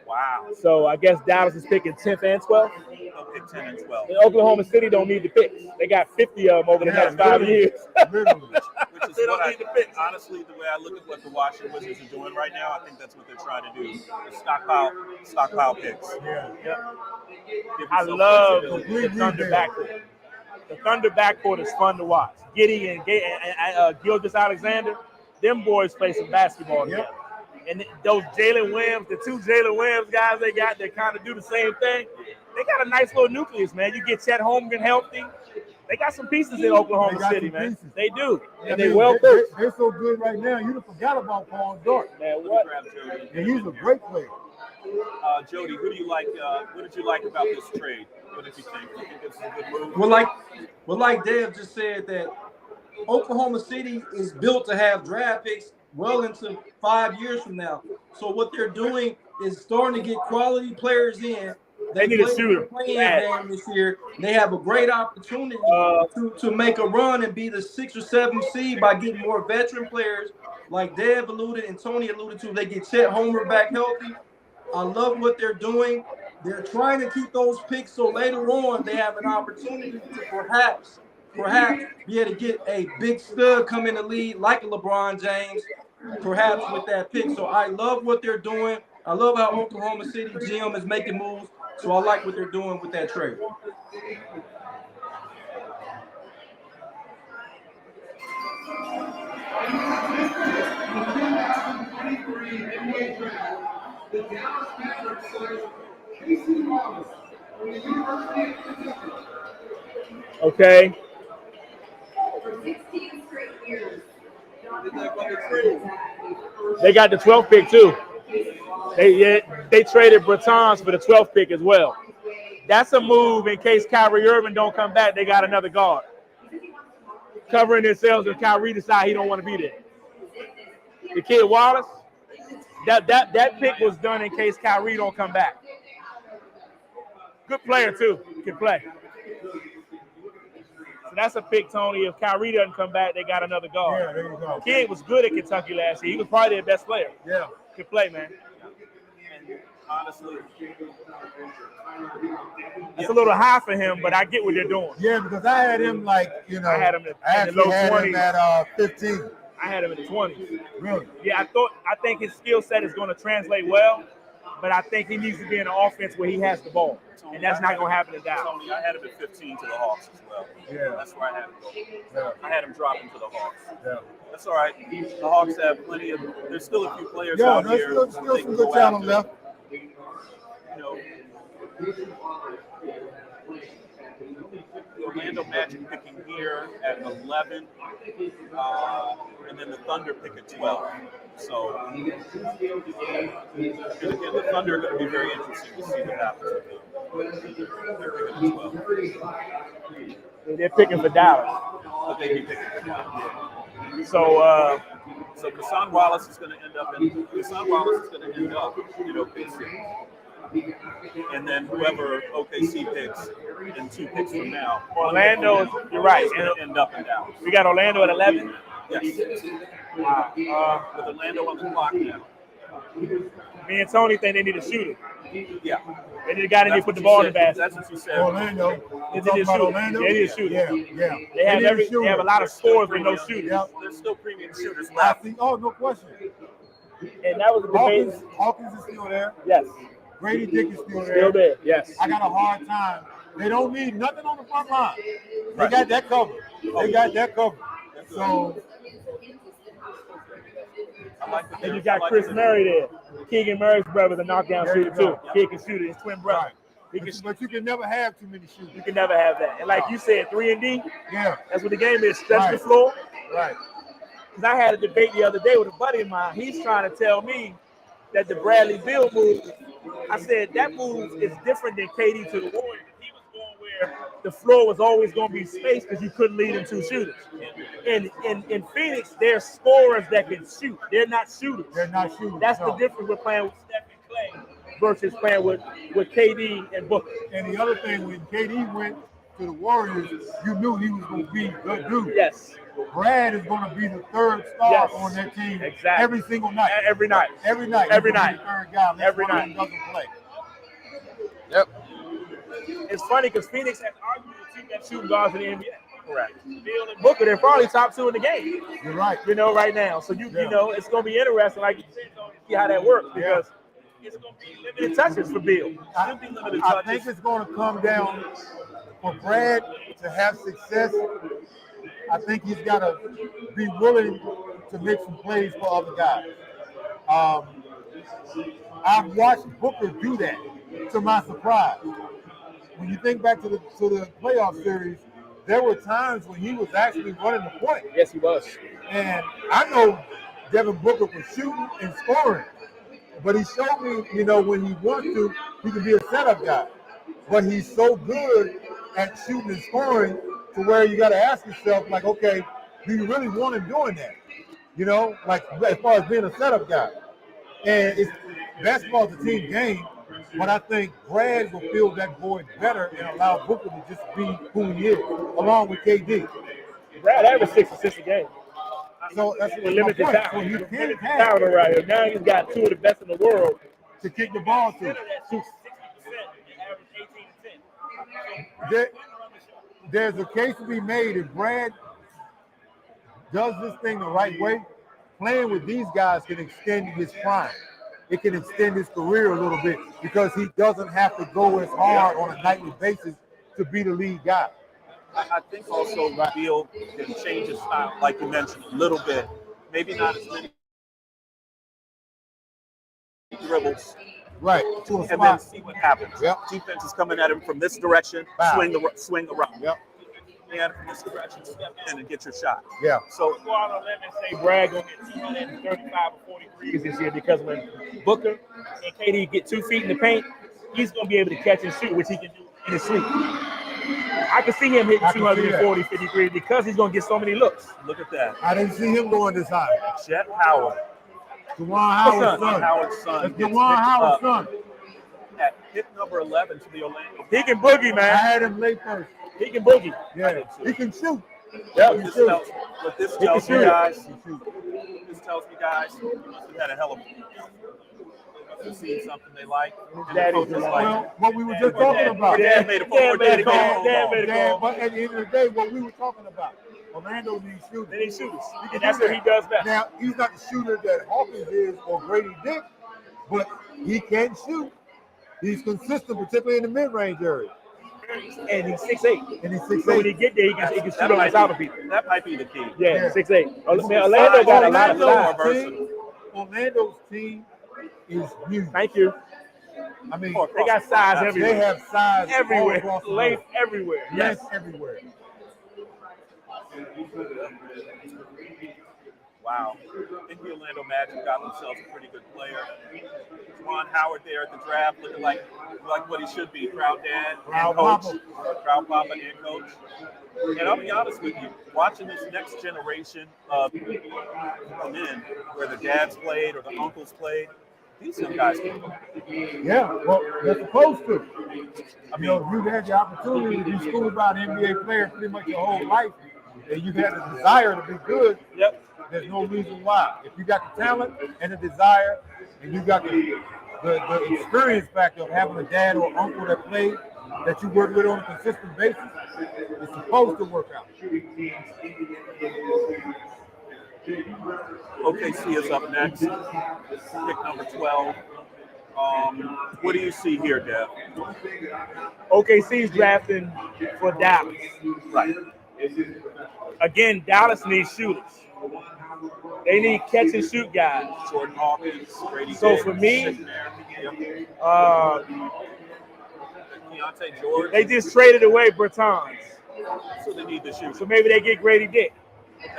Wow. So I guess Dallas is picking 10th and 12th. They'll pick 10 and 12. And Oklahoma City don't need the picks. They got 50 of them over the next 5 years. Literally. Which is They what don't I need the picks. honestly, the way I look at what the Washington Wizards are doing right now, I think that's what they're trying to do. Is stockpile picks. Yeah. Give I yourself love flexibility. the Thunder backcourt. The Thunder backcourt is fun to watch. Giddy and Gilgeous Alexander, them boys play some basketball together. And those Jalen Williams, the two Jalen Williams guys they got that kind of do the same thing, they got a nice little nucleus, man. You get Chet Holmgren healthy. They got some pieces in Oklahoma City, man. Pieces. They do. I And mean, they well coached. They're so good right now. You forgot about Paul George. Man, what? And he's a great player. Jody, who do you like? What did you like about this trade? What did you think? Do you think this is a good move? Well, like Dev just said, that Oklahoma City is built to have draft picks well into 5 years from now. So what they're doing is starting to get quality players in. They need a shooter. Playing game this year. They have a great opportunity to make a run and be the 6th or 7th seed by getting more veteran players, like Dev alluded and Tony alluded to. They get Chet Holmgren back healthy. I love what they're doing. They're trying to keep those picks so later on they have an opportunity to perhaps be able to get a big stud come in the league like a LeBron James, perhaps with that pick. So I love what they're doing. I love how Oklahoma City GM is making moves. So I like what they're doing with that trade. Okay. They got the 12th pick too. They traded Bertans for the 12th pick as well. That's a move in case Kyrie Irving don't come back. They got another guard covering themselves if Kyrie decide he don't want to be there. The kid Wallace, that pick was done in case Kyrie don't come back. Good player too, can play. So that's a pick, Tony. If Kyrie doesn't come back, they got another guard. Yeah, there you go. Kid was good at Kentucky last year. He was probably their best player. Yeah. Could play, man. And honestly, It's a little high for him, but I get what they're doing. Yeah, because I had him like, you know, I had him I in the low had 20s. him at 15. I had him in the 20s. Really? Yeah, I think his skill set is going to translate well, but I think he needs to be in an offense where he has the ball, and that's not going to happen in Dallas. Tony, I had him at 15 to the Hawks as well. Yeah. That's where I had him go. Yeah. I had him dropping to the Hawks. Yeah. That's all right. The Hawks have plenty of. There's still a few players Yeah, out there's here. still they some can good go talent after. left. You know, Orlando Magic picking here at 11, and then the Thunder pick at 12. So, and again, the Thunder are going to be very interesting to see what happens with them. They're picking at 12. They're picking for Dallas. But they be picking at 12. So, Kassan Wallace is going to end up in OKC. And then whoever OKC picks in 2 picks from now. Orlando, you're right. Is going to end up in Dallas. We got Orlando at 11. Yes. Wow. With Orlando on the clock now. Me and Tony think they need a shooter. Yeah. They need a guy that need to put the ball in the basket. That's what you said. Orlando. They You need talking a about shooter. Orlando? They need a shooter. Yeah, yeah. They have need a shooter. they have a lot of scores but no shooters. Yeah. There's still premium shooters I left. think, oh, no question. And that was a debate. Hawkins is still there. Yes. Grady Dick is still there. Still there. Yes. I got a hard time. They don't need nothing on the front line. They got that covered. They got that covered. So I like And you got Chris Murray there. Keegan Murray's brother, the knockdown There you shooter go. too. Kid can shoot it. His twin brother. Right. He can, But you can never have too many shooters. you can never have that. And like you said, 3 and D. Yeah, That's what the game is. Stretch the Right. floor. right. Because I had a debate the other day with a buddy of mine. He's trying to tell me that the Bradley Beal move, I said that move is different than KD to the Warriors. He was going where the floor was always going to be space because you couldn't lead in 2 shooters. In Phoenix, they're scorers that can shoot. They're not shooters. They're not shooters. That's the difference with playing with Steph and Clay versus playing with KD and Booker. And the other thing, when KD went to the Warriors, you knew he was going to be the dude. Yes. Brad is going to be the third star on that team every single night. Every night. Every night. Every He's gonna night. be the third guy. Every night. Doesn't play. Yep. It's funny because Phoenix has arguably the 2 best shooting guards in the NBA. Correct. Beal and Booker, they're probably top 2 in the game. You're right. You know, right now. So you know, it's going to be interesting, like you said, to see how that works because it's going to be limited touches for Beal. I think it's going to come down for Brad to have success. I think he's got to be willing to make some plays for other guys. I've watched Booker do that, to my surprise. When you think back to the playoff series, there were times when he was actually running the point. Yes, he was. And I know Devin Booker was shooting and scoring, but he showed me, you know, when he wants to, he can be a setup guy. But he's so good at shooting and scoring to where you got to ask yourself, like, okay, do you really want him doing that? You know, like as far as being a setup guy. And basketball is a team game, but I think Brad will fill that void better and allow Booker to just be who he is, along with KD. Brad averaged 6 assists a game. So that's with limited point. talent. So you Limited can't talent right here. Now he's got 2 of the best in the world to kick the ball to. That shoots 60% and average 18 10. There's a case to be made if Brad does this thing the right way. Playing with these guys can extend his prime. It can extend his career a little bit because he doesn't have to go as hard on a nightly basis to be the lead guy. I think also Beal can change his style, like you mentioned, a little bit. Maybe not as many dribbles. Right. And then see what happens. Yep. Defense is coming at him from this direction, swing around. Yep. And from this direction, step in and get your shot. Yeah. So go out on a limb and say Brad gonna get 235 or 43s this year because when Booker and KD get 2 feet in the paint, he's gonna be able to catch and shoot, which he can do in his sleep. I can see him hitting 240, 53 because he's gonna get so many looks. Look at that. I didn't see him going this high. Chet Howard. Juwan Howard's son. Howard's son. That's Juwan Howard's son. At pick number 11 to the Orlando. He can boogie, man. I had him late first. He can boogie. Yeah, he can shoot. Yeah, What this tells me, guys, he must have had a hell of a seen something they like. And the coach was like, well, what we were just talking about. Dad made a phone call. But at the end of the day, what we were talking about, Orlando needs shooters. They need shooters. And that's what he does best. Now, he's not the shooter that Hawkins is or Grady Dick, but he can shoot. He's consistent, particularly in the mid-range area. And he's 6'8". And he's 6'8". So when he get there, he can shoot on top of people. That might be the key. Yeah, 6'8". Orlando got a lot of size. Orlando's team is huge. Thank you. I mean, they got size everywhere. They have size everywhere. Length everywhere. Yes, everywhere. Wow. I think the Orlando Magic got themselves a pretty good player. Juwan Howard there at the draft looking like what he should be. Proud dad and coach. Proud papa and coach. And I'll be honest with you, watching this next generation of come in where the dads played or the uncles played, these young guys can play. Yeah, well, they're supposed to. I mean, you've had the opportunity to be schooled by an NBA player pretty much your whole life, and you've had a desire to be good. Yep. There's no reason why. If you got the talent and the desire, and you got the experience factor of having a dad or uncle that played, that you work with on a consistent basis, it's supposed to work out. OKC is up next. Pick number 12. What do you see here, Dev? OKC's drafting for Dallas. Right. Again, Dallas needs shooters. They need catch and shoot guys. Jordan Hawkins, Brady So Diggs, for me, Keontae George. they just traded away Bertans. So they need to shoot. So maybe they get Grady Dick.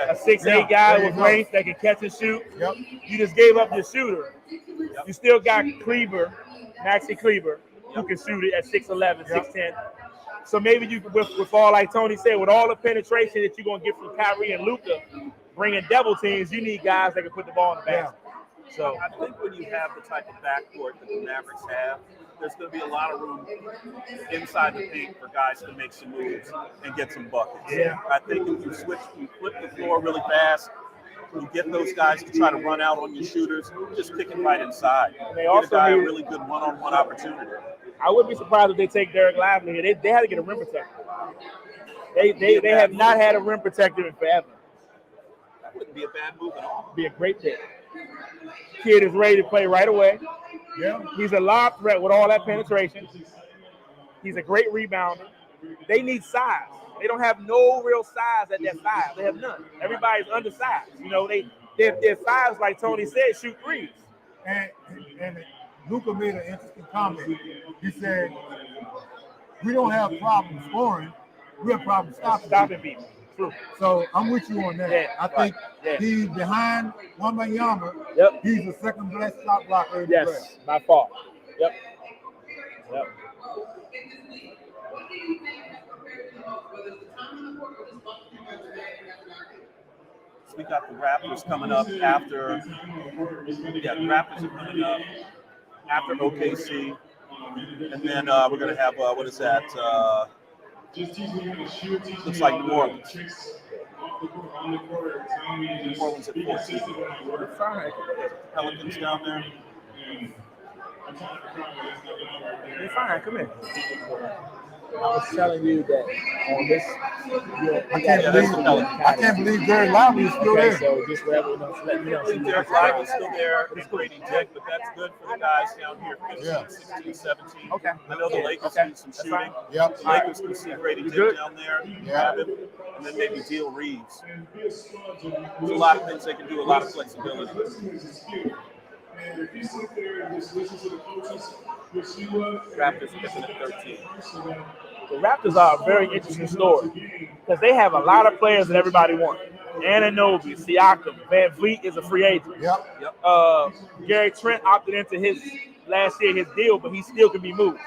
A 6'8" guy with length that can catch and shoot. Yep. You just gave up your shooter. Yep. You still got Kleber, Maxi Kleber, who can shoot it at 6'11", 6'10". So maybe you with all, like Tony said, with all the penetration that you're gonna get from Kyrie and Luka, bringing double teams, you need guys that can put the ball in the basket. So I think when you have the type of backcourt that the Mavericks have, there's going to be a lot of room inside the paint for guys to make some moves and get some buckets. Yeah. I think if you flip the floor really fast, you get those guys to try to run out on your shooters, just kick it right inside. They Get also a guy a need- really good one-on-one opportunity. I wouldn't be surprised if they take Derek Lively here. They had to get a rim protector. They have not had a rim protector in forever. That wouldn't be a bad move at all. Be a great pick. Kid is ready to play right away. Yeah. He's a lob threat with all that penetration. He's a great rebounder. They need size. They don't have no real size at that size. They have none. Everybody's undersized. You know, their size, like Tony said, shoot threes. And Luka made an interesting comment. He said, we don't have problems scoring. We have problems stopping people. True. So I'm with you on that. Yeah, I think right. Yeah. he's behind Wembanyama. Yep. He's the second best shot blocker in the draft. Yes, by far. Yep. So we got the Raptors coming up after. Yeah, the Raptors are coming up after OKC, and then we're gonna have what is that? Looks like New Orleans. New Orleans at 14. Pelicans down there. You're fine. Come here. I was telling you that on this. I can't believe Derek Lively is still there. So just whatever, let me know. Derek Lively's still there. It's Grady Dick, but that's good for the guys down here, 15, 16, 17. Okay. I know the Lakers need some shooting. Yep. The Lakers can see Grady Dick down there. Yeah. And then maybe Deal Reeves. There's a lot of things they can do, a lot of flexibility. And if you sit there and just listen to the coaches, you'll see what Raptors picking at 13. The Raptors are a very interesting story because they have a lot of players that everybody wants. Anunoby, Siakam, Van Vliet is a free agent. Yep. Gary Trent opted into his deal, but he still can be moved.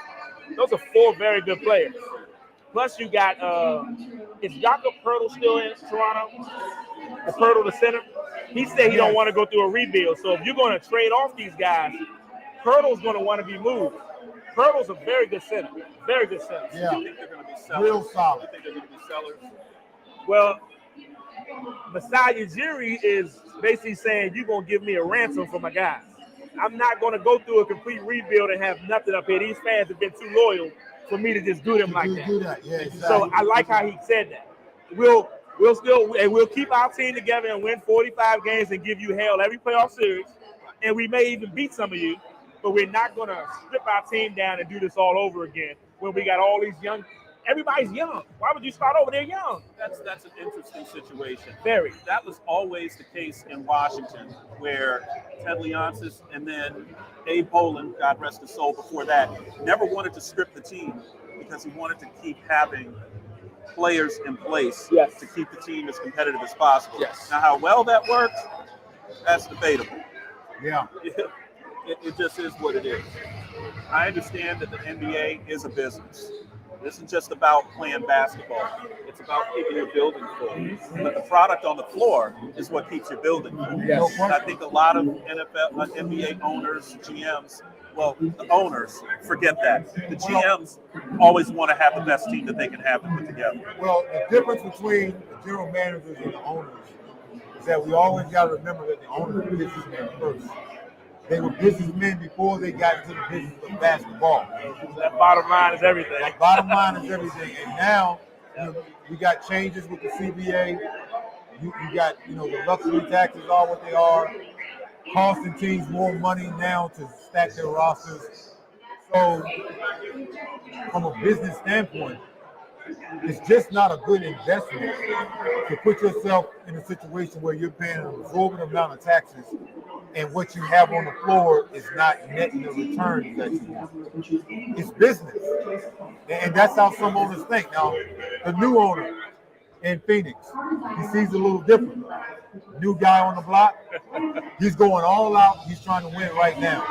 Those are four very good players. Plus you got is Jakob Poeltl still in Toronto? The Poeltl, the center. He said he don't want to go through a rebuild. So if you're going to trade off these guys, Poeltl's going to want to be moved. Poeltl's a very good center. Very good center. Yeah. You think they're going to be sellers? Real solid. You think they're going to be sellers? Well, Masai Ujiri is basically saying you're going to give me a ransom for my guys. I'm not going to go through a complete rebuild and have nothing up here. These fans have been too loyal for me to just do them like that. Do that. Yeah, exactly. So I like how he said that. We'll keep our team together and win 45 games and give you hell every playoff series. And we may even beat some of you, but we're not going to strip our team down and do this all over again when we got all these young. Everybody's young. Why would you start over? They're young. That's an interesting situation. Very. That was always the case in Washington, where Ted Leonsis and then Abe Boland, God rest his soul, before that, never wanted to strip the team because he wanted to keep having players in place to keep the team as competitive as possible. Yes. Now, how well that worked, that's debatable. Yeah. It just is what it is. I understand that the NBA is a business. This isn't just about playing basketball. It's about keeping your building full. But the product on the floor is what keeps your building full. Yes. And I think a lot of NBA owners, GMs, well, the owners forget that. The GMs always want to have the best team that they can have to put together. Well, the difference between the general managers and the owners is that we always got to remember that the owners are businessmen first. They were businessmen before they got into the business of basketball. That bottom line is everything. That bottom line is everything. And now you got changes with the CBA. You got, the luxury taxes are what they are. Costing teams more money now to stack their rosters. So, from a business standpoint, it's just not a good investment to put yourself in a situation where you're paying an exorbitant amount of taxes and what you have on the floor is not netting the returns that you want. It's business. And that's how some owners think. Now, the new owner in Phoenix, he sees it a little different. new guy on the block. He's going all out. He's trying to win right now.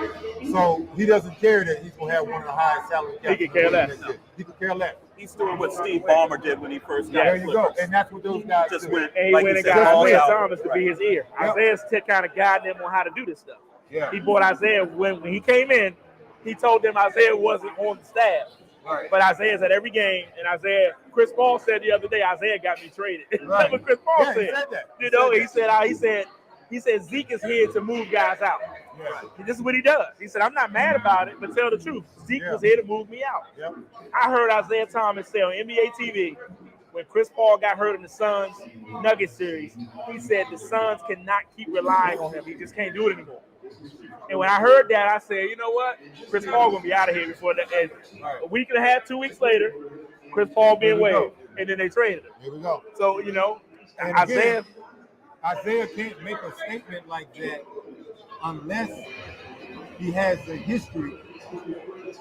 So he doesn't care that he's going to have one of the highest salary caps. He could care less. He could care less. He's doing what Steve Ballmer did when he first got There the you go. Clippers. And that's what those guys Just do. went, And he like went you and said, got all Isaiah out. Thomas to be his ear. Yep. Isaiah's kind of guiding them on how to do this stuff. Yeah. He brought Isaiah when he came in. He told them Isaiah wasn't on the staff. Right. But Isaiah's at every game, and Chris Paul said the other day, Isaiah got me traded. Right. That's what Chris Paul Yeah, said. he said that. You know, he said Zeke is here to move guys out. Yeah. This is what he does. He said, I'm not mad about it, but tell the truth. Zeke was here to move me out. Yep. I heard Isaiah Thomas say on NBA TV when Chris Paul got hurt in the Suns Nuggets series, he said the Suns cannot keep relying on him. He just can't do it anymore. And when I heard that, I said, you know what? Chris Paul gonna be out of here before the end. A week and a half, 2 weeks later, Chris Paul being waived, and then they traded him. Here we go. So you know, And Isaiah. Isaiah can't make a statement like that unless he has the history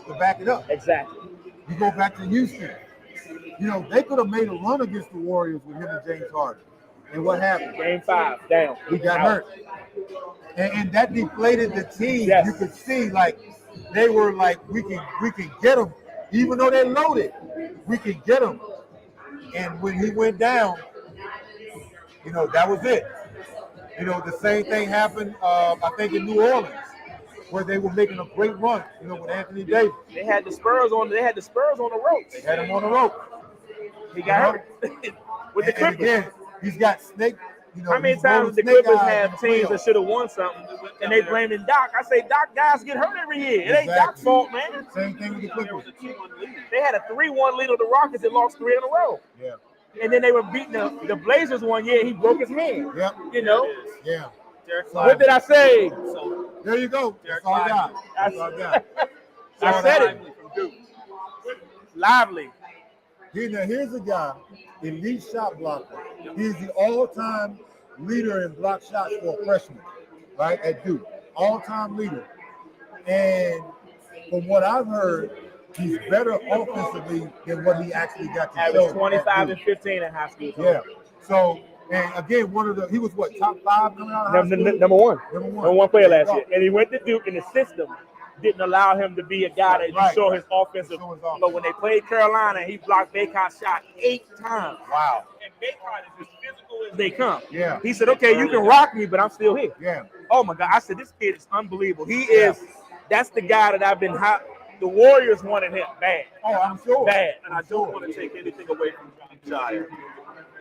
to back it up. Exactly. You go back to Houston. You know, they could have made a run against the Warriors with him and James Harden. And what happened? Game 5, down. He got hurt. And that deflated the team. Yes. You could see, like, they were like, we can get them. Even though they're loaded, we can get them. And when he went down, you know, that was it. You know, the same thing happened, I think, in New Orleans, where they were making a great run, you know, with Anthony Davis. They had the Spurs on the ropes. They had him on the rope. He got hurt with the And Clippers. again, he's got snake. You know, How many he's times rolling did the snake Clippers eyes in have the teams playoffs. that should have won something, and they blaming Doc? I say, Doc, guys get hurt every year. It ain't Doc's Exactly. fault, man. Same thing with the Clippers. They had a 3-1 lead on the Rockets and lost 3 in a row. Yeah. And then they were beating the Blazers one year. He broke his hand. Yep. You know? Yeah. What did I say? There you go. That's all I got. That's all I got. I said it. Lively. Here's a guy, elite shot blocker. He's the all-time leader in block shots for a freshman, right, at Duke. All-time leader. And from what I've heard, he's better offensively than what he actually got to show. Averaged 25 and 15 in high school. Yeah. So, and again, he was what, top 5 coming out of high school? Number one. Number one. Number one player There you last go. year. And he went to Duke, and the system didn't allow him to be a guy that Right. you show his offensive. Show his offense. But when they played Carolina, he blocked Baycott shot 8 times. Wow. And Baycott is as physical as they come. Yeah. He said, okay, you can rock me, but I'm still here. Yeah. Oh, my God. I said, this kid is unbelievable. He is – that's the guy that I've been – the Warriors wanted him bad. Oh, I'm sure. Bad. And I don't want to take anything away from John Jire.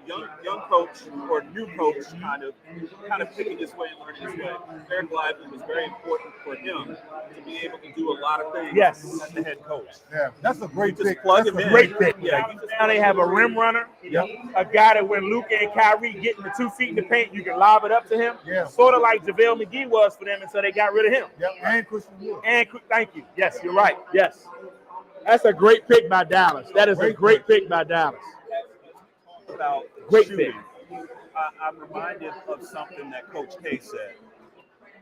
Young coach or new coach kind of picking his way and learning his way. Eric Lively was very important for him to be able to do a lot of things Yes. as the head coach. Yeah. That's a great Just pick. plug That's him a in. great pick. Yeah, you just Now they have a rim runner, a guy that when Luka and Kyrie get in the 2 feet in the paint, you can lob it up to him. Yeah. Sort of like JaVale McGee was for them until they got rid of him. Yep. And Christian Wood. And thank you. Yes, you're right. Yes. That's a great pick by Dallas. That is a great pick by Dallas. about Great shooting. pick. I'm reminded of something that Coach K said.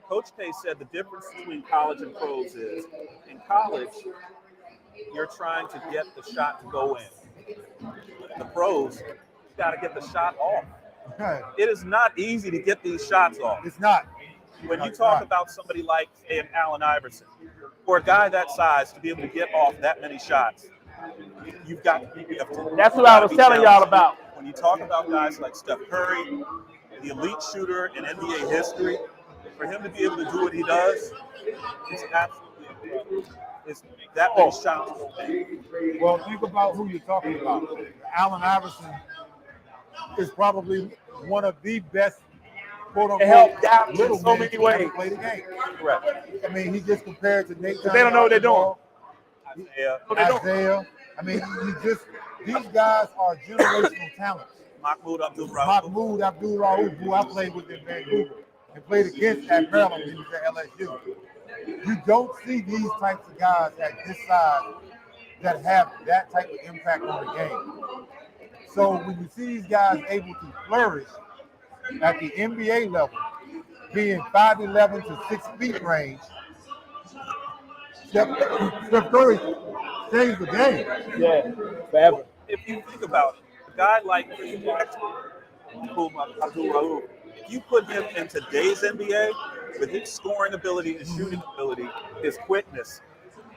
Coach K said the difference between college and pros is in college, you're trying to get the shot to go in. The pros, you got to get the shot off. It is not easy to get these shots off. It's not. When you talk about somebody like, say, an Allen Iverson, for a guy that size to be able to get off that many shots, you've got to. That's what I was telling y'all about. When you talk about guys like Steph Curry, the elite shooter in NBA history, for him to be able to do what he does, it's absolutely incredible. It's that many shots. Well, think about who you're talking about. Allen Iverson is probably one of the best, quote unquote, It helped Dallas little in so men many to ever ways. play the game. Correct. I mean, he just compared to Nate. But they don't know what they're doing. Isaiah. I mean, these guys are generational talents. Mahmoud Abdul-Rauf. Mahmoud Abdul-Rauf, who I played with in Vancouver and played against at Maryland when he was at LSU. You don't see these types of guys at this size that have that type of impact on the game. So when you see these guys able to flourish at the NBA level, being 5'11" to 6 feet range, Steph Curry changed the game. Yeah, forever. If you think about it, a guy like Abdul-Rauf, If you put him in today's NBA with his scoring ability, his shooting ability, his quickness,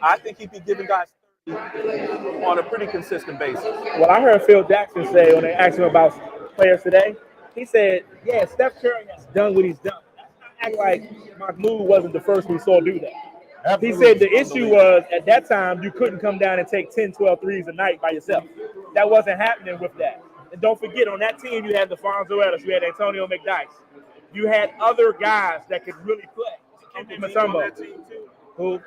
I think he'd be giving guys 30 on a pretty consistent basis. Well, I heard Phil Jackson say when they asked him about players today, he said, yeah, Steph Curry has done what he's done. Act like Mahmoud wasn't the first we saw do that. Absolutely. He said the issue was at that time you couldn't come down and take 10, 12 threes a night by yourself. That wasn't happening with that. And don't forget, on that team you had DeFonso Ellis, you had Antonio McDyess. You had other guys that could really play. Kemba on that team too. Who?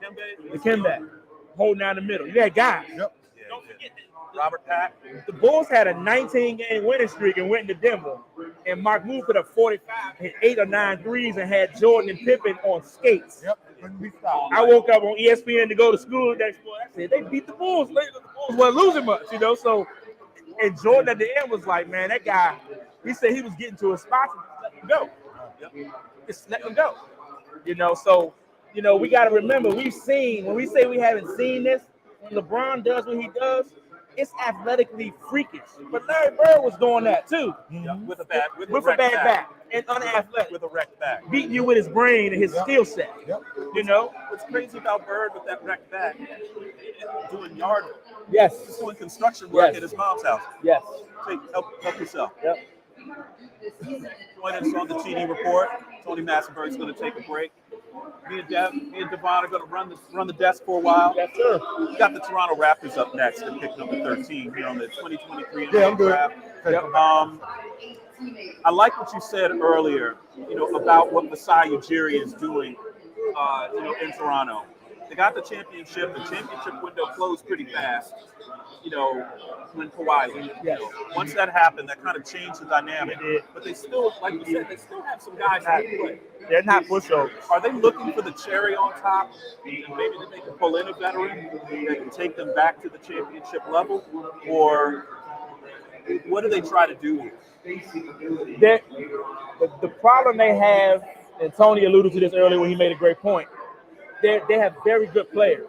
Kemba. The Kimba, holding down the middle. You had guys. Yep. Yeah, Robert Pack. The Bulls had a 19-game winning streak and went to Denver. And Mahmoud put up 45, hit 8 or 9 threes, and had Jordan and Pippen on skates. Yep. Couldn't be stopped. I woke up on ESPN to go to school the next morning. I said, they beat the Bulls. The Bulls weren't losing much, you know. So, and Jordan at the end was like, man, that guy, he said he was getting to a spot to let him go. Just let him go. You know, so, you know, we got to remember, we've seen, when we say we haven't seen this, when LeBron does what he does, it's athletically freakish. But Larry Bird was doing that too. Yep. With a bad back and unathletic. With a wrecked back. Beating you with his brain and his skill set. Yep. You know? What's crazy about Bird with that wrecked back, doing yard work. Yes. He's doing construction work Yes. at his mom's house. Yes. Help yourself. Yep. Join us on the TD Report. Tony Massenburg is going to take a break. Me and Devon are going to run the desk for a while. Yes, sir. We got the Toronto Raptors up next to pick number 13 here on the 2023 NBA Yeah, I'm good. draft. Yep. I like what you said earlier, you know, about what Masai Ujiri is doing, you know, in Toronto. They got the championship. The championship window closed pretty fast, you know, when Kawhi left. Yes. You know, once that happened, that kind of changed the dynamic. It did. But they still, like you said, they still have some guys that can play. They're not pushovers. Are they looking for the cherry on top? And maybe that they can pull in a veteran that can take them back to the championship level? Or what do they try to do here? The problem they have, and Tony alluded to this earlier when he made a great point, they have very good players.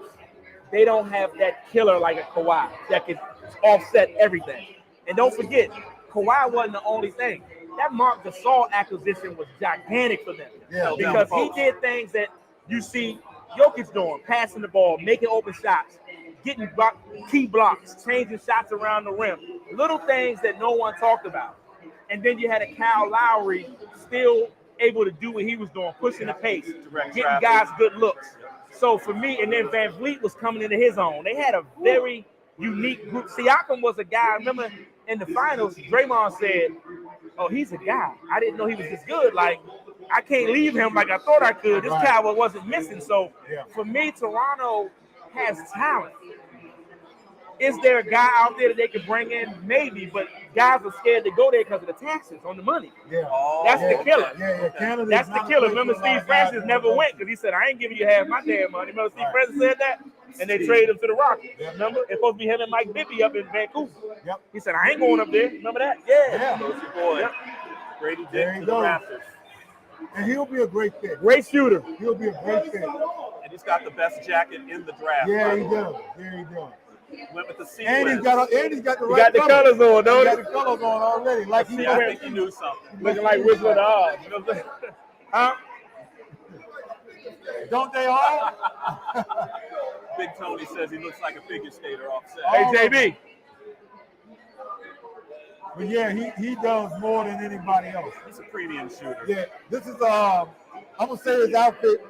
They don't have that killer like a Kawhi that can offset everything. And don't forget, Kawhi wasn't the only thing. That Marc Gasol acquisition was gigantic for them. Yeah. Because he did things that you see Jokic doing, passing the ball, making open shots, getting key blocks, changing shots around the rim. Little things that no one talked about. And then you had a Kyle Lowry still able to do what he was doing, pushing the pace, getting guys good looks. So for me, and then Van Vliet was coming into his own. They had a very unique group. Siakam was a guy, I remember in the finals, Draymond said, oh, he's a guy. I didn't know he was this good. Like, I can't leave him like I thought I could. This guy wasn't missing. So for me, Toronto has talent. Is there a guy out there that they could bring in? Maybe, but guys are scared to go there because of the taxes on the money. Yeah. That's the killer. Yeah. Canada. That's the killer. Remember, Steve Francis never went because he said, I ain't giving you half my damn money. Remember, Steve Francis said that? And they traded him to the Rockets. Remember? It's supposed to be him and Mike Bibby up in Vancouver. Yep. He said, I ain't going up there. Remember that? Yeah. Those your boy. Yep. Brady There Dick you to the go. Raptors. And he'll be a great fit. Great shooter. He'll be a great fit. And he's got the best jacket in the draft. Yeah, he does. Yeah, he does. Went with the sequence. And he's got the He right got the colors on, He don't got he? the colors on already. Like he See, I think he knew something. Looking like Wizard of Oz. You know what I'm saying? Huh? Don't they all? Big Tony says he looks like a figure skater offset. Hey, JB. But yeah, he does more than anybody else. He's a premium shooter. Yeah, this is I'm gonna say his outfit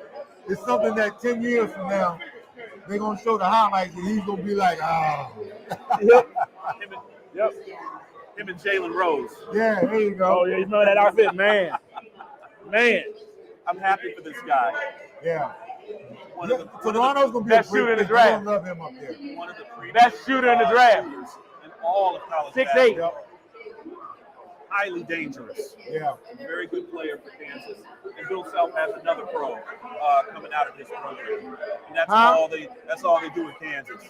is something that 10 years from now they're gonna show the highlights and he's gonna be like, Yep. Him and Jalen Rose. yeah, there you go. Oh, yeah, you know that outfit, man. Man. I'm happy for this guy. Yeah. One of the Toronto's gonna be best a great shooter in the fit. draft. I love him up there. one of the premium Best shooter in the draft. shooters in all of college 6'8". basketball. Highly dangerous. Yeah. Very good player for Kansas. And Bill Self has another pro coming out of his program. And that's all they do in Kansas.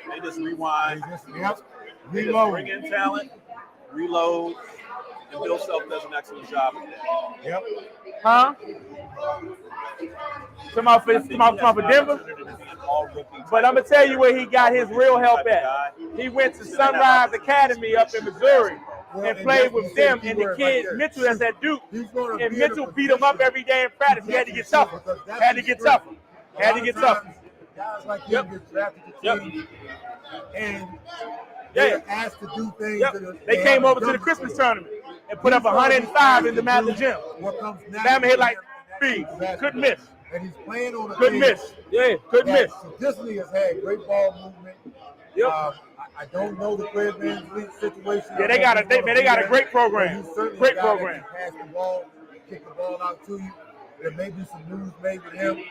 They just rewind. They just bring in talent, reload, and Bill Self does an excellent job of that. Yep. Huh? Come out for Denver? But I'm going to tell you where he got his real help at. He went to Sunrise Academy up in Missouri. and played with them, and the kid Mitchell that's at Duke, and Mitchell beat him up every day in practice. He had to get tougher. Had to get tougher. Guys like him get drafted to teams, and they're asked to do things. They came over to the Christmas tournament and put up 105 in the Master Gym. What comes Bama hit like B. Couldn't miss. And he's playing on a couldn't miss. Yeah, couldn't miss. Traditionally has had great ball movement. I don't know the Fred VanVleet situation. Yeah, they got a great program. Great program. Pass the ball, kick the ball out to you. There may be some moves made with him,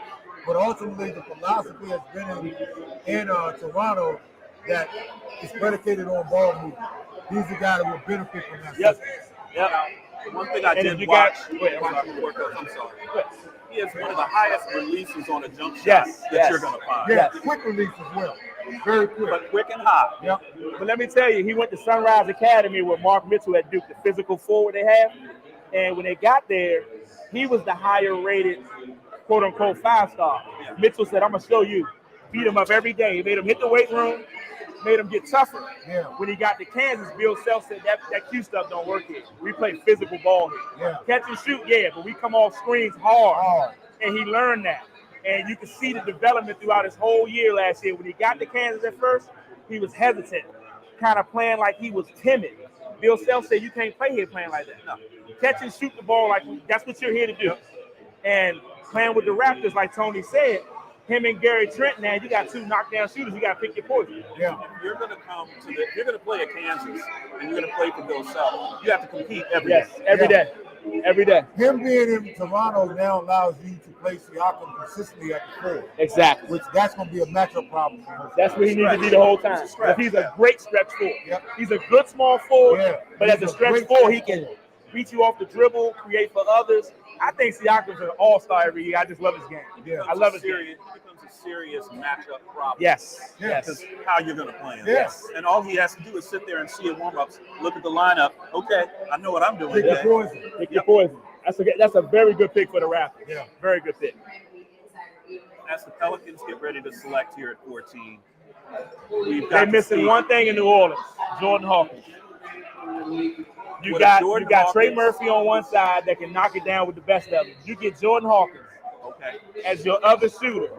but ultimately the philosophy has been in Toronto that is predicated on ball movement. He's the guy that will benefit from that. Yep. One thing I did watch. I'm sorry. He has one of the highest releases on a jump shot that you're going to find. Yeah, quick release as well. Very quick. But quick and hot. Yep. But let me tell you, he went to Sunrise Academy with Mark Mitchell at Duke, the physical forward they have. And when they got there, he was the higher rated, quote unquote, 5-star. Yeah. Mitchell said, I'm going to show you. Beat him up every day. He made him hit the weight room, made him get tougher. Yeah. When he got to Kansas, Bill Self said that Q stuff don't work here. We play physical ball here. Yeah. Catch and shoot, but we come off screens hard. And he learned that. And you can see the development throughout his whole year last year. When he got to Kansas at first, he was hesitant, kind of playing like he was timid. Bill Self said, you can't play here playing like that. No. Catch and shoot the ball like that's what you're here to do. And playing with the Raptors, like Tony said, him and Gary Trent, man, you got 2 knockdown shooters. You got to pick your poison. Yeah. If you're going to you're going to play at Kansas and you're going to play for Bill Self, you have to compete every day. Every day. Him being in Toronto now allows you to play Siakam consistently at the 4. Exactly. Which that's going to be a matchup problem for him. That's where he needs to be the whole time. He's a great stretch 4. Yep. He's a good small forward, but as a stretch 4, he can beat you off the dribble, create for others. I think Siakam's an all-star every year. I just love his game. Yeah. I love his game. It becomes a serious matchup problem. Yes. Because how you're going to play him. Yes. And all he has to do is sit there and see a warm-ups, look at the lineup. Okay, I know what I'm doing. Pick your poison. Pick your poison. That's a very good pick for the Raptors. Yeah. Very good pick. As the Pelicans get ready to select here at 14, they're missing one thing in New Orleans: Jordan Hawkins. You got Trey Murphy on one side that can knock it down with the best of them. You get Jordan Hawkins as your other shooter,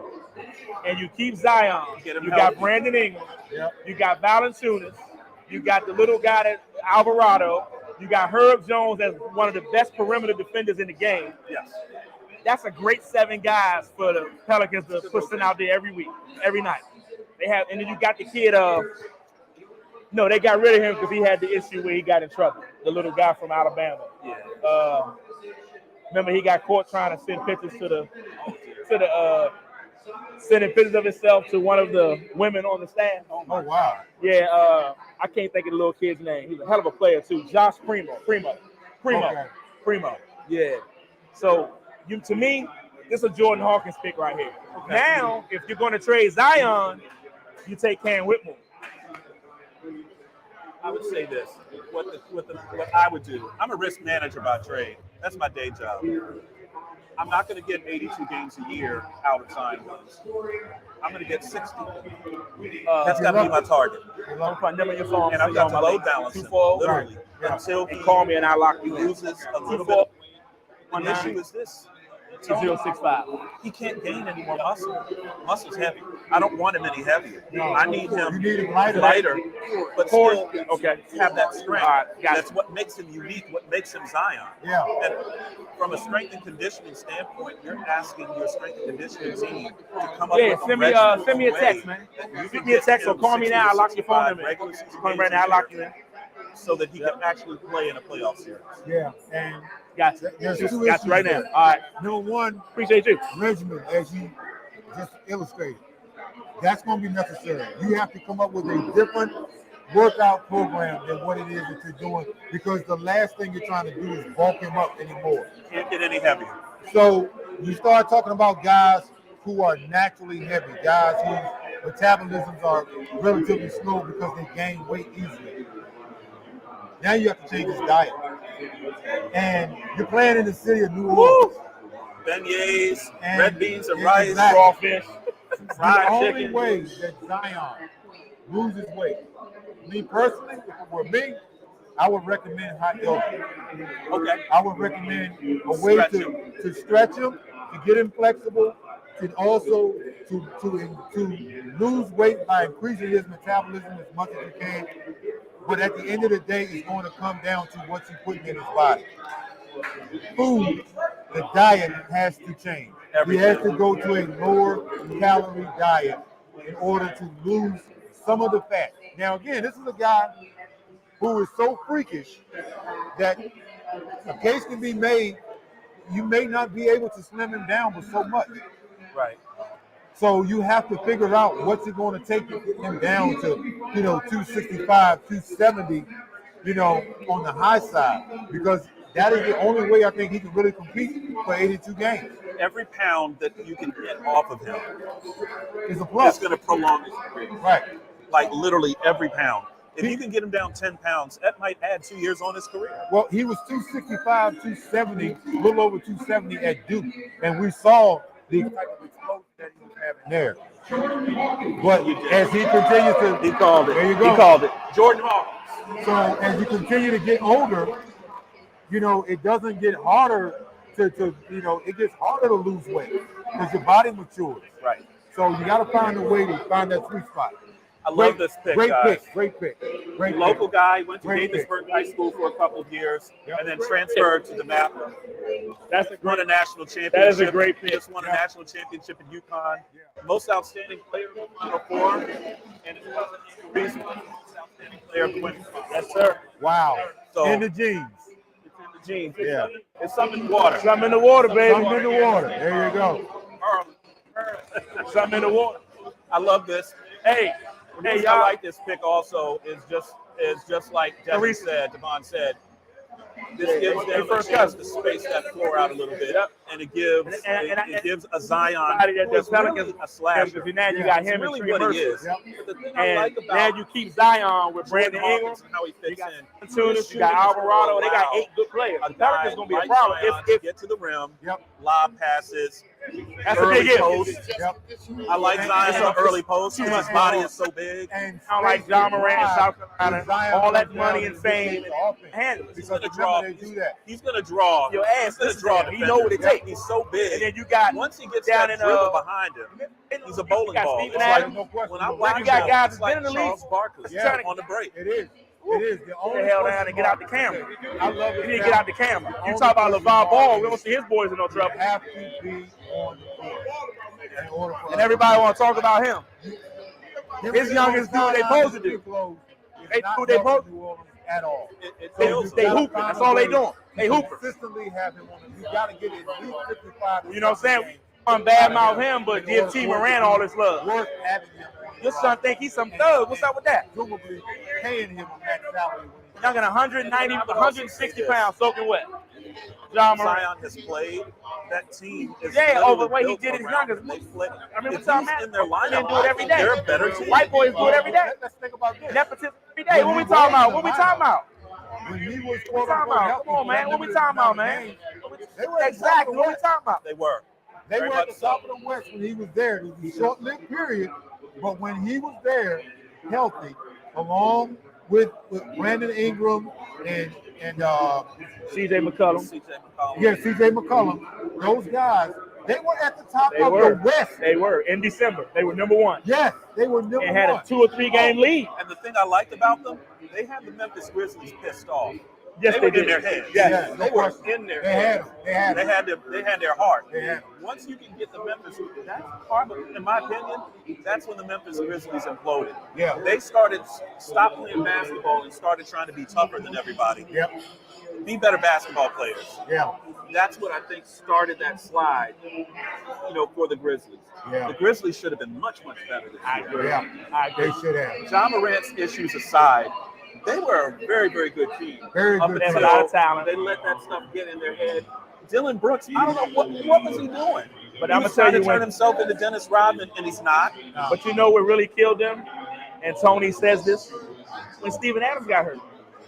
and you keep Zion. You got Brandon Ingram. Yep. You got Valanciunas. You got the little guy that Alvarado. You got Herb Jones as one of the best perimeter defenders in the game. Yes. That's a great 7 guys for the Pelicans to push out there every week, every night. And then you got the kid no, they got rid of him because he had the issue where he got in trouble. The little guy from Alabama. Yeah. Remember, he got caught trying to send pictures sending pictures of himself to one of the women on the staff. Oh wow. Yeah. I can't think of the little kid's name. He's a hell of a player too. Josh Primo. Yeah. So to me, this is a Jordan Hawkins pick right here. Okay. Now, if you're going to trade Zion, you take Cam Whitmore. I would say this: what I would do. I'm a risk manager by trade. That's my day job. I'm not going to get 82 games a year out of Zion Williams. I'm going to get 60. That's got to be my target. And I've got to load balance him, literally, until he call me and I lock you loses a little bit. The issue is this. 065. He can't gain any more muscle. Muscle's heavy. I don't want him any heavier. I need him lighter, but still have that strength. That's what makes him unique, what makes him Zion. Yeah. And from a strength and conditioning standpoint, you're asking your strength and conditioning team to come up with send me a text, man. Send me a text or call me now. I'll lock your phone number. Call me right now. I'll lock you in. So that he can actually play in a playoff series. Yeah, and gotcha. There's 2 issues right now. there. All right. Number one, appreciate you. Regimen, as you just illustrated, that's going to be necessary. You have to come up with a different workout program than what it is that you're doing, because the last thing you're trying to do is bulk him up anymore. Can't get any heavier. So you start talking about guys who are naturally heavy, guys whose metabolisms are relatively slow because they gain weight easily. Now you have to change his diet. And you're playing in the city of New Orleans. Beignets, red beans and rice, crawfish, fried chicken. The only way that Zion loses weight, me personally, if it were me, I would recommend hot yoga. Okay. I would recommend a way to stretch him, to get him flexible, and also to lose weight by increasing his metabolism as much as you can. But at the end of the day, it's going to come down to what you're putting in his body. Food, the diet has to change. He has to go to a lower calorie diet in order to lose some of the fat. Now, again, this is a guy who is so freakish that a case can be made. You may not be able to slim him down with so much. Right. So you have to figure out what's it going to take to get him down to, 265, 270, on the high side, because that is the only way I think he can really compete for 82 games. Every pound that you can get off of him is a plus. It's going to prolong his career. Right. Like literally every pound. If you can get him down 10 pounds, that might add 2 years on his career. Well, he was 265, 270, a little over 270 at Duke, and we saw the type of explosion that he was having there. But as he continues to... He called it. There you go. He called it. Jordan Hawkins. So as you continue to get older, it doesn't get harder to it gets harder to lose weight because your body matures. Right. So you got to find a way to find that sweet spot. I love this pick, Great guys. pick. Local guy, went to Great Gaithersburg High School for a couple of years, and then transferred to DeMatha. Won a national championship. That is a great pick. Just won a national championship in UConn. Most outstanding player in the Final Four, and it wasn't the reason why he was most outstanding player of the winning. Yes, sir. Wow. So, in the jeans. It's in the jeans. Yeah. It's something in the water. Something in the water, baby. Something in the water. There you go. Something in the water. I love this. Hey, I like this pick also is just like Devon said. This gives them a chance to space that floor out a little bit, and it gives a Zion who's really a slasher. Now you got him really and what Trey he is. Yep. The thing I like And about now you keep Zion with Brandon Ingram. how he fits in. Tunis, you got Alvarado. They got 8 good players. Pelicans going to be a problem if get to the rim, Yep. lob passes. That's early a big post. Yep. I like Zion in the early post because his body is so big. And Sound like John Moran in South Carolina. Zion All that comes money down and fame. handle. He's Because gonna draw. they do that. He's gonna draw. Your ass, He's gonna listen draw. to him. He know what it takes. He's so big. And then you got Once he gets down that in, dribble behind him, he's a bowling got ball. Steven It's Adams. like when I You watch got him, guys it's that's like been in the Charles league. Barkley Yeah. on the break. It is. It is. The the only hell question down and get out the mark- camera. I love it. He need to get out the camera. You talk about LeVar Ball, we don't see his boys in no trouble. You have to be on the court in order for And everybody want to talk about him. Him his being youngest on dude they sideline supposed to do. is close. It's They not do what they helping supposed to New Orleans at all. It So fails you They him. gotta hooping. find That's a all they way doing. They to hooping. Consistently have him on it. You got to get it at least 55. You know what I'm saying? I'm badmouth him, but give T. Moran all his love. Worth having him on Your son think he's some thug. What's up with that? presumably paying him on that salary. Young and 190, 160 pounds soaking wet. John Moran. Zion has played. That team is Yeah, literally over the way he built did his around youngest. him. They play. I mean, If we're talking he's about in their lineup, men do it every day. they're a better team. White boys do it every day. Let's think about this. Nepotism every day. What we talking about? What we talking about? When he was What we talking about? Come on, man. What we talking about, man? They were Exactly. What we talking about? They were. They Very were at much the top of the West when he was there. It was a short-lived period, but when he was there, healthy, along with Brandon Ingram and CJ McCollum. CJ McCollum. CJ McCollum, those guys, they were at the top They of were. the West. They were in December. They were number one. Yes, they were number And had one. a 2 or 3 game lead. And the thing I liked about them, they had the Memphis Grizzlies pissed off. Yes, they they were did. in their heads. Yes. They were in their They heads. had them. They had them. They had their heart. They had them. Once you can get the Memphis, that's part of, in my opinion, that's when the Memphis Grizzlies imploded. Yeah. They stopped playing basketball and started trying to be tougher than everybody. Yep. Be better basketball players. Yeah. That's what I think started that slide, for the Grizzlies. Yeah. The Grizzlies should have been much, much better than that. Yeah. They should have. John Morant's issues aside, they were a very, very good team. Very Up good. They have a until lot of talent. They let that stuff get in their head. Dylan Brooks, I don't know what was he doing. But He I'm was gonna tell trying to you turn when. himself into Dennis Rodman, and he's not. But you know what really killed them? And Tony says this when Steven Adams got hurt.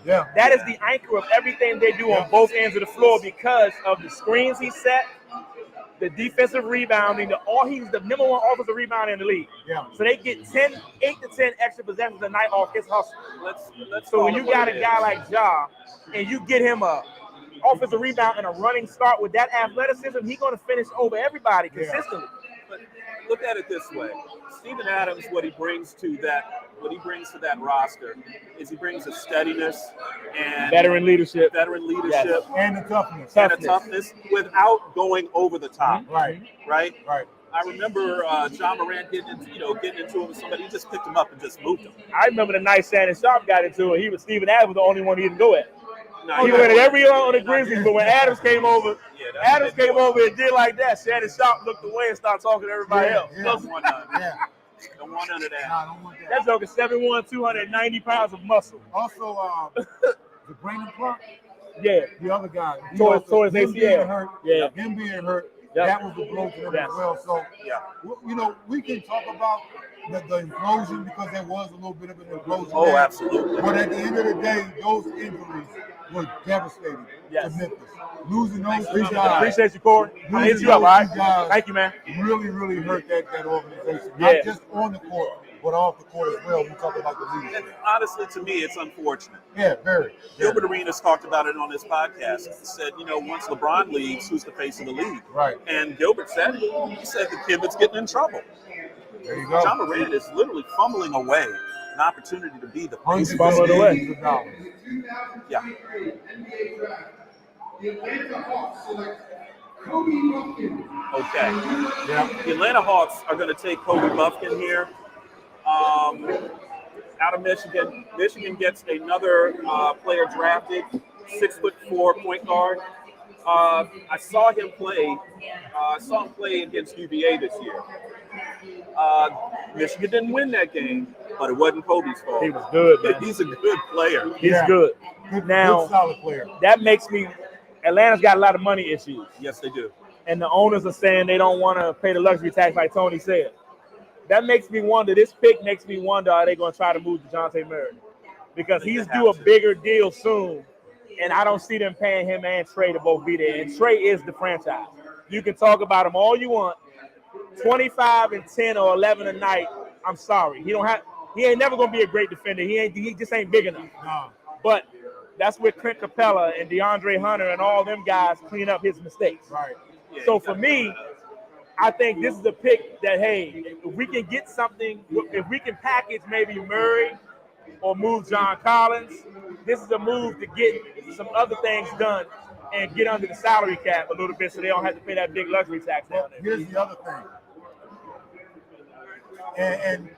Yeah. That is the anchor of everything they do on both ends of the floor because of the screens he set the defensive rebounding. He's the number one offensive rebounder in the league. Yeah. So they get 8 to 10 extra possessions a night off his hustle. Let's So when call you it what got it a guy is. like Ja and you get him a offensive rebound and a running start with that athleticism, he's going to finish over everybody consistently. But look at it this way: Steven Adams, what he brings to that roster is he brings a steadiness and Veteran leadership. Yes. And the toughness. And a toughness without going over the top. Right. Right. Right. I remember John Morant getting into him with somebody. He just picked him up and just moved him. I remember the night Shannon Sharp got into it. Steven Adams was the only one he didn't go at. No, He went at every year on the Grizzlies, but when Adams came over, and did like that. Shannon Sharp looked away and started talking to everybody else. Don't want none. Don't want none of that. Nah, don't want that. That joke is 7'1", 290 pounds of muscle. Also, the Brandon Clark, Yeah. the other guy, Towards him ACL. being hurt, Yeah. him being hurt, Yep. that was a blow to them as well. So, we can talk about the implosion because there was a little bit of an implosion. Oh, there. absolutely. But at the end of the day, those injuries were devastating to Memphis. Losing those three guys. Appreciate you, Corey. I hit you up, all right? Thank you, man. Really, really hurt that organization. Yeah. Not just on the court, but off the court as well. We talk about the leadership. And honestly, to me, it's unfortunate. Yeah, very. Gilbert Arenas talked about it on his podcast. He said, once LeBron leaves, who's the face of the league? Right. And Gilbert said, he said the kid that's getting in trouble. There you go. John Morant is literally fumbling away an opportunity to be the face of the Hundreds of league. millions of dollars. Yeah. Okay. Yeah. The Atlanta Hawks are going to take Kobe Buffkin here. Out of Michigan. Michigan gets another player drafted, 6'4" point guard. I saw him play against UVA this year. Michigan didn't win that game, but it wasn't Kobe's fault. He was good, man. He's a good player. He's Yeah. good. Good solid player. That makes me – Atlanta's got a lot of money issues. Yes, they do. And the owners are saying they don't want to pay the luxury tax like Tony said. That makes me wonder. This pick makes me wonder, are they going to try to move DeJounte Murray? Because he's due a bigger deal soon, and I don't see them paying him and Trey to both be there. And Trey is the franchise. You can talk about him all you want. 25 and 10 or 11 a night, I'm sorry. He ain't never going to be a great defender. He just ain't big enough. No. But that's where Clint Capella and DeAndre Hunter and all them guys clean up his mistakes. Right. So for me, I think this is a pick that, hey, if we can get something, if we can package maybe Murray or move John Collins, this is a move to get some other things done and get under the salary cap a little bit so they don't have to pay that big luxury tax down there. Here's the other thing. And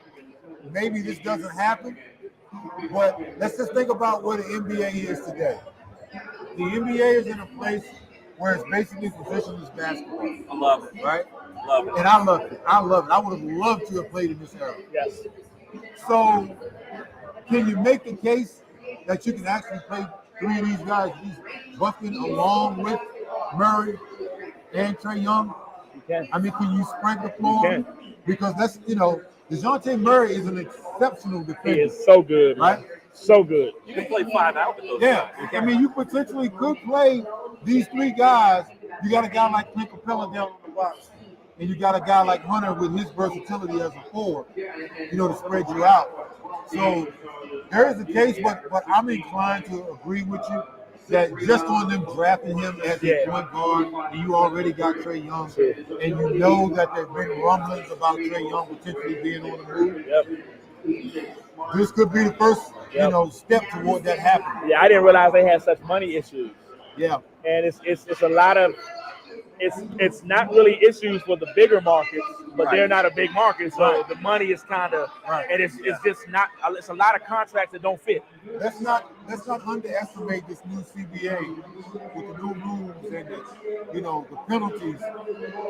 maybe this doesn't happen, but let's just think about where the NBA is today. The NBA is in a place where it's basically positionless basketball. I love it. Right? Love it. And I love it. I love it. I would have loved to have played in this era. Yes. So, can you make the case that you can actually play three of these guys, Buffkin, along with Murray and Trae Young? You can. I mean, can you spread the floor? You can. Because DeJounte Murray is an exceptional defender. He is so good, man. Right? So good. You can play 5 out with those Yeah. guys. I mean, you potentially could play these three guys. You got a guy like Clint Capella down on the box, and you got a guy like Hunter with his versatility as a forward, to spread you out. So there is a case, but I'm inclined to agree with you that just on them drafting him as a point guard, and you already got Trae Young, and you know that there have been rumblings about Trae Young potentially being on the move. Yep. This could be the first, step toward that happening. Yeah, I didn't realize they had such money issues. Yeah. And it's a lot of it's not really issues for the bigger markets, but they're not a big market, so the money is kind of and it's just not. It's a lot of contracts that don't fit. Let's not underestimate this new CBA with the new rules and the penalties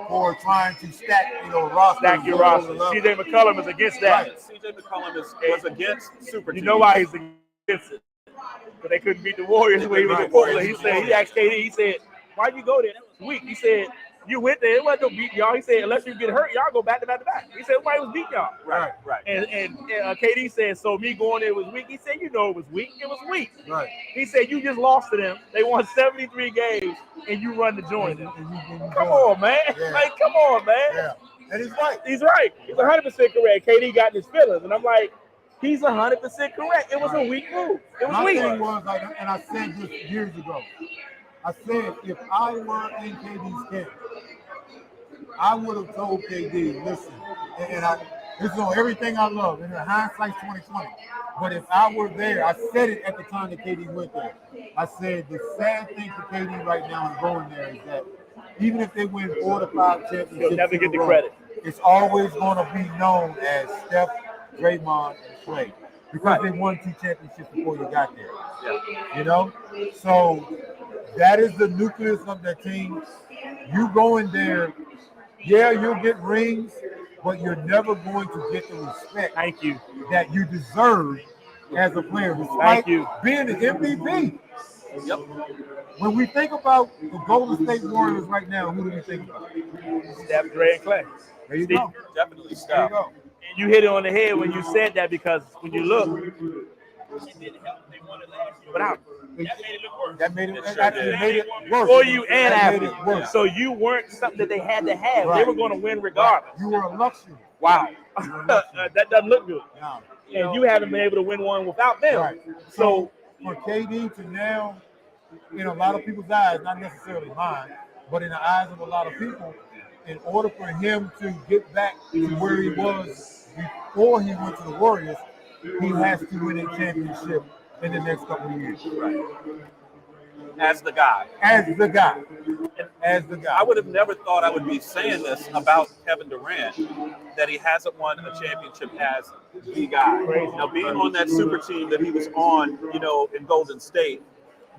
for trying to stack rosters. Stack your roster. CJ McCollum is against that. Right. CJ McCollum was against super teams. You know why he's against it? But they couldn't beat the Warriors when he was in Portland. He asked KD, he said, "Why'd you go there? That was weak." He said, You went there. It wasn't no beat y'all. He said, unless you get hurt, y'all go back to back to back. He said, nobody was beating y'all. Right. And KD said, so me going there was weak. He said, you know it was weak. It was weak. Right. He said, you just lost to them. They won 73 games, and you run to join them. Come on, man. Yeah. Like, come on, man. Yeah. And he's right. He's right. He's 100% correct. KD got in his feelings. And I'm like, he's 100% correct. It was a weak move. It was My weak. thing was, like, and I said this years ago, I said, if I were in KD's camp, I would have told KD, listen, and this is on everything I love, and in hindsight's 2020. But if I were there, I said it at the time that KD went there. I said the sad thing for KD right now in going there is that even if they win 4 to 5 championships, He'll never get the in a row, credit. It's always going to be known as Steph, Draymond, and Klay. Because they won 2 championships before you got there. Yeah. You know? So that is the nucleus of the team. You go in there, yeah, you'll get rings, but you're never going to get the respect Thank you. that you deserve as a player, Thank despite you. being an MVP. Yep. When we think about the Golden State Warriors right now, who do we think about? Steph, Dre, and Klay. There you go. Definitely There you Steph. go. And you hit it on the head when you said that, because when you look, it didn't help. They won it last year without. That made it look worse. That made it, It that sure actually did. made it worse. For you and That made after. it worse. So you weren't something that they had to have. They Right. were going to win regardless. You were a luxury. Wow. You were a luxury. That doesn't look good. No. And you haven't been able to win one without them. Right. So For KD to now, in a lot of people's eyes, not necessarily mine, but in the eyes of a lot of people, in order for him to get back to where he was before he went to the Warriors, he has to win a championship in the next couple of years. Right. As the guy. As the guy. As the guy. I would have never thought I would be saying this about Kevin Durant, that he hasn't won a championship as the guy. Now, being on that super team that he was on, in Golden State,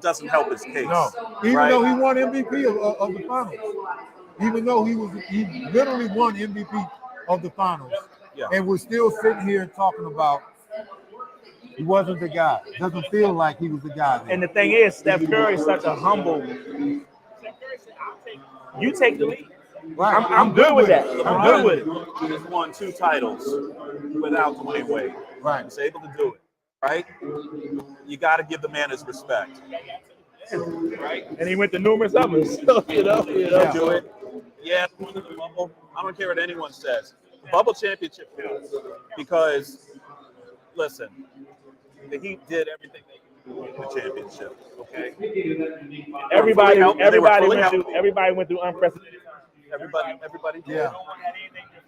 doesn't help his case. No. Even right? though he won MVP of the finals. Even though he literally won MVP of the finals. Yeah. And we're still sitting here talking about he wasn't the guy. Doesn't feel like he was the guy. There. and the thing is, Steph Curry is such a humble. You take the lead. Right. I'm good with that. I'm good with it. He's won 2 titles without Dwayne Wade. Right. He's able to do it, right? You got to give the man his respect. Right? And he went to numerous others. So, Yeah. Do it. Yeah, won the bubble. I don't care what anyone says. The bubble championship counts because, listen, the Heat did everything they could to win the championship. Okay. Everybody fully went through unprecedented. Everybody did. Yeah.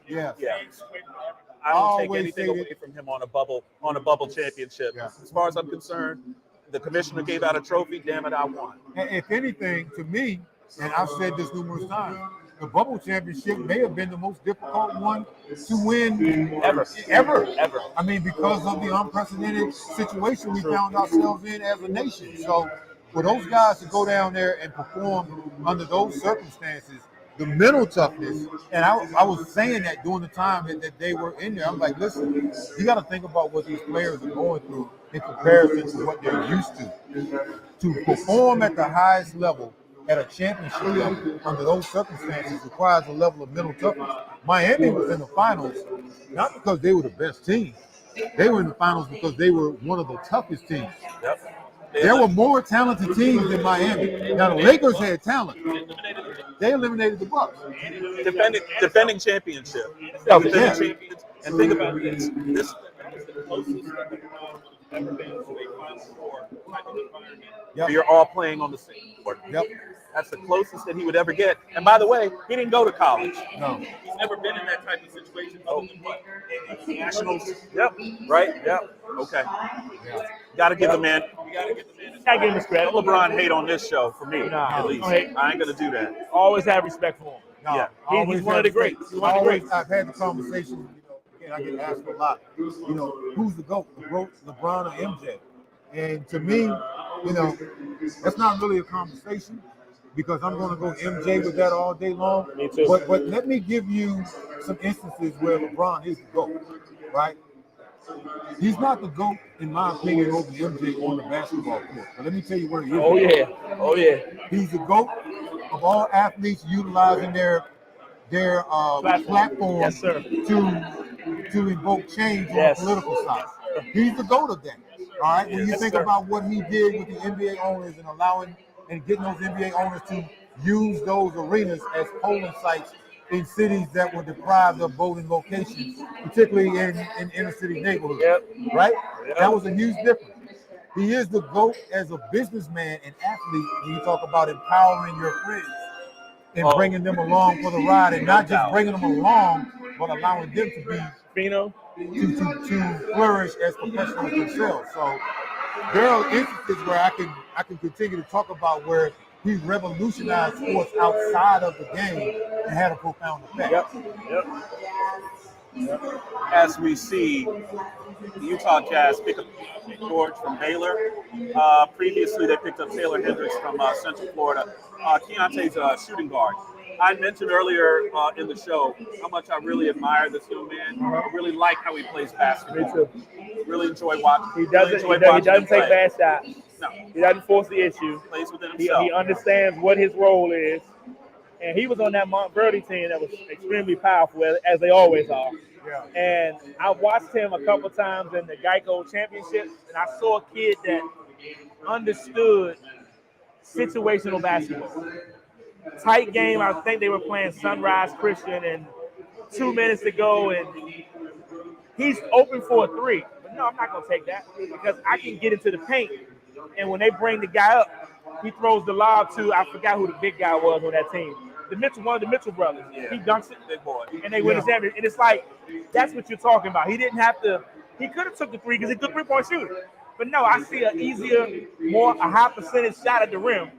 Yeah. Yeah. I don't take Always anything say away from him on a bubble championship. Yeah. As far as I'm concerned, the commissioner gave out a trophy. Damn it, I won. And if anything, to me, and I've said this numerous times, the bubble championship may have been the most difficult one to win Ever. I mean, because of the unprecedented situation we found ourselves in as a nation. So for those guys to go down there and perform under those circumstances, the mental toughness, and I was saying that during the time that they were in there, I'm like, listen, you got to think about what these players are going through in comparison to what they're used to. To perform at the highest level at a championship level under those circumstances requires a level of mental toughness. Miami was in the finals, not because they were the best team. They were in the finals because they were one of the toughest teams. Yep. There were more talented teams than Miami. Now, the Lakers had talent. They eliminated the Bucks. Defending championship. Oh, Defending yeah. champions. And think about this. This is the closest that ever been to a Final Four type of environment. Yep. Where you're all playing on the same court. Yep. That's the closest that he would ever get. And by the way, he didn't go to college. No. He's never been in that type of situation other than what? Nationals. Yep. Right? Yep. Okay. Got to give the man. You got to give the man. I give him his credit. Don't LeBron hate on this show for me, Nah, at least. don't hate. I ain't gonna do that. Always have respect for him. No, Yeah. I always He's one of the have greats. respect. He's one of the Always, greats. I've had the conversation, again, I get asked a lot, who's the GOAT, LeBron or MJ? And to me, that's not really a conversation because I'm going to go MJ with that all day long. Me too. But let me give you some instances where LeBron is the GOAT, right? He's not the GOAT, in my opinion, over MJ on the basketball court. But let me tell you where he is. Oh yeah. He's the GOAT of all athletes utilizing their platform Yes, sir. to invoke change on Yes. the political side. He's the GOAT of that. All right. When you Yes, think sir. about what he did with the NBA owners and allowing and getting those NBA owners to use those arenas as polling sites in cities that were deprived of voting locations, particularly in inner city neighborhoods. Yep. Right? Yep. That was a huge difference. He is the GOAT as a businessman and athlete when you talk about empowering your friends and bringing them along for the ride, and not just bringing them along, but allowing them to be Fino. to flourish as professionals themselves. So there are instances where I can continue to talk about where he revolutionized sports outside of the game and had a profound effect. Yep. As we see the Utah Jazz pick up George from Baylor. Previously, they picked up Taylor Hendricks from Central Florida. Keontae's a shooting guard. I mentioned earlier in the show how much I really admire this young man. I really like how he plays basketball. Me too. Really enjoy watching. He doesn't take bad shots. No. He doesn't force the issue. Plays within He himself. understands what his role is. And he was on that Montverde team that was extremely powerful, as they always are. Yeah. And I watched him a couple times in the Geico Championship, and I saw a kid that understood situational basketball. Tight game. I think they were playing Sunrise Christian, and 2 minutes to go, and he's open for a three. But no, I'm not going to take that because I can get into the paint. And when they bring the guy up, he throws the lob to, I forgot who the big guy was on that team. One of the Mitchell brothers. Yeah. He dunks it, Big boy. and they win the championship. And it's like, that's what you're talking about. He didn't have to, he could have took the three because he's a good three-point shooter. But no, I see an easier, a high percentage shot at the rim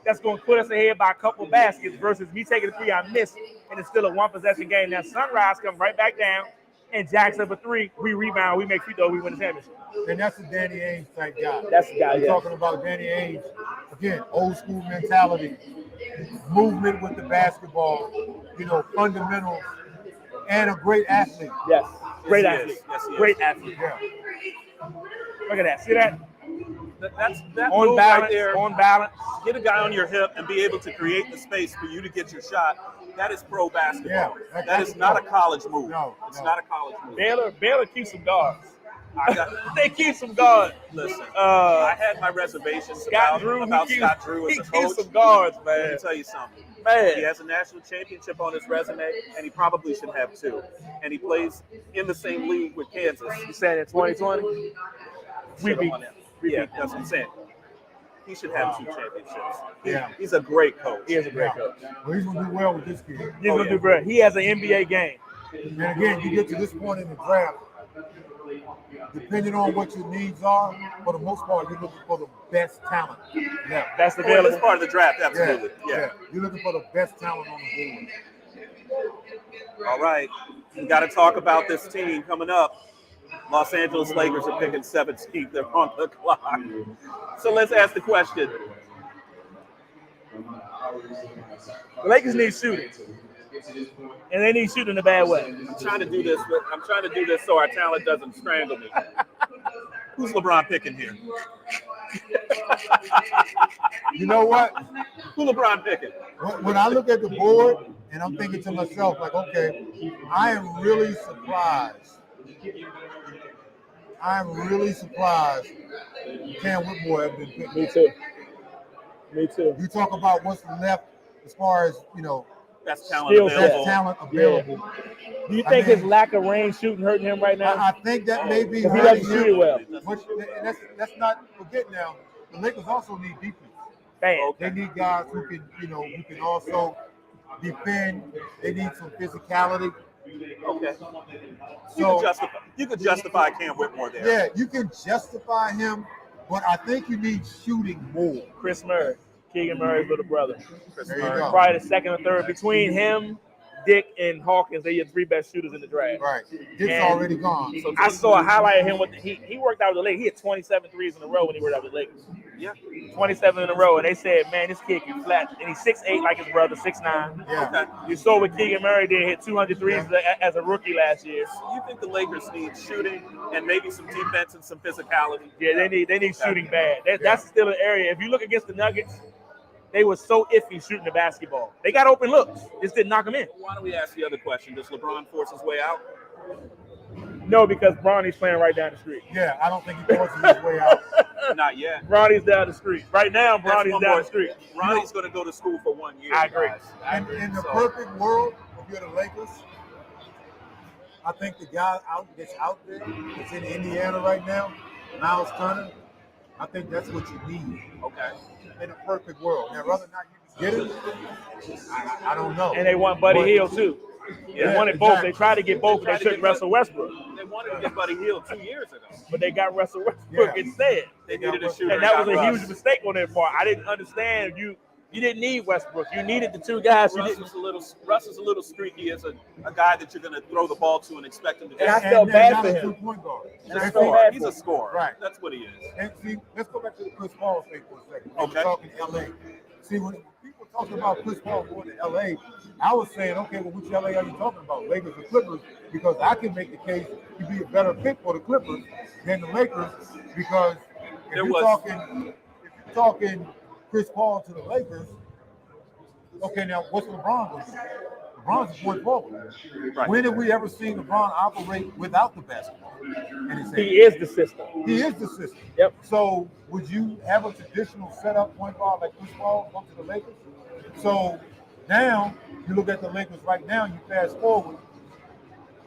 that's going to put us ahead by a couple baskets versus me taking the three I missed, and it's still a one-possession game. Now, Sunrise comes right back down and jacks up a three. We rebound, we make free throw, we win the championship. And that's a Danny Ainge type guy. That's the guy, We're yeah. talking about Danny Ainge. Again, old school mentality, movement with the basketball, fundamentals, and a great athlete. Yes, great Yes, he athlete. is. Yes, he is. Great athlete. Yeah. Look at that. See that? That's that On move balance, right there. on balance. Get a guy on your hip and be able to create the space for you to get your shot. That is pro basketball. Yeah, that is not a college move. No, it's no. not a college move. Baylor keeps some guards. I got, They keep some guards. listen, I had my reservations about Scott Drew as he a keeps coach. some guards, Let me man. tell you something. Man. He has a national championship on his resume, and he probably should have two. And he plays in the same league with Kansas. You saying in 2020? We beat them. Yeah, that's what I'm saying. He should have two championships. Yeah. He's a great coach. He is a great coach. Well, he's going to do well with this kid. He's gonna do great. He has an NBA game. And again, you get to this point in the draft, depending on what your needs are, for the most part, you're looking for the best talent. Yeah. That's Well, available. this part of the draft, absolutely. Yeah. You're looking for the best talent on the board. All right. We got to talk about this team coming up. Los Angeles Lakers are picking 17th. They're on the clock. So let's ask the question. The Lakers need shooting. And they need shooting in a bad way. I'm trying to do this so our talent doesn't strangle me. Who's LeBron picking here? You know what? Who LeBron picking? When I look at the board and I'm thinking to myself, like, okay, I am really surprised. Cam Whitmore has been picked. Me too. You talk about what's left as far as, Best talent Still available. best talent available. Do you think his lack of range shooting hurting him right now? I think that may be Because he doesn't hurting shoot him. it well. And let's not forget now, the Lakers also need defense. Bam. They need guys who can, who can also defend. They need some physicality. Okay. So You could justify Cam Whitmore there. yeah, you can justify him, but I think you need shooting more. Chris Murray. Keegan Murray's little brother. There you go. Probably the second or third. Between him, Dick, and Hawkins, they're your three best shooters in the draft. Right. Dick's And already gone. I saw a highlight of him with he worked out with the Lakers. He had 27 threes in a row when he worked out with the Lakers. Yeah. 27 in a row. And they said, man, this kid can flat. And he's 6'8" like his brother, 6'9". Yeah. You saw what Keegan Murray did, hit 200 threes as a rookie last year. You think the Lakers need shooting and maybe some defense and some physicality? Yeah, they need shooting bad. That's still an area. If you look against the Nuggets, they were so iffy shooting the basketball. They got open looks, just didn't knock them in. Why don't we ask the other question? Does LeBron force his way out? No, because Bronny's playing right down the street. Yeah, I don't think he forces his way out. Not yet. Bronny's down the street. Right now, That's Bronny's one down more- the street. Ronnie's going to go to school for 1 year. I agree. guys. In the So- perfect world, if you're the Lakers, I think the guy that's out there, that's in Indiana right now, Miles Turner, I think that's what you need Okay. in a perfect world. Now, whether or not you can get him, I don't know. And they want Buddy But- Hill, too. They wanted both. exactly. They tried to get both, but they took Russell Westbrook. They wanted to get Buddy Hield 2 years ago. But they got Russell Westbrook Yeah. instead. They needed a shooter. And that was got a Russ. huge mistake on their part. I didn't understand. You didn't need Westbrook. You needed the two guys who Russ didn't. is a little streaky as a guy that you're going to throw the ball to and expect him to. And I do. felt bad not for a him. true point guard. And I That's felt all. bad He's for a him. scorer. Right. That's what he is. And see, let's go back to the Chris Paul thing for a second. Okay. We're talking LA. See, when people talking about Chris Paul going to LA, I was saying, okay, well, which LA are you talking about? Lakers or Clippers? Because I can make the case to be a better fit for the Clippers than the Lakers, because if There you're was- talking Chris Paul to the Lakers, okay, now what's LeBron going to do? LeBron's a point forward. Right. When have we ever seen LeBron operate without the basketball in his hand? He is the system. He is the system. Yep. So would you have a traditional setup point guard like Chris Paul come to the Lakers? So now you look at the Lakers right now, you fast forward.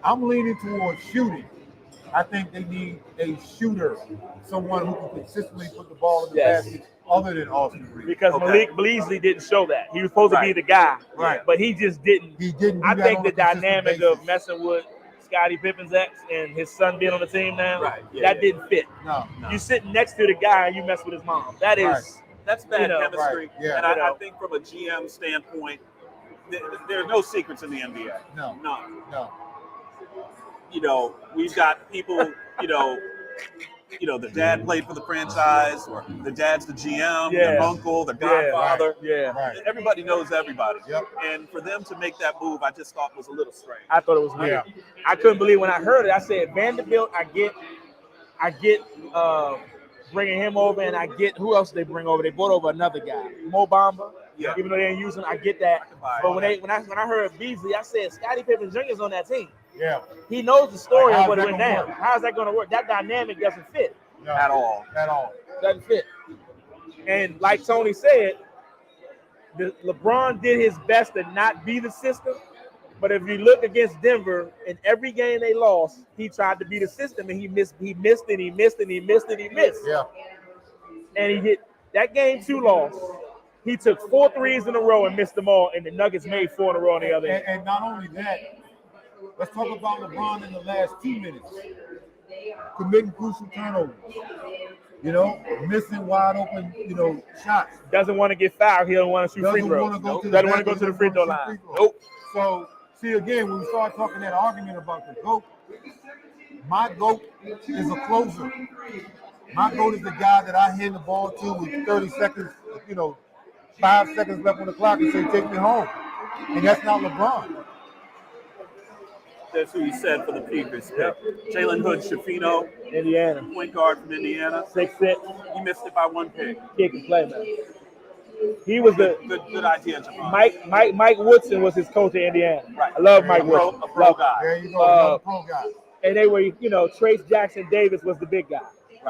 I'm leaning towards shooting. I think they need a shooter, someone who can consistently put the ball in the Yes. basket other than Austin Reeves. Because Okay. Malik Beasley didn't show that. He was supposed to be Right. the guy. Right. But he just didn't. He didn't do I that think on the a consistent dynamic basis. of messing with Scottie Pippen's ex and his son being on the team now, Right. Yeah, that didn't fit. No. You sitting next to the guy and you mess with his mom. That is Right. That's bad You know, chemistry. right, yeah. And I You know. think from a GM standpoint, there are no secrets in the NBA. No. None. No. You know, we've got people, the dad played for the franchise, or the dad's the GM, Yeah. the uncle, the Yeah, godfather. yeah. Right. Everybody knows everybody. Yep. And for them to make that move, I just thought was a little strange. I thought it was weird. I couldn't believe when I heard it. I said Vanderbilt. I get bringing him over, and I get who else they bring over. They brought over another guy, Mo Bamba. Yeah. Even though they didn't use him, I get that. I can buy But it. when I heard Beasley, I said Scottie Pippen Jr.'s on that team. Yeah. He knows the story Like, of what how's went that down. gonna work? How's that going to work? That dynamic doesn't fit. No. At all. At all. Doesn't fit. And like Tony said, LeBron did his best to not be the system. But if you look against Denver, in every game they lost, he tried to be the system, and he missed, and he missed. Yeah. And he hit that game 2 loss. He took 4 threes in a row and missed them all, and the Nuggets made 4 in a row on the other end. And not only that, let's talk about LeBron in the last 2 minutes. Committing crucial turnovers. Missing wide open, shots. Doesn't want to get fouled. He don't want to shoot free Doesn't throws. want to go to the Doesn't want to basket, go to the free throw doesn't wanna line. shoot free throws. Nope. So, see, again, when we start talking that argument about the GOAT, my GOAT is a closer. My GOAT is the guy that I hand the ball to with 30 seconds, 5 seconds left on the clock and say, take me home. And that's not LeBron. That's who he said for the previous pick. Jalen Hood-Schifino, Indiana. point guard from Indiana. 6'6". He missed it by 1 pick. Kick and play, man. He was the Good idea, Javon. Mike Woodson was his coach at Indiana. Right. I love Mike A pro Woodson. pro guy. There you go, Uh, another pro guy. And they were, Trace Jackson Davis was the big guy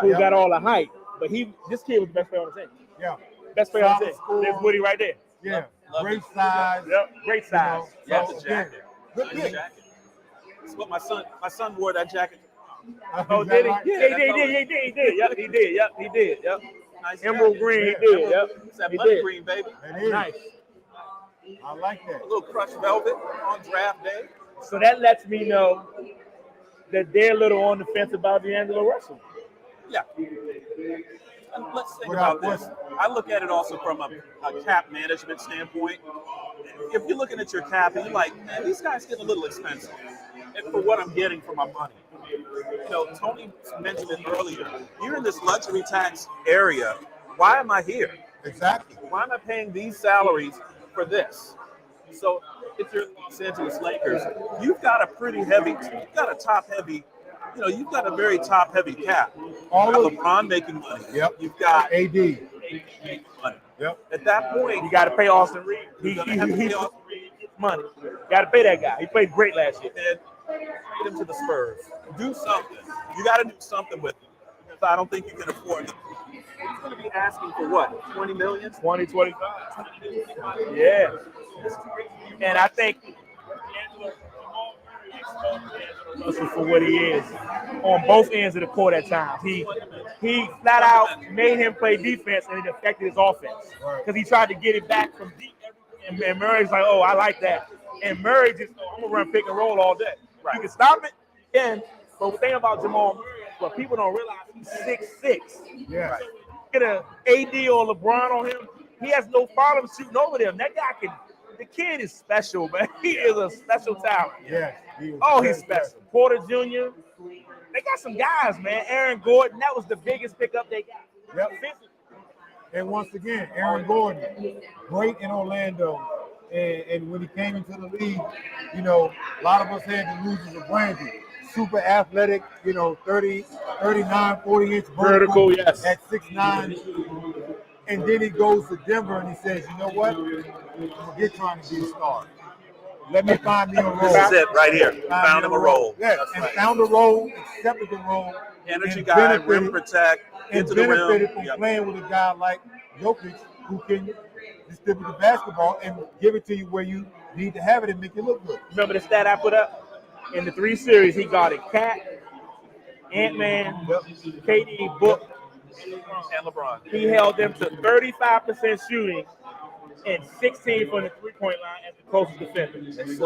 who Right. got all the hype. But this kid was the best player on the team. Yeah. Best player on the Solid team. scorer. There's Woody right there. Yeah. Love Great it. size. Yep. Great size. Yeah, So, the jacket. Good Nice pick. jacket. That's what my son wore that jacket. Oh, Is that did he? right? Yeah, Yeah, that's he all did. He did. Yep, he did. Yep, he did. Yep. Nice Emerald jacket. green, he Yeah. did. Yep. It's that He money did. green, baby. It is. Nice. I like that. A little crushed velvet on draft day. So that lets me know that they're a little on the fence about D'Angelo Russell. Yeah. And let's think Without about this. I look at it also from a cap management standpoint. If you're looking at your cap and you're like, man, these guys get a little expensive and for what I'm getting for my money. Tony mentioned it earlier. You're in this luxury tax area. Why am I here? Exactly. Why am I paying these salaries for this? So if you're Los Angeles Lakers, you've got a you've got a very top heavy cap. All You've of got LeBron making money. Yep. You've got AD. AD making money. Yep. At that point, You got to pay Austin Reed. you're gonna have to pay Austin Reed. Money. Got to pay that guy. He played great last year. And trade him to the Spurs. Do something. You got to do something with him. Because I don't think you can afford them. He's going to be asking for what? 20 million? 20, 25. Yeah. And I think Russell for what he is on both ends of the court at times. He flat out made him play defense and it affected his offense because he tried to get it back from deep. And Murray's like, oh, I like that. And Murray just, I'm going to run pick and roll all day. Right. You can stop it, then. But the thing about Jamal Murray, what people don't realize, he's 6'6". Yeah. So get an AD or LeBron on him, he has no problem shooting over them. That guy can. The kid is special, man. He is a special talent. Yeah. He's special. Porter Jr. They got some guys, man. Aaron Gordon, that was the biggest pickup they got. Yep. And once again, Aaron Gordon, great in Orlando. And when he came into the league, you know, a lot of us had the losers of Brandy. Super athletic, you know, 39, 40-inch vertical, yes. At 6'9". And then he goes to Denver and he says, you know what? I'm get trying to be a star. Let me find me a role. This is it right here. Found him a role. Yes, That's and right. found a role, accepted the role. Energy and guy, rim protect, and into the rim. benefited from Yep. playing with a guy like Jokic who can distribute the basketball and give it to you where you need to have it and make it look good. Remember the stat I put up? In the 3 series, he guarded Cat, Ant-Man, KD, Book, And LeBron. He held them to 35% shooting and 16 from the three-point line as the closest defender.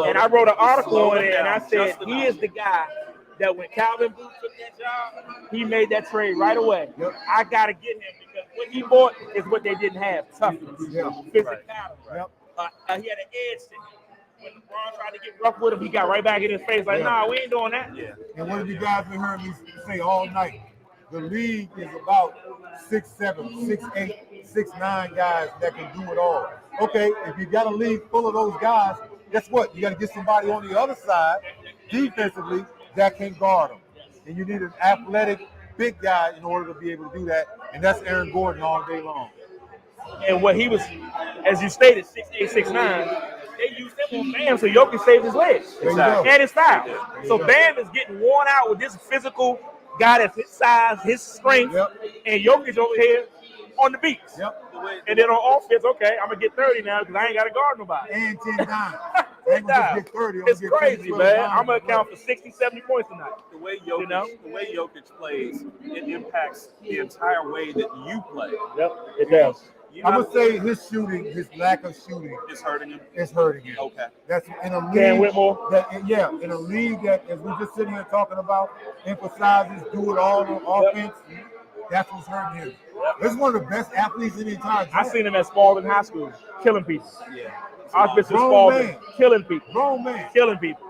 And I wrote an article on it, and I said he is the guy that when Calvin Booth took that job, he made that trade right away. Yep. I got to get him because what he bought is what they didn't have, toughness, physicality. Yep. He had an edge to him. When LeBron tried to get rough with him, he got right back in his face like, nah, we ain't doing that. Yeah. And what have you guys been hearing me say all night? The league is about 6'7", 6'8", 6'9" guys that can do it all. Okay, if you got a league full of those guys, guess what? You got to get somebody on the other side defensively that can guard them. And you need an athletic big guy in order to be able to do that. And that's Aaron Gordon all day long. And what he was, as you stated, 6'8", 6'9", they used him on Bam so Jokic saved his legs and his style. So Bam is getting worn out with this physical guy that's his size, his strength, and Jokic over here on the beats. Yep. And then on offense, okay, I'm going to get 30 now because I ain't got to guard nobody. And 10 times. I ain't gonna just get 30. It's crazy, man. I'm going to count for 60, 70 points tonight. The way Jokic plays, it impacts the entire way that you play. Yep, it does. I would say his shooting, his lack of shooting, is hurting him. It's hurting him. Okay. That's in a league. Cam Whitmore. In a league that, as we just sitting here talking about, emphasizes do it all on offense. That's what's hurting him. This is one of the best athletes in the entire group. I seen him at Spalding High School, killing people. Yeah. Archbishop Grown Spalding, man. killing people. Grown man. Killing people.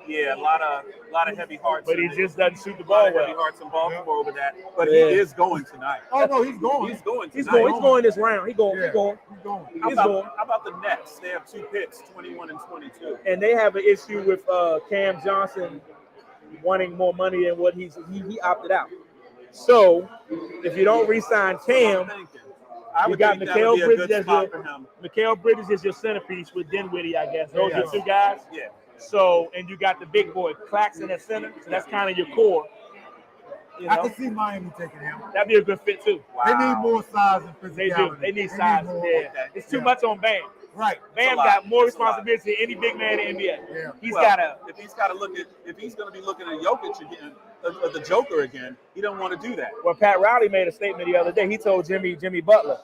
Yeah, a lot of heavy hearts. But he just doesn't shoot the a ball lot of heavy well. hearts in Baltimore over that. But he is going tonight. Oh no, he's going. He's going tonight. He's going this round. He's going. How about the Nets? They have 2 picks, 21 and 22. And they have an issue with Cam Johnson wanting more money than what he opted out. So if you don't re-sign Cam, you got Mikal Bridges as Mikal Bridges is your centerpiece with Dinwiddie, I guess. Those are 2 guys. Yeah. So, and you got the big boy Claxton at center. So that's kind of your core. You know? I can see Miami taking him. That'd be a good fit too. Wow. They need more size and physicality. They do. They need size. It's too much on Bam. Right. Bam got more responsibility than any big man in the NBA. Yeah. If he's going to be looking at Jokic again, the Joker again, he don't want to do that. Well, Pat Riley made a statement the other day. He told Jimmy Butler,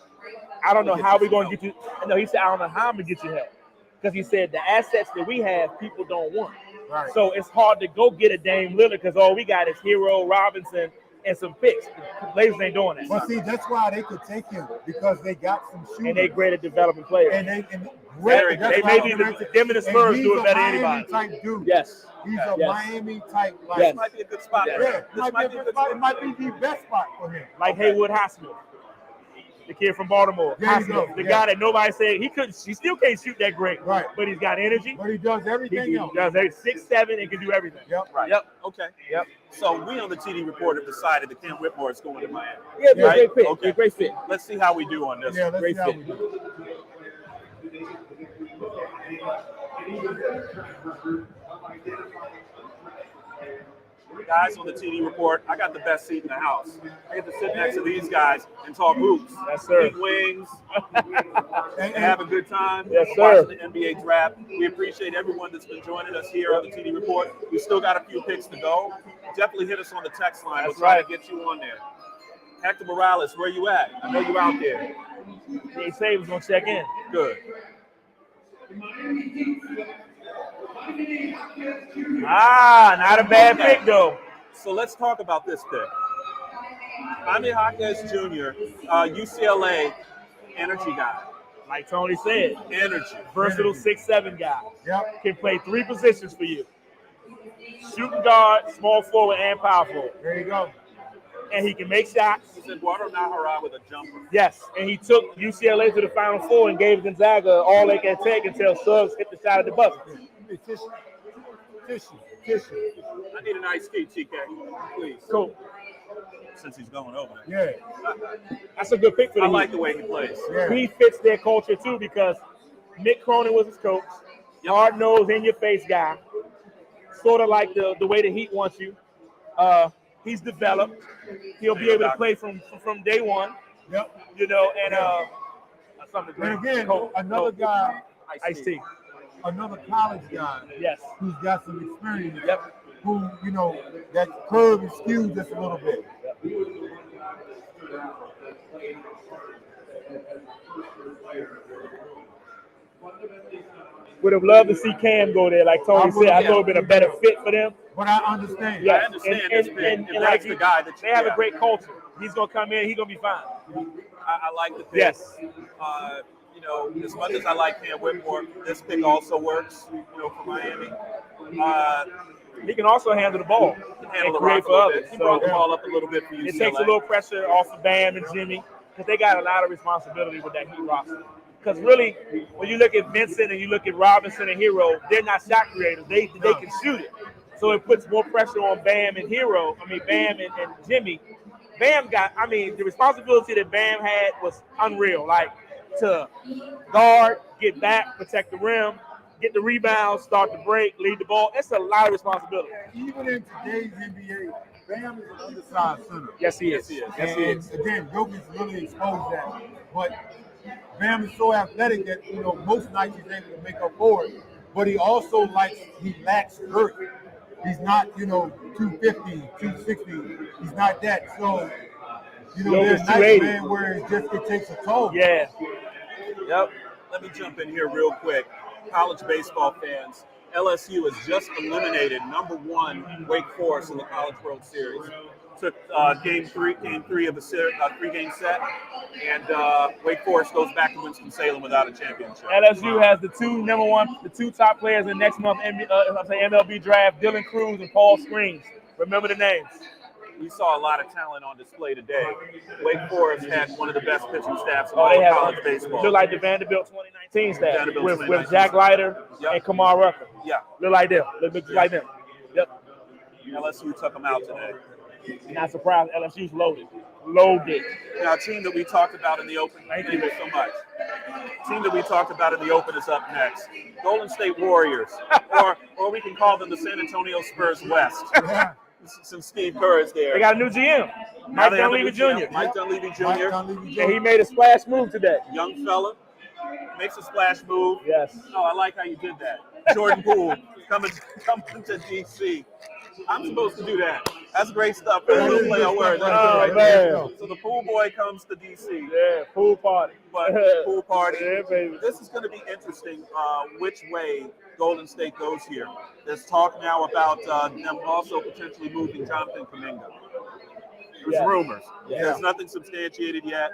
"I don't know how we're going to get you." No, he said, "I don't know how I'm going to get you help," because he said the assets that we have, people don't want. Right. So it's hard to go get a Dame Lillard because all we got is Hero, Robinson, and some picks. Lakers ain't doing that. But see, that's why they could take him because they got some shooters. And they great at developing players. They may be them and the Spurs do it better than anybody. Type dude. Yes. He's a Miami type. Like, This might be a good spot. Yeah, it might be the best spot for him. Like Haywood Highsmith. The kid from Baltimore. There you go. The guy that nobody said he still can't shoot that great. Right. But he's got energy. But he does everything else. He does 6'7" and can do everything. Yep. Right. Yep. Okay. Yep. So we on the TD Report have decided that Cam Whitmore is going to Miami. Yeah, be a Right? great fit. Okay. Be a great fit. Let's see how we do on this. Yeah, let's Great see how fit. we do. Guys on the TD Report, I got the best seat in the house. I get to sit next to these guys and talk hoops. Yes, sir. Eat wings, and have a good time. Yes, sir. Watching the NBA draft. We appreciate everyone that's been joining us here on the TD Report. We still got a few picks to go. Definitely hit us on the text line. That's We'll try right. to get you on there. Hector Morales, where you at? I know you out there. He said he was gonna check in. Good. Not a bad pick though. So let's talk about this pick. Jaime Jaquez Jr., UCLA energy guy. Like Tony said, Energy. versatile 6'7" guy. Yep. Can play 3 positions for you. Shooting guard, small forward, and power forward. There you go. And he can make shots. He said Guado Nahara with a jumper. Yes, and he took UCLA to the Final Four and gave Gonzaga all they can take until Suggs hit the shot at the buzzer. Tissue. I need an iced tea, TK, please. Cool. Since he's going over there. Yeah. That's a good pick for I the like Heat. the way he plays. Yeah. He fits their culture too because Mick Cronin was his coach. Hard-nosed, in-your-face guy. Sort of like the way the Heat wants you. He's developed. He'll be able to play from day one. Yep. You know, and that's something to And drink. again, Coke. another guy, Iced tea. another college guy Yes. who's got some experience. Yep. Who, you know, that curve is skewed just a little bit. Would have loved to see Cam go there, like Tony said. I know it would have been a better fit for them. But I understand. Yes. I understand and, this and, pick. and, If and that's like the guy that they have yeah. a great culture. He's gonna come in. He's gonna be fine. I like the pick. Yes. You know, as much as I like Cam Whitmore, this pick also works, you know, for Miami. He can also handle the ball Handle and the create rock a for little others. bit. He brought the So ball up a little bit for UCLA. it takes a little pressure off of Bam and Jimmy because they got a lot of responsibility with that Heat roster. Because really, when you look at Vincent and you look at Robinson and Hero, they're not shot creators. They can shoot it. So it puts more pressure on Bam and Bam and Jimmy. Bam the responsibility that Bam had was unreal. Like to guard, get back, protect the rim, get the rebound, start the break, lead the ball. That's a lot of responsibility. Even in today's NBA, Bam is an undersized center. Yes, he is. And again, Jokic really exposed that. But Bam is so athletic that, you know, most nights he's able to make up for it. But he also he lacks girth. He's not, you know, 250, 260. He's not that. So, you know, Jokic's there's nights, 280. man, where it takes a toll. Yeah. Yep. Let me jump in here real quick. College baseball fans, LSU has just eliminated number 1 Wake Forest in the College World Series. Took game three of a 3-game set, and Wake Forest goes back to Winston-Salem without a championship. LSU has the two top players in next month MLB draft, Dylan Cruz and Paul Screens. Remember the names. We saw a lot of talent on display today. Wake Forest had one of the best pitching staffs in all of college baseball. Look like the Vanderbilt 2019 staff Vanderbilt with 2019 Jack Leiter and Kamar Rucker. Yeah. Look like them. Look like them. Yep. LSU took them out today. Not surprised. LSU's loaded. Loaded. Now, a team that we talked about in the open. Thank you so much. Team that we talked about in the open is up next. Golden State Warriors, or we can call them the San Antonio Spurs West. Some Steve Kerr is there. They got a new GM, Mike Dunleavy Jr. Mike Dunleavy Jr. And he made a splash move today. Young fella makes a splash move. Yes. Oh, I like how you did that. Jordan Poole coming to DC. I'm supposed to do that. That's great stuff. That's a little play on words. Oh, man. So the pool boy comes to DC. Yeah, pool party. But pool party. Yeah, baby. This is going to be interesting which way Golden State goes here. There's talk now about them also potentially moving Jonathan Kuminga. There's rumors. Yeah. There's nothing substantiated yet.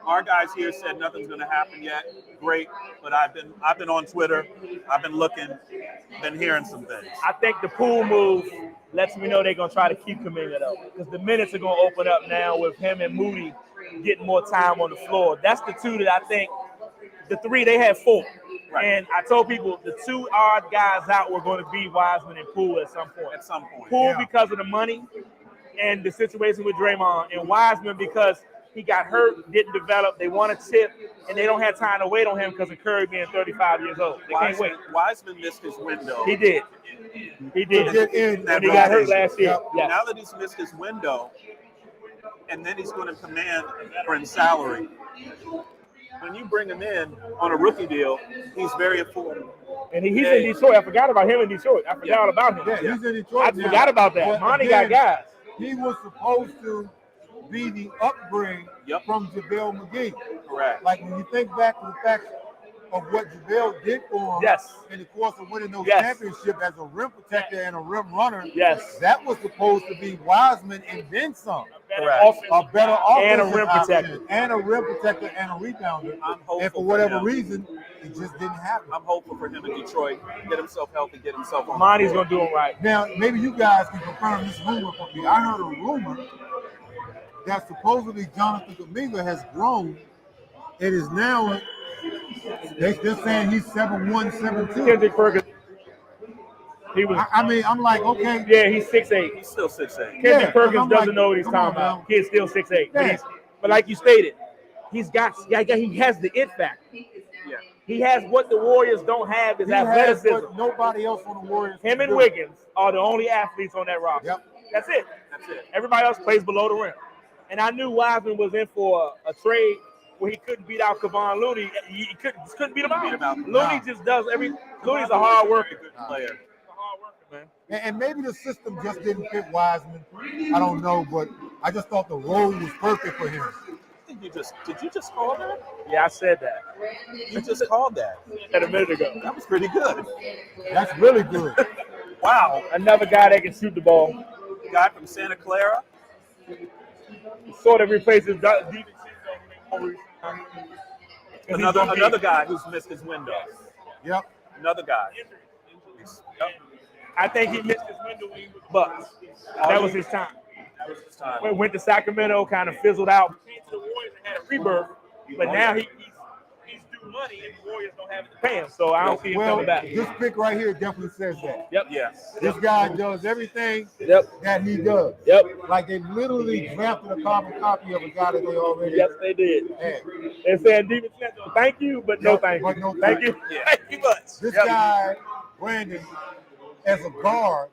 Our guys here said nothing's going to happen yet. Great, but I've been on Twitter. I've been looking, been hearing some things. I think the pool move lets me know they're going to try to keep Kuminga, though, because the minutes are going to open up now with him and Moody getting more time on the floor. That's the two that I think. The three, they had four. Right. And I told people the two odd guys out were going to be Wiseman and Poole at some point. Poole because of the money and the situation with Draymond, and Wiseman because he got hurt, didn't develop. They want a tip, and they don't have time to wait on him because of Curry being 35 years old. They can't wait. Wiseman missed his window. He did. He did. And he got hurt last year. Yes. Now that he's missed his window, and then he's going to command a veteran salary. When you bring him in on a rookie deal, he's very affordable. And he's in Detroit. I forgot about him in Detroit. I forgot about him. Yeah, he's in Detroit. I forgot about that. Monty got guys. He was supposed to be the upgrade from JaVale McGee. Correct. Like when you think back to the fact of what JaVale did for him in the course of winning those championships as a rim protector and a rim runner, that was supposed to be Wiseman and then some. Correct. A better and a offensive rim protector. and a rim protector and a rebounder. I'm hopeful and for whatever reason, it just didn't happen. I'm hopeful for him in Detroit. Get himself healthy, get himself on. Monty's going to do him right. Now, maybe you guys can confirm this rumor for me. I heard a rumor that supposedly Jonathan Kuminga has grown. It is now, they're saying he's 7'1", 7'2". Kendrick Perkins. I mean, I'm like, okay. Yeah, he's 6'8". He's still 6'8". Kendrick Perkins doesn't know what he's talking about. Kid's still 6'8". Yeah. But like you stated, he has the it factor. Yeah. He has what the Warriors don't have is athleticism. What nobody else on the Warriors. Him and Wiggins are the only athletes on that roster. Yep. That's it. Everybody else plays below the rim. And I knew Wiseman was in for a trade where he couldn't beat out Kevon Looney. He couldn't beat him out. Looney just does Looney's a hard worker. Player. And maybe the system just didn't fit Wiseman. I don't know, but I just thought the role was perfect for him. Did you just call that? Yeah, I said that. You just called that. A minute ago. That was pretty good. That's really good. Wow. Another guy that can shoot the ball. Guy from Santa Clara. Sort of replaces Another guy who's missed his window. Yep. Another guy. I think he missed his window when he was Bucks. That was his time. Went to Sacramento, kind of fizzled out. Came to the Warriors and had a rebirth, but now he's due money, and the Warriors don't have it to pay him. So I don't see him coming back. This pick right here definitely says that. Yep. Yes. This guy does everything that he does. Yep. Like they literally drafted a carbon copy of a guy that they already. Yes, they did. had. They said, DiVincenzo, thank you, but no thank you. But no Thank you. Thank you much. This guy, Brandon, as a guard,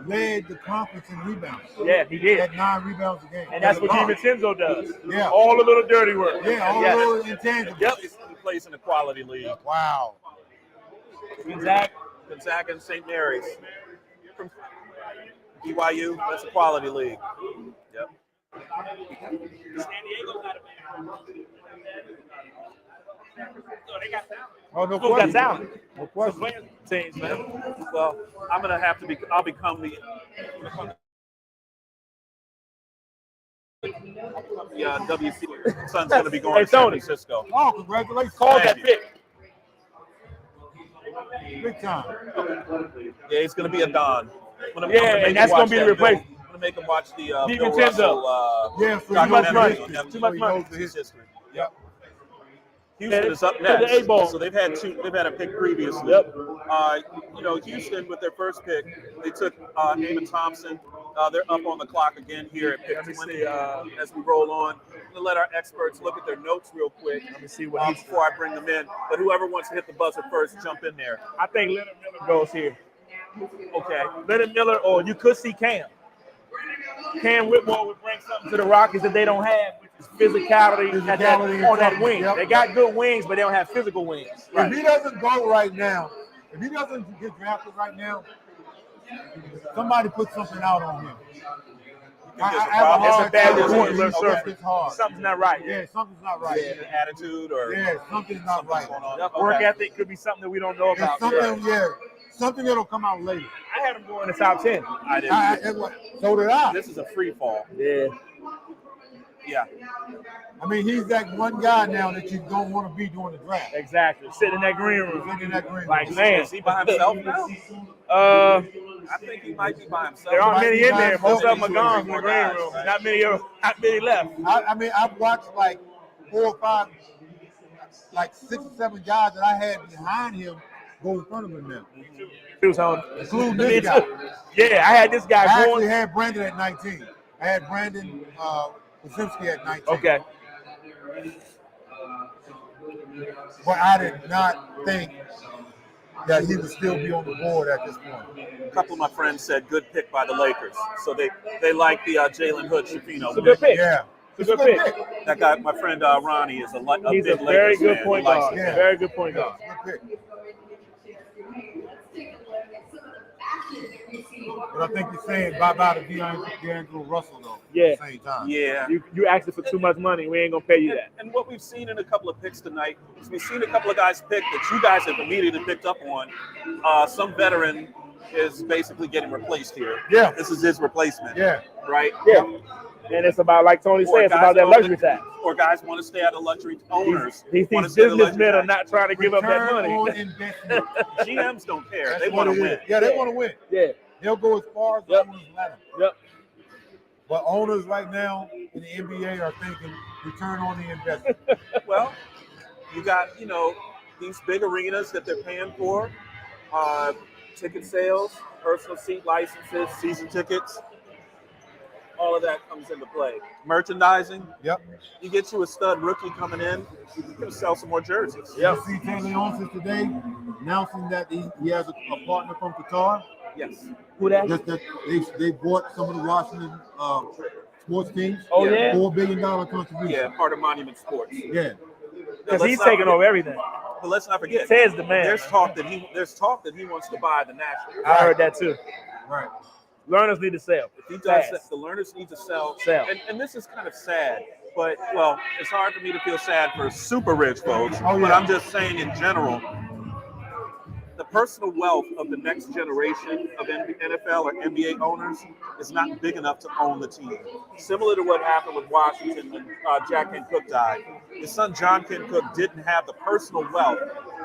led the conference in rebounds. Yeah, he did. Had 9 rebounds a game. And that's what DiVincenzo does. Yeah. All the little dirty work. Yeah, all the little intangibles. Yep. He plays in the quality league. Wow. Gonzaga and St. Mary's. From BYU, that's a quality league. Yep. San Diego's not a bad. They got talent. Oh, no Schools got question. talent. No question. Playing teams, man. Well, I'm gonna have to I'll become the WC. Son's gonna be going to San Tony. Francisco. Oh, congratulations. Call Thank that you. pick. Big time. Yeah, he's gonna be a Don. And that's gonna be the replacement. I'm gonna make him watch the Bill DiVincenzo. Russell Yeah, so documentary money. on him. Too much money. His history. Yep. Yeah, Houston is up the next. A-ball. So they've had a pick previously. Yep. Houston with their first pick, they took Eamon Thompson. They're up on the clock again here at pick 20 as we roll on. I'm gonna let our experts look at their notes real quick. Let me see what before I bring them in. But whoever wants to hit the buzzer first, jump in there. I think Leonard Miller goes here. Okay. Leonard Miller, or you could see Cam. Cam Whitmore would bring something to the Rockets that they don't have, which is physicality on that wing. Yep. They got good wings, but they don't have physical wings. If he doesn't go right now, if he doesn't get drafted right now, somebody put something out on him. It's a bad decision. It's hard. Something's not right. Yeah, something's not right. Yeah, attitude or something's not right. going on. Yep. Work ethic could be something that we don't know about. Something that'll come out later. I had him go in the top 10. I didn't. So did I. This is a free fall. Yeah. Yeah. I mean, he's that one guy now that you don't want to be during the draft. Exactly. Sitting in that green room. Sitting in that green room. Like, man. Is he by himself now? I think he might be by himself. There aren't many in there. Most of them are Two or gone three from the more green guys, room. right? Not many left. I mean, I've watched like 4 or 5, like 6 or 7 guys that I had behind him go in front of him now. Too, Tony. Including Me this guy. too. Yeah, I had this guy I actually going. had Brandon at 19. I had Brandon Wasimski at 19. Okay. But I did not think that he would still be on the board at this point. A couple of my friends said good pick by the Lakers, so they like the Jalen Hood Shafino. It's a good pick. Yeah. It's a good pick. That guy, my friend Ronnie, is a He's big a very Lakers good fan. point He likes guard. it. Yeah. Very good point guard. Good pick. But I think you're saying bye-bye to D'Angelo Russell, though, Yeah. at the same time. Yeah. You asking for too much money. We ain't gonna pay you that. And what we've seen in a couple of picks tonight is we've seen a couple of guys pick that you guys have immediately picked up on. Some veteran is basically getting replaced here. Yeah. This is his replacement. Yeah. Right? Yeah. And it's about, like Tony Or said, it's guys about that own luxury it, tax. Or guys want to stay out of luxury owners. These want to stay out of businessmen luxury are not trying to give up that Return on money. investment. GMs don't care. That's They what want to it win. is. Yeah, they want to win. Yeah. They'll go as far as the Yep. owners let them. Yep. But owners right now in the NBA are thinking return on the investment. Well, you got, these big arenas that they're paying for, ticket sales, personal seat licenses, season tickets. All of that comes into play. Merchandising. Yep. You get you a stud rookie coming in, you can sell some more jerseys. You see Taylor Johnson today announcing that he has a partner from Qatar. Yes. Who that? That they bought some of the Washington sports teams. Oh, yeah? $4 billion contribution. Yeah, part of Monument Sports. Yeah. Because Let's he's not taking forget- over everything. But let's not forget, Ted's the man. there's talk that he wants to buy the Nationals. I heard that too. Right. Learners need to sell. If he does Fast. that, the learners need to sell. Sell. And this is kind of sad, but, well, it's hard for me to feel sad for super rich folks, Oh, but yeah. I'm just saying in general, the personal wealth of the next generation of NFL or NBA owners is not big enough to own the team. Similar to what happened with Washington when Jack Kent Cook died. His son John Kent Cook didn't have the personal wealth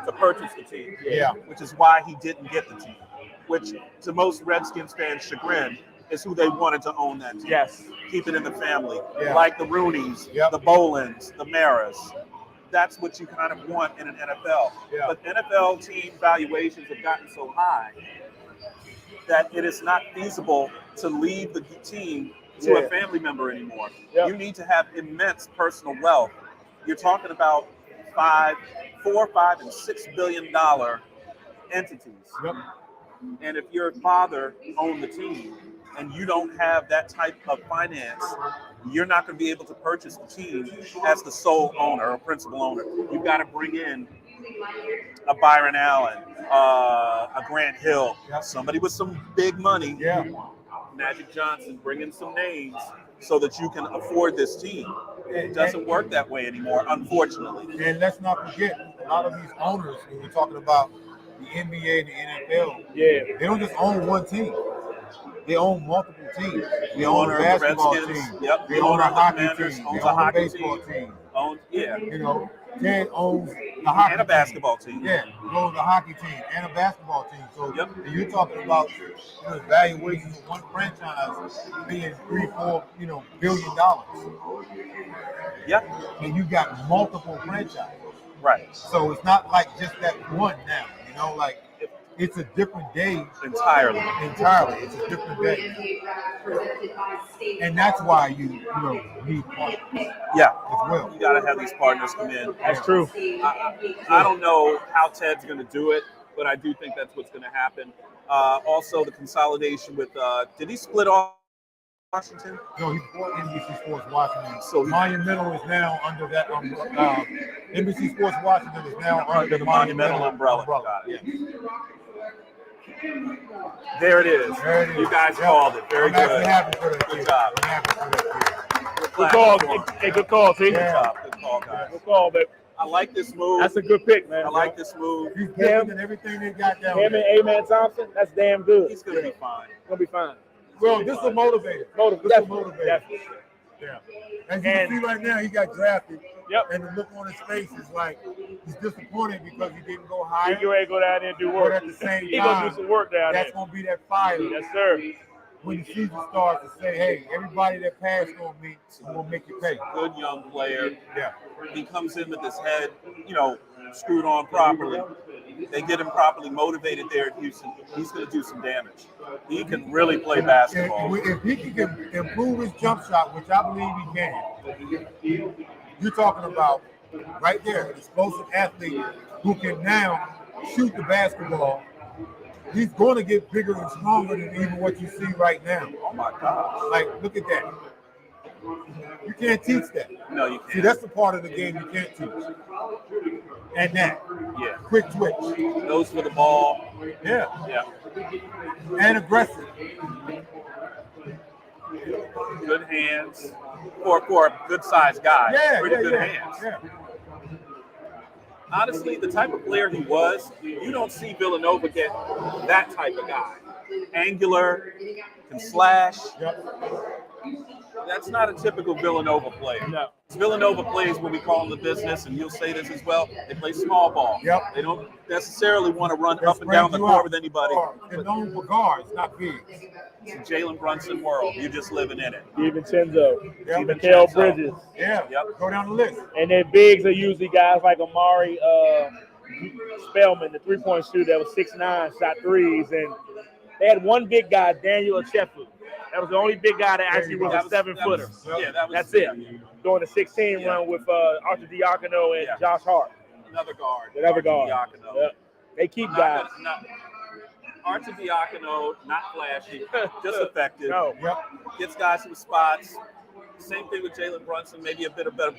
to purchase the team, Yeah. which is why he didn't get the team, which to most Redskins fans' chagrin is who they wanted to own that team. Yes. Keep it in the family, Yeah. like the Rooneys, Yep. the Bolins, the Maras. That's what you kind of want in an NFL. Yeah. But NFL team valuations have gotten so high that it is not feasible to leave the team to a family member anymore. Yep. You need to have immense personal wealth. You're talking about $4, $5, and $6 billion entities. Yep. And if your father owned the team and you don't have that type of finance, you're not going to be able to purchase the team as the sole owner or principal owner. You've got to bring in a Byron Allen, a Grant Hill, somebody with some big money. Yeah. Magic Johnson, bring in some names so that you can afford this team. It doesn't work that way anymore, unfortunately. And let's not forget, a lot of these owners, when we're talking about the NBA and the NFL, Yeah. they don't just own one team. They own multiple teams. They own owner a of the basketball Redskins. team. Yep. They The own owner a of the hockey Commanders team. owns They a own a hockey baseball team. team. Yeah. You know, Ted owns the hockey And a basketball team. Yeah, he owns a hockey team and a basketball team. So Yep. and you're talking about valuations of one franchise being $3-4 billion. Yeah. And you got multiple franchises. Right. So it's not like just that one now. Like it's a different day Entirely. It's a different day. And that's why you need partners Yeah. as well. You got to have these partners come in. That's true. I don't know how Ted's going to do it, but I do think that's what's going to happen. Also, the consolidation with did he split off Washington? No, he bought NBC Sports Washington. So Monumental is now under that umbrella. NBC Sports Washington is now Under the Monumental umbrella. Got it. There it is. There it is. You guys Yep. called it. Very I'm actually good. happy for that Good kid. job. I'm happy for that We're Good clapping call. for him. Hey, good call, T. Good Yeah. job. Good call, guys. Good call, baby. I like this move. That's a good pick, man. I like this move. kid. He's different than everything they got down Him there. and A-Man Thompson, that's damn good. He's going to be fine. Gonna be fine. Well, this is a motivator. Motive, This is a definitely, motivator. definitely. Yeah. As you can see right now, he got drafted. Yep. And the look on his face is like he's disappointed because he didn't go He higher. get ready to go down there and do But work. at the same He gonna time, do some work down that's there. gonna be that fire. Yes, sir. When the season starts to say, hey, everybody that passed on me, I'm gonna make you pay. Good young player. Yeah. He comes in with his head, screwed on properly. They get him properly motivated there in Houston. He's going to do some damage. He can really play basketball. If he can improve his jump shot, which I believe he can, you're talking about right there, an explosive athlete who can now shoot the basketball. He's going to get bigger and stronger than even what you see right now. Oh my gosh. Like, look at that. You can't teach that. No, you can't. See, that's the part of the game you can't teach. And that. Yeah. Quick twitch. Goes for the ball. Yeah. Yeah. And aggressive. Good hands. For a good-sized guy. Yeah, Pretty good yeah. hands. Yeah. Honestly, the type of player he was, you don't see Villanova get that type of guy. Angular, can slash. Yep. That's not a typical Villanova player. No. Villanova plays what we call in the business, and you'll say this as well, they play small ball. Yep. They don't necessarily want to run They up and down the spread you court out. with anybody. They're known for guards, not bigs. It's a Jalen Brunson world. You're just living in it. DiVincenzo, Yep. Mikal Bridges. Yeah. Yep. Go down the list. And their bigs are usually guys like Amari Spellman, the three-point shooter that was 6'9", shot threes. And they had one big guy, Daniel Achefu. That was the only big guy that actually was a 7-footer. That's it. During the 16 run with Arthur Diacono and Josh Hart. Another guard. Another guard. Diacono. Yep. They keep guys. Arthur Diacono, not flashy, just effective. No. Yep. Gets guys some spots. Same thing with Jalen Brunson, maybe a bit of a better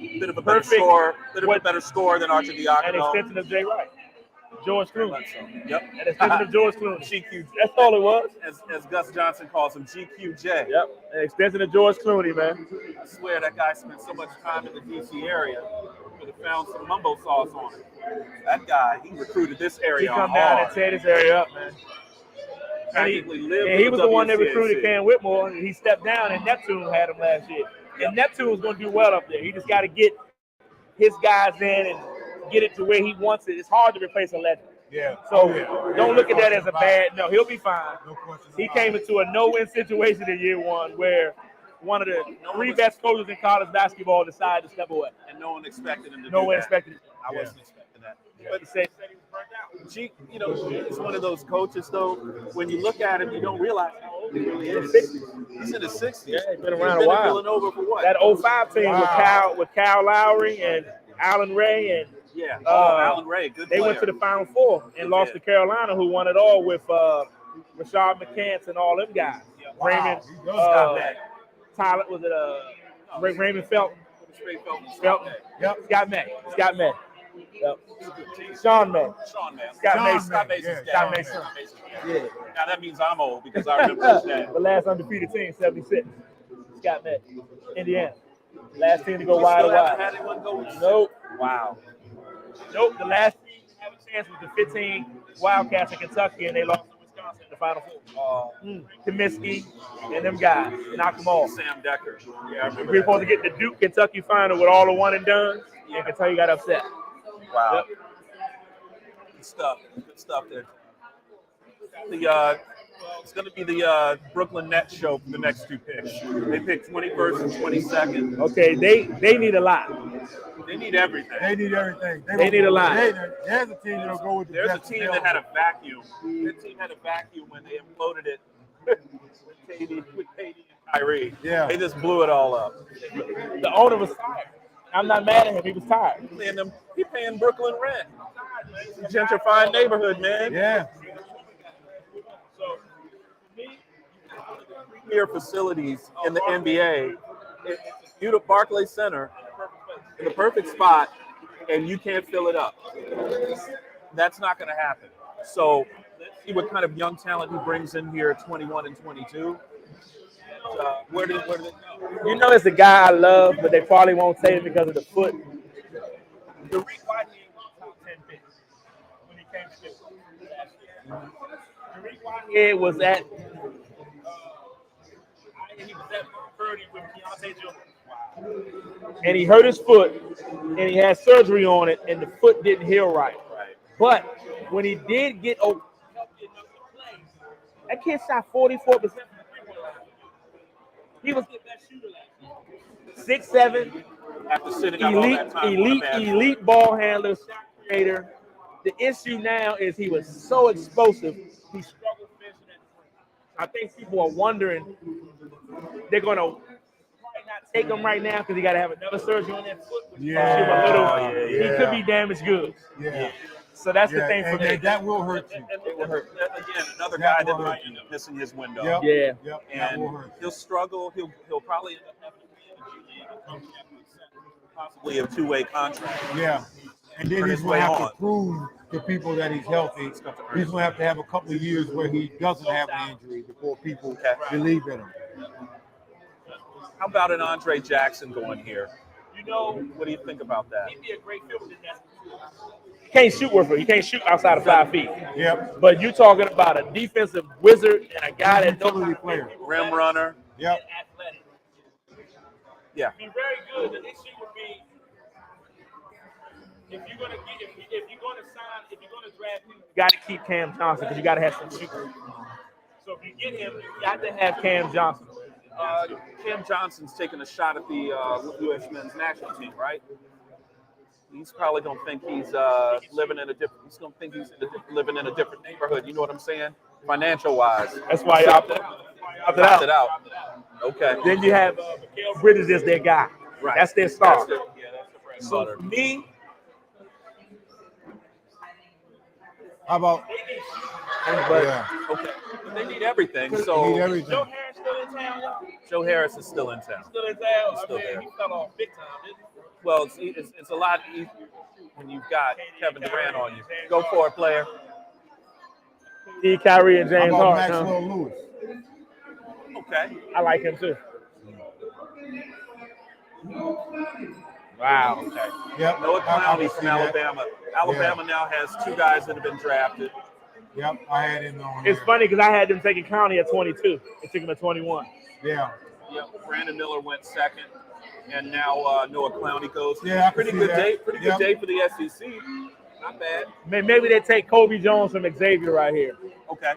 Perfect. score, better score than Arthur An Diacono. extension of Jay Wright. George Clooney. Yep. An extension of George Clooney. GQ, That's all it was. as Gus Johnson calls him, GQJ. Yep. An extension of George Clooney, man. I swear that guy spent so much time in the D.C. area. Could have found some mumbo sauce on it. That guy, he recruited this He area come down hard. and tear this area up, man. Practically lived And he with was the one that WCAC. recruited Cam Whitmore. And he stepped down, and Neptune had him last year. And Neptune was going to do well up there. He just got to get his guys in and get it to where he wants it. It's hard to replace a legend. Yeah. So don't look at that as a bad. No, he'll be fine. No question. He came into a no-win situation in year one where one of the three best coaches in college basketball decided to step away. And no one expected him to No do one that. expected it. I wasn't expecting that. But he said he was burnt out. G, he's one of those coaches, though, when you look at him, you don't realize how old he really is. He's in his 60s. Yeah, he's been around He's a been while. in Villanova for what? That 05 team with Kyle Lowry and Allen Ray and Allen Ray, good they player. went to the Final Four and lost to Carolina, who won it all with Rashad McCants and all them guys. Raymond, Tyler, was it Raymond Felton? Felton. Yep. Scott May. Yep. Sean May. Scott Mason's Scott Mason. Yeah. Now that means I'm old because I remember that. The last undefeated team, 76. Scott May, Indiana. Last team to go wide. Had anyone go Nope. Wow. Nope. The last team to have a chance was the 15 Wildcats in Kentucky, and they lost to Wisconsin in the Final Four. Comiskey and them guys knocked them off. Sam Decker. Yeah, I remember We were supposed to get the Duke Kentucky final with all the one and done, and Kentucky got upset. Wow. Yep. Good stuff there. It's going to be the Brooklyn Nets show for the next two picks. They picked 21st and 22nd. Okay, they need a lot. They need everything. They need everything. They need a lot. There's a team that'll go with the There's a best team that had a vacuum. That team had a vacuum when they imploded it with KD and Kyrie. Yeah. They just blew it all up. The owner was tired. I'm not mad at him. He was tired. He paying Brooklyn rent. It's a gentrified neighborhood, man. Yeah. So, for me, Premier facilities in the NBA. It's a beautiful Barclays Center in the perfect spot, and you can't fill it up. That's not going to happen. So let's see what kind of young talent he brings in here at 21 and 22. Where did they go? you know, it's a guy I love, but they probably won't say it because of the foot. The reason why he ain't top 10 picks when he came to this last year. The reason why he was at he was at Mount Purdy with Keontae Jones. and he hurt his foot, and he had surgery on it, and the foot didn't heal right. But when he did get healthy enough to play, that kid shot 44% from the three-point line. He was the best shooter last year. 6'7", After sitting out all that time on a bad foot. elite ball handler, shot creator. The issue now is he was so explosive, he struggled finishing at the rim. I think people are wondering, they're going to probably not take him right now because he got to have another surgery on that foot. Which he could be damaged goods. Yeah. So that's the thing for me. That will hurt you. It will hurt. Again, another guy that might end up missing his window. Yep. Yeah. That will And hurt. he'll struggle. He'll probably end up having to be possibly a two-way contract. Yeah. And then he's going to have to prove to people that he's healthy. He's going to have a couple of years where he doesn't have an injury before people believe in him. How about an Andre Jackson going here? You know, What do you think about that? he'd be a great fit with the Nets. He can't shoot with her. He can't shoot outside of 5 feet. Yep. But you're talking about a defensive wizard and a guy that knows how to player. Rim runner. Yep. athletic. Yeah. Be very good. The issue would be if you're gonna draft him, you got to keep Cam Johnson because you got to have some shooting. So if you get him, you got to have Cam Johnson. Cam Johnson's taking a shot at the U.S. men's national team, right? He's probably gonna think he's living in a different. He's gonna think he's living in a different neighborhood. You know what I'm saying? Financial wise. That's why he opted out. Okay. Then you have Mikal Bridges as their guy. Right. That's their star. That's the bread and So butter. for me, How about? but Okay. But they need everything. They So need everything. Joe Harris still in town. Joe Harris is still in town. Still in town. Still there. He fell off big time, didn't he? Well, it's a lot easier when you've got Kevin Durant on you. Go for it, player. Kyrie and How James about Harden. Maxwell Lewis? Okay. I like him too. Wow. Okay. Yep. Noah I Clowney can from see that. Alabama. Alabama now has 2 guys that have been drafted. Yep, I had him on. It's there. funny because I had them taking County at 22. They took him at 21. Yeah. Yep. Brandon Miller went second, and now Noah Clowney goes. Yeah, I can pretty see good that. day. Pretty Yep. good day for the SEC. Not bad. Maybe they take Kobe Jones from Xavier right here. Okay.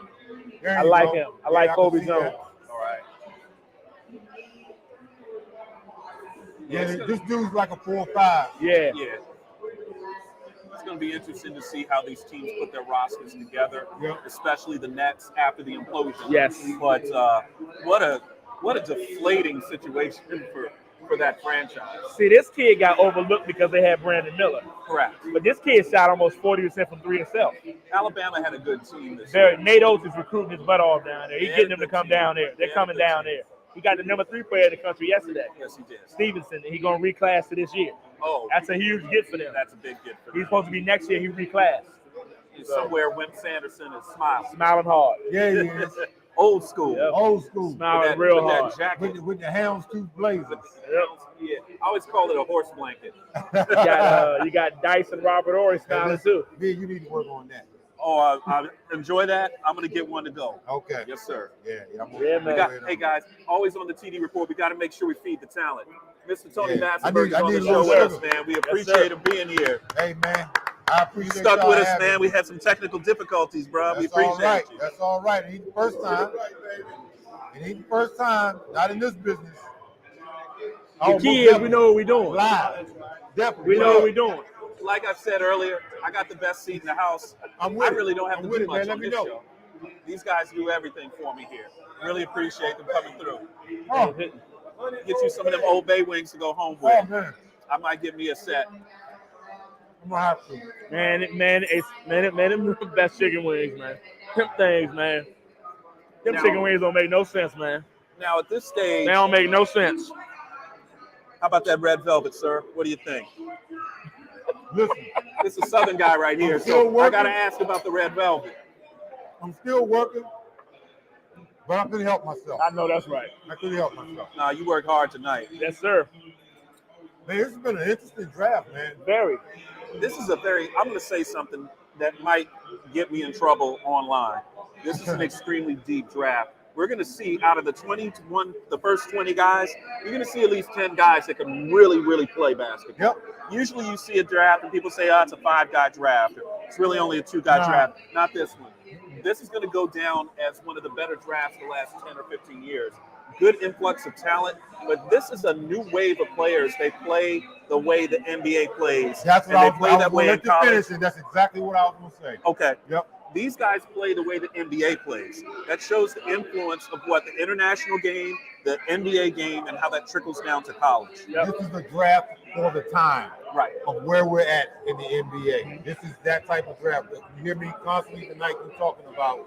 There I you like go. him. I like can Kobe see Jones. that. All right. Yeah, this dude's like a 4 or 5. Yeah. Yeah. It's going to be interesting to see how these teams put their rosters together, Yep. especially the Nets after the implosion. Yes. But what a deflating situation for that franchise. See, this kid got overlooked because they had Brandon Miller. Correct. But this kid shot almost 40% from 3 himself. Alabama had a good team this year. Nate Oates is recruiting his butt off down there. He's They getting had them a to good come team. down there. They're They had coming a good down team. there. He got the number 3 player in the country yesterday, Yes, he did. Stevenson, and he's going to reclass to this year. Oh, That's a huge get for them. that's a big get for them. He's supposed to be next year. He reclassed. Somewhere Wimp Sanderson is smiling. Smiling hard. Yeah, he is. Old school. Yep. Old school. Smiling real with hard. that jacket. With the houndstooth blazers. Yeah, I always call it a horse blanket. You got Dice and Robert Ory smiling too. Big, you need to work on that. Oh, I enjoy that. I'm going to get one to go. Okay. Yes, sir. Yeah, I'm Yeah, man. Hey, guys, always on the TD Report, we got to make sure we feed the talent. Mr. Tony Yeah. Massenburg is I on need the a show little with us, man. We appreciate him being here. Hey, man, I You appreciate stuck y'all with us, having man. me. We had some technical difficulties, bro. We That's all appreciate right. you. That's all right. It ain't the first time. It ain't the first time. Not in this business. The key is we know what we're doing. Live. Definitely. We know what we're doing. Like I said earlier, I got the best seat in the house. I'm with I really it. don't have I'm to with do it, man. much Let on me this know. show. These guys do everything for me here. Really appreciate them coming through. Oh, Get you some of them Old Bay wings to go home oh with. man. I might give me a set. I'm gonna have to. Man, them the best chicken wings, man. Them things, man. Them Now- chicken wings don't make no sense, man. Now, at this stage, They don't make no sense. how about that red velvet, sir? What do you think? Listen, This is a Southern guy right here, still so I working. got to ask about the red velvet. I'm still working, but I couldn't help myself. I know that's right. I couldn't help myself. Nah, you worked hard tonight. Yes, sir. Man, this has been an interesting draft, man. Very. This is I'm going to say something that might get me in trouble online. This is an extremely deep draft. we're going to see out of the first 20 guys, you're going to see at least 10 guys that can really, really play basketball. Yep. Usually you see a draft and people say, oh, it's a 5-guy draft. It's really only a 2-guy draft. Not this one. This is going to go down as one of the better drafts the last 10 or 15 years. Good influx of talent, but this is a new wave of players. They play the way the NBA plays. That's what and I they was play going that way in to college. finish, and that's exactly what I was going to say. Okay. Yep. These guys play the way the NBA plays. That shows the influence of what the international game, the NBA game, and how that trickles down to college. Yep. This is the draft for the time. Right. Of where we're at in the NBA. This is that type of draft. You hear me constantly tonight talking about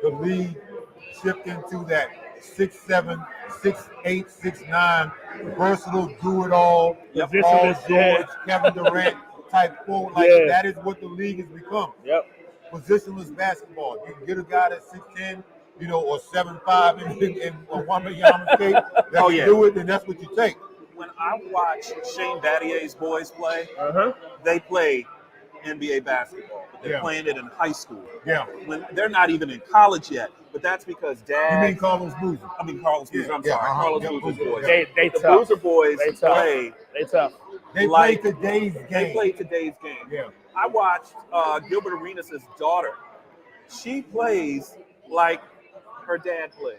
the league shifting to that 6'7", 6'8", 6'9", versatile, do it all, Paul George, Kevin Durant type forward. Like that is what the league has become. Yep. Positionless basketball. You can get a guy that's 6'10", or 7'5" in Wembanyama State that can do it, and that's what you take. When I watch Shane Battier's boys play, they play NBA basketball, but they're playing it in high school. Yeah. When they're not even in college yet, but that's because Dad. You mean Carlos Boozer? I mean Carlos Boozer. I'm sorry, Carlos Boozer's boys. They the tough. Boozer boys play. They tough. They play today's game. They play today's game. Yeah. I watched Gilbert Arenas' daughter. She plays like her dad plays.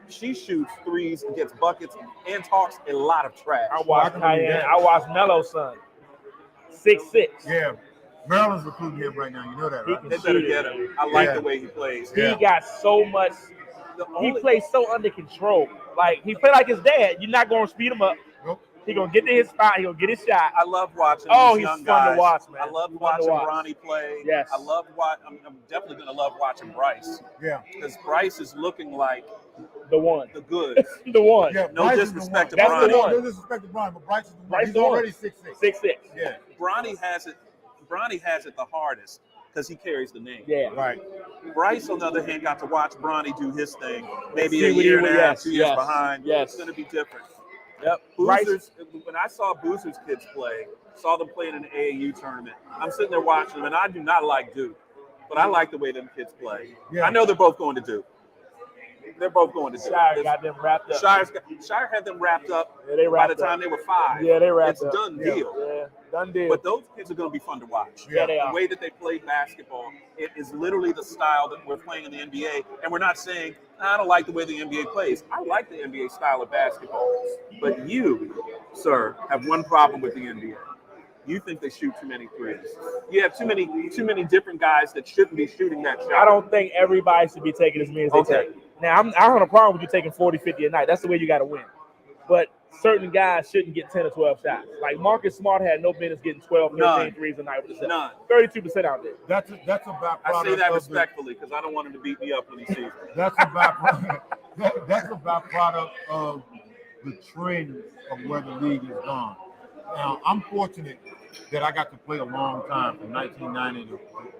She shoots threes and gets buckets and talks a lot of trash. I watched Melo's son. 6'6". Yeah. Maryland's recruiting him right now. You know that, right? They better get him. I like the way he plays. He got so much. He plays so under control. Like, he play like his dad. You're not going to speed him up. Nope. He going to get to his spot. He going to get his shot. I love watching these young fun guys. to watch, man. I love watching Bronny play. Yes. I'm definitely going to love watching Bryce. Yeah. Because Bryce is looking like the one. The goods. The one. Yeah, no Bryce disrespect to That's Bronny. the one. No disrespect to Bronny, but Bryce is the one. Bryce He's the one. already 6'6". 6'6". Yeah. Bronny has it the hardest because he carries the name. Yeah. Right. Bryce, on the other hand, got to watch Bronny do his thing. Maybe See a what year he and a half, 2 years yes, behind. yes. It's going to be different. Yep. Boozer's, when I saw Boozer's kids play, saw them playing in an AAU tournament, I'm sitting there watching them, and I do not like Duke, but I like the way them kids play. Yeah. I know they're both going to Duke. They're both going to Duke. Shire got them wrapped up. Shire had them wrapped up by the time they were 5. Yeah, they wrapped up. It's done deal. Yeah, done deal. But those kids are going to be fun to watch. Yeah, they are. The way that they play basketball, it is literally the style that we're playing in the NBA. And we're not saying, I don't like the way the NBA plays. I like the NBA style of basketball. But you, sir, have one problem with the NBA. You think they shoot too many threes. You have too many different guys that shouldn't be shooting that shot. I don't think everybody should be taking as many as they take. Now, I don't have a problem with you taking 40, 50 a night. That's the way you got to win. But certain guys shouldn't get 10 or 12 shots. Like Marcus Smart had no business getting 12, 13 threes a night with the None. 32% out there. That's a byproduct. I say that respectfully because I don't want him to beat me up when he sees me. That's a byproduct. That's a byproduct of the trend of where the league has gone. Now, I'm fortunate that I got to play a long time from 1990 to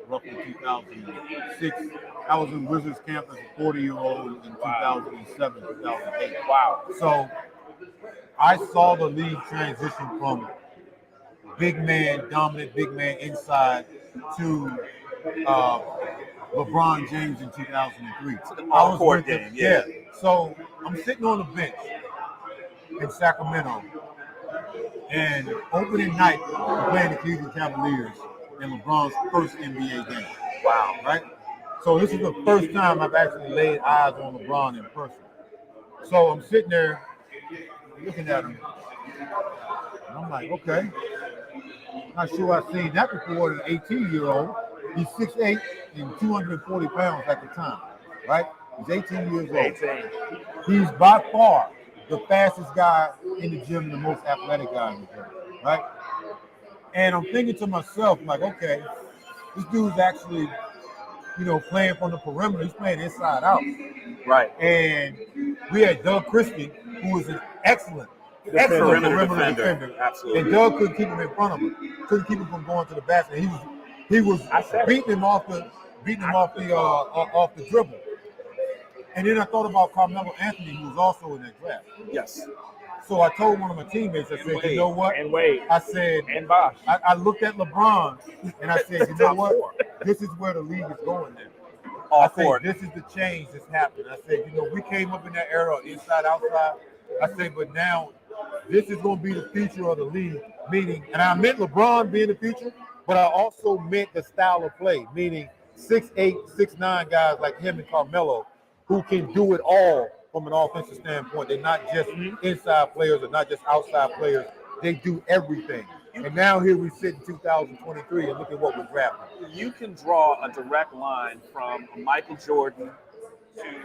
roughly 2006. I was in Wizards camp as a 40-year-old in 2007, 2008. Wow. So I saw the league transition from big man, dominant big man inside to LeBron James in 2003. All-court game, yeah. So I'm sitting on the bench in Sacramento, and opening night, we're playing the Cleveland Cavaliers in LeBron's first NBA game. Wow. Right? So this is the first time I've actually laid eyes on LeBron in person. So I'm sitting there looking at him, and I'm like, okay. Not sure I've seen that before as an 18-year-old. He's 6'8" and 240 pounds at the time, right? He's 18 years old. He's by far the fastest guy in the gym and the most athletic guy in the gym, right? And I'm thinking to myself, like, okay, this dude's actually, playing from the perimeter. He's playing inside out. Right. And we had Doug Christie, who was an excellent perimeter defender. Absolutely. And Doug couldn't keep him in front of him. Couldn't keep him from going to the basket. He was beating him off the dribble. And then I thought about Carmelo Anthony, who was also in that draft. Yes. So I told one of my teammates, I said, you know what? And Wade. I said, and Bosh. I looked at LeBron and I said, you know what? This is where the league is going now. all I say court. this is the change that's happened. I said, we came up in that era, inside, outside. I say, but now this is going to be the future of the league. Meaning, and I meant LeBron being the future, but I also meant the style of play. Meaning 6'8", 6'9" guys like him and Carmelo, who can do it all from an offensive standpoint. They're not just inside players or not just outside players. They do everything. And now here we sit in 2023 and look at what we're drafting. You can draw a direct line from a Michael Jordan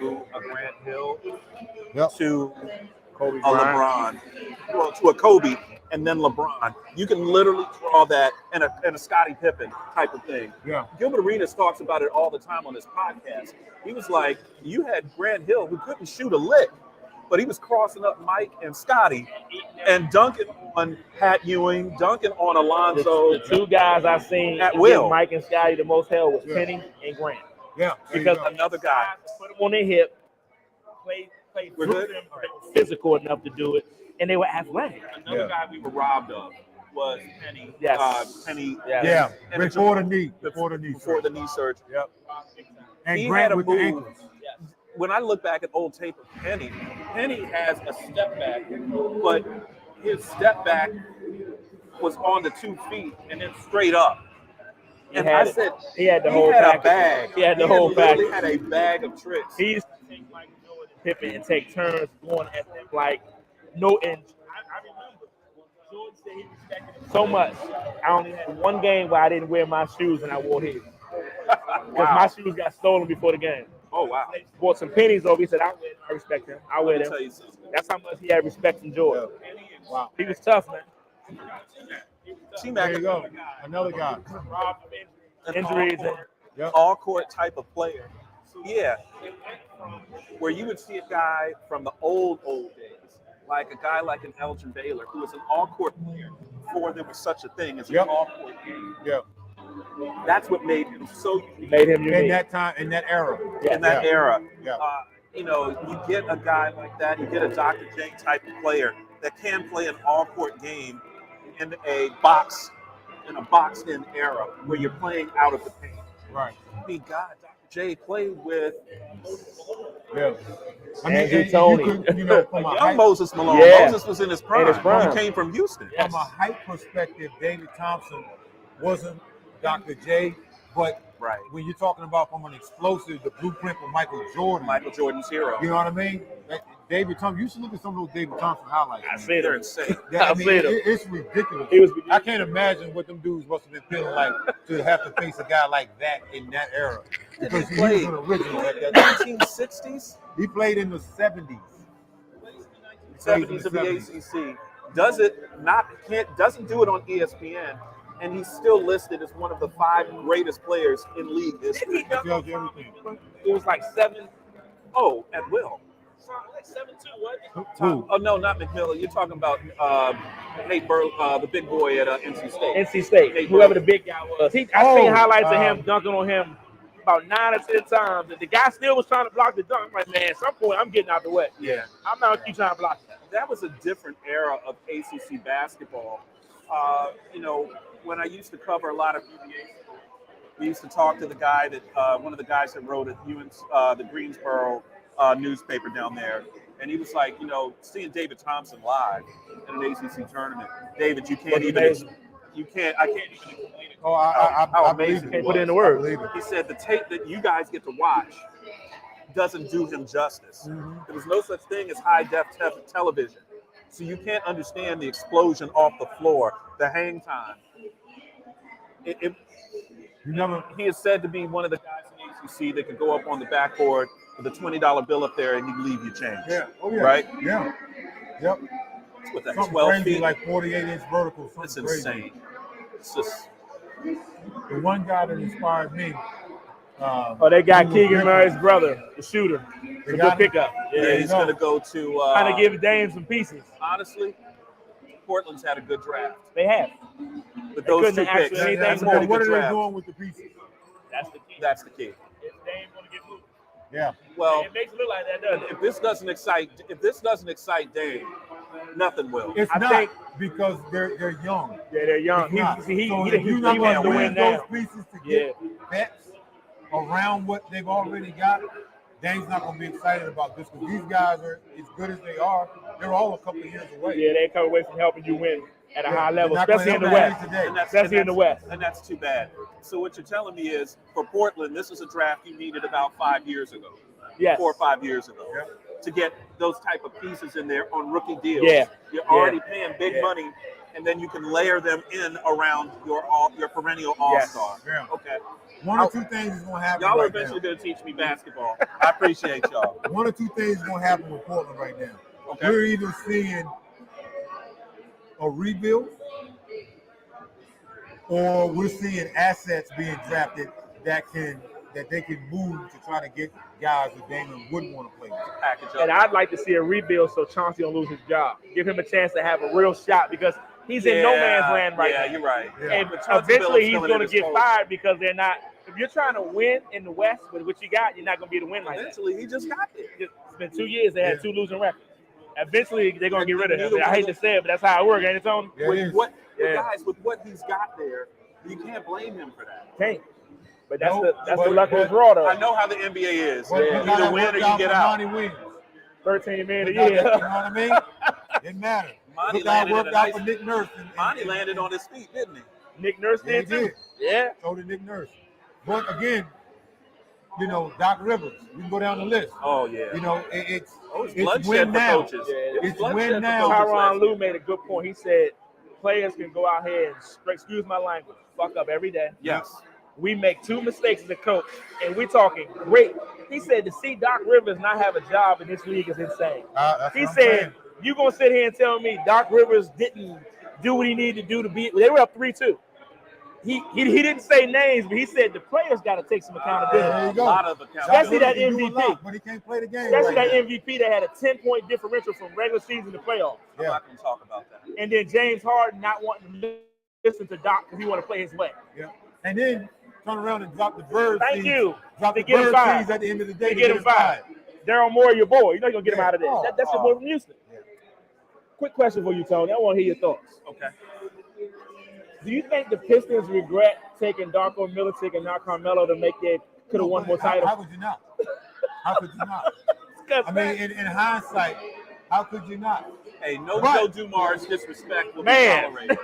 to a Grant Hill to Kobe a Bryant. LeBron, well, to a Kobe, and then LeBron. You can literally draw that in a Scottie Pippen type of thing. Yeah. Gilbert Arenas talks about it all the time on his podcast. He was like, you had Grant Hill who couldn't shoot a lick, but he was crossing up Mike and Scottie and dunking on Pat Ewing, dunking on Alonzo. The two guys I've seen At give will. Mike and Scotty the most hell was Penny and Grant. Yeah. Because Another guy. put them on their hip, play We're through good? them, they were physical enough to do it, and they were athletic. Another guy we were robbed of was Penny. Yes. Penny. Yeah. And Before the knee. Before the knee. Before the knee surgery. Yep. And He Grant had a with the move. ankles. When I look back at old tape of Penny has a step back, but his step back was on the 2 feet and then straight up. And I said, he had the he whole had package. a bag. He had the whole literally package. had a bag of tricks. He used to take Michael Jordan and Pippen and take turns going at them like no end. I remember Jordan said he respected him so much. I only had one game where I didn't wear my shoes and I wore his. Because my shoes got stolen before the game. Oh, wow. They bought some pennies over. He said, I respect him. I wear Let me them. tell you something. That's how much he had respect from Jordan. Wow. He was tough, man. T-Mac, There you go. Another guy. Robbed of injuries. And all court type of player. So yeah, where you would see a guy from the old days, like a guy like an Elgin Baylor, who was an all court player before there was such a thing as an all court game. Yep. That's what made him so unique. made him unique. In that time, in that era. In that era. Yeah. You get a guy like that, you get a Dr. J type of player that can play an all court game in a boxed-in era where you're playing out of the paint. Right. I mean, God, Dr. J played with Yeah. Andrew Tony. From a young height, Moses Malone. Yeah. Moses was in his prime. In his prime. He came from Houston. from a height perspective, David Thompson wasn't Dr. J, but Right. when you're talking about from an explosive, the blueprint for Michael Jordan, Michael Jordan's hero. you know what I mean? David Thompson, you should look at some of those David Thompson highlights. I man. see They're them. insane. Yeah, I've seen him. it's ridiculous. He was I can't imagine what them dudes must have been feeling like to have to face a guy like that in that era. Because he was played an original at that time. 1960s, He played in the 70s. 70s of the ACC. Doesn't do it on ESPN, and he's still listed as one of the 5 greatest players in league history. That tells you everything. It was like 7. Oh, at will. Like 7-2, what? Who? Oh no, not McMillan. You're talking about Nate Burleson, the big boy at NC State. NC State, Nate whoever the Burleson. big guy was. I seen highlights of him dunking on him about 9 or 10 times. And the guy still was trying to block the dunk. I'm like, man, at some point, I'm getting out the way. Yeah, I'm not going to keep trying to block that. that was a different era of ACC basketball. When I used to cover a lot of UVA, we used to talk to the guy that one of the guys that wrote at the Greensboro newspaper down there, and he was like, seeing David Thompson live in an ACC tournament. David, I can't even explain it. Oh, I How believe amazing it. it Put it in the I words. believe it. He said the tape that you guys get to watch doesn't do him justice. There was no such thing as high-def television. So you can't understand the explosion off the floor, the hang time. You never. He is said to be one of the guys in the ACC that could go up on the backboard with a $20 bill up there and he'd leave you change. Yeah. Oh yeah. Right? Yeah. Yep. With that Something 12 crazy feet. like 48-inch vertical. It's Something crazy. insane. It's just, The one guy that inspired me. Oh, they got Keegan Murray's brother, the shooter. It's a good got him? pickup. yeah, Yeah, he's going to go to, trying to give Dame some pieces. honestly, Portland's had a good draft. They have. With those couldn't two have asked picks, for anything that's a more. pretty What good are they draft. doing with the pieces? That's the key. That's the key. If Dame going to get moved. Yeah. Well, It makes it look like that, doesn't it? if this doesn't excite Dame, nothing will. It's I not think- because they're young. Yeah, they're young. It's not. He So wants if you're to not win going to win now. those pieces to get vets around what they've already got, Dame's not going to be excited about this because these guys are as good as they are. They're all a couple of years away. Yeah, they come away from helping you win at a high level, they're not especially in the gonna help West. you today. Especially in the West. And that's too bad. So what you're telling me is, for Portland, this is a draft you needed about 5 years ago. Yes. 4 or 5 years ago. Yeah. To get those type of pieces in there on rookie deals. Yeah. You're already paying big money, and then you can layer them in around your perennial all-star. Yeah. Okay. One or two things is going to happen Y'all are right eventually now. going to teach me basketball. I appreciate y'all. One or two things is going to happen with Portland right now. Okay. We're either seeing a rebuild or we're seeing assets being drafted that they can move to try to get guys that Damian wouldn't want to play with. Package up. And I'd like to see a rebuild so Chauncey don't lose his job. Give him a chance to have a real shot because he's in no man's land right now. Yeah, you're right. And But Chauncey eventually Billups he's filling going in to his get coach. fired because they're not. If you're trying to win in the West with what you got, you're not going to be able to win like that. Eventually, he just got there. It's been 2 years. They had 2 losing records. Eventually, they're going to get rid of him. Neither I hate one to say it, but that's how it works, ain't it, Tony? Yeah, it With is. what, Yeah. guys, with what he's got there, you can't blame him for that. Can't. But that's Nope. the But- luck of the draw, though. I know how the NBA is. But You you gotta either win work or you out get for out. Monty Williams. 13 million a You know year. what I mean? Didn't matter. Monty Look how it landed worked in a out nice- for Nick Nurse. Monty landed on his feet, didn't he? Nick Nurse Yeah, he did too. did. Yeah. So did Nick Nurse. But again, Doc Rivers. You can go down the list. Oh, yeah. It's It was it's bloodshed win for now. coaches. Yeah, It was it's bloodshed win for now. coaches last Tyronn year. Lue made a good point. He said players can go out here and, excuse my language, fuck up every day. Yes. We make 2 mistakes as a coach, and we're talking great. He said to see Doc Rivers not have a job in this league is insane. That's He what I'm said, saying. you going to sit here and tell me Doc Rivers didn't do what he needed to do to beat? They were up 3-2. He didn't say names, but he said the players got to take some accountability. There you A go. lot of Especially that He can do a MVP. lot, but he can't play the game. Especially right that now. MVP that had a 10-point differential from regular season to playoffs. I'm not going to talk about that. And then James Harden not wanting to listen to Doc because he want to play his way. Yeah. And then turn around and drop the bird Thank seeds. you. Drop To the get him bird fired. seeds at the end of the day To get him fired. Daryl Morey, your boy. You know you're going to get him out of there. Yeah. That's your boy from Houston. Yeah. Quick question for you, Tony. I want to hear your thoughts. Okay. Do you think the Pistons regret taking Darko Milicic and not Carmelo to make it could have won more titles? How could you not? How could you not? I mean, in hindsight, how could you not? Hey, no But- Joe Dumars disrespect will be Man. tolerated.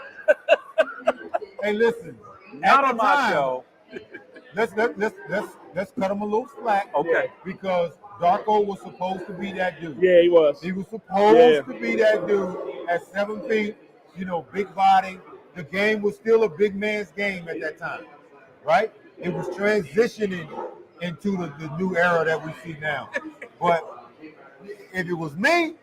Hey, listen. Not at on the my time, show. Let's cut him a little slack. Okay. Because Darko was supposed to be that dude. Yeah, he was. He was supposed to be that dude at 7 feet, big body. The game was still a big man's game at that time, right? It was transitioning into the new era that we see now. But if it was me,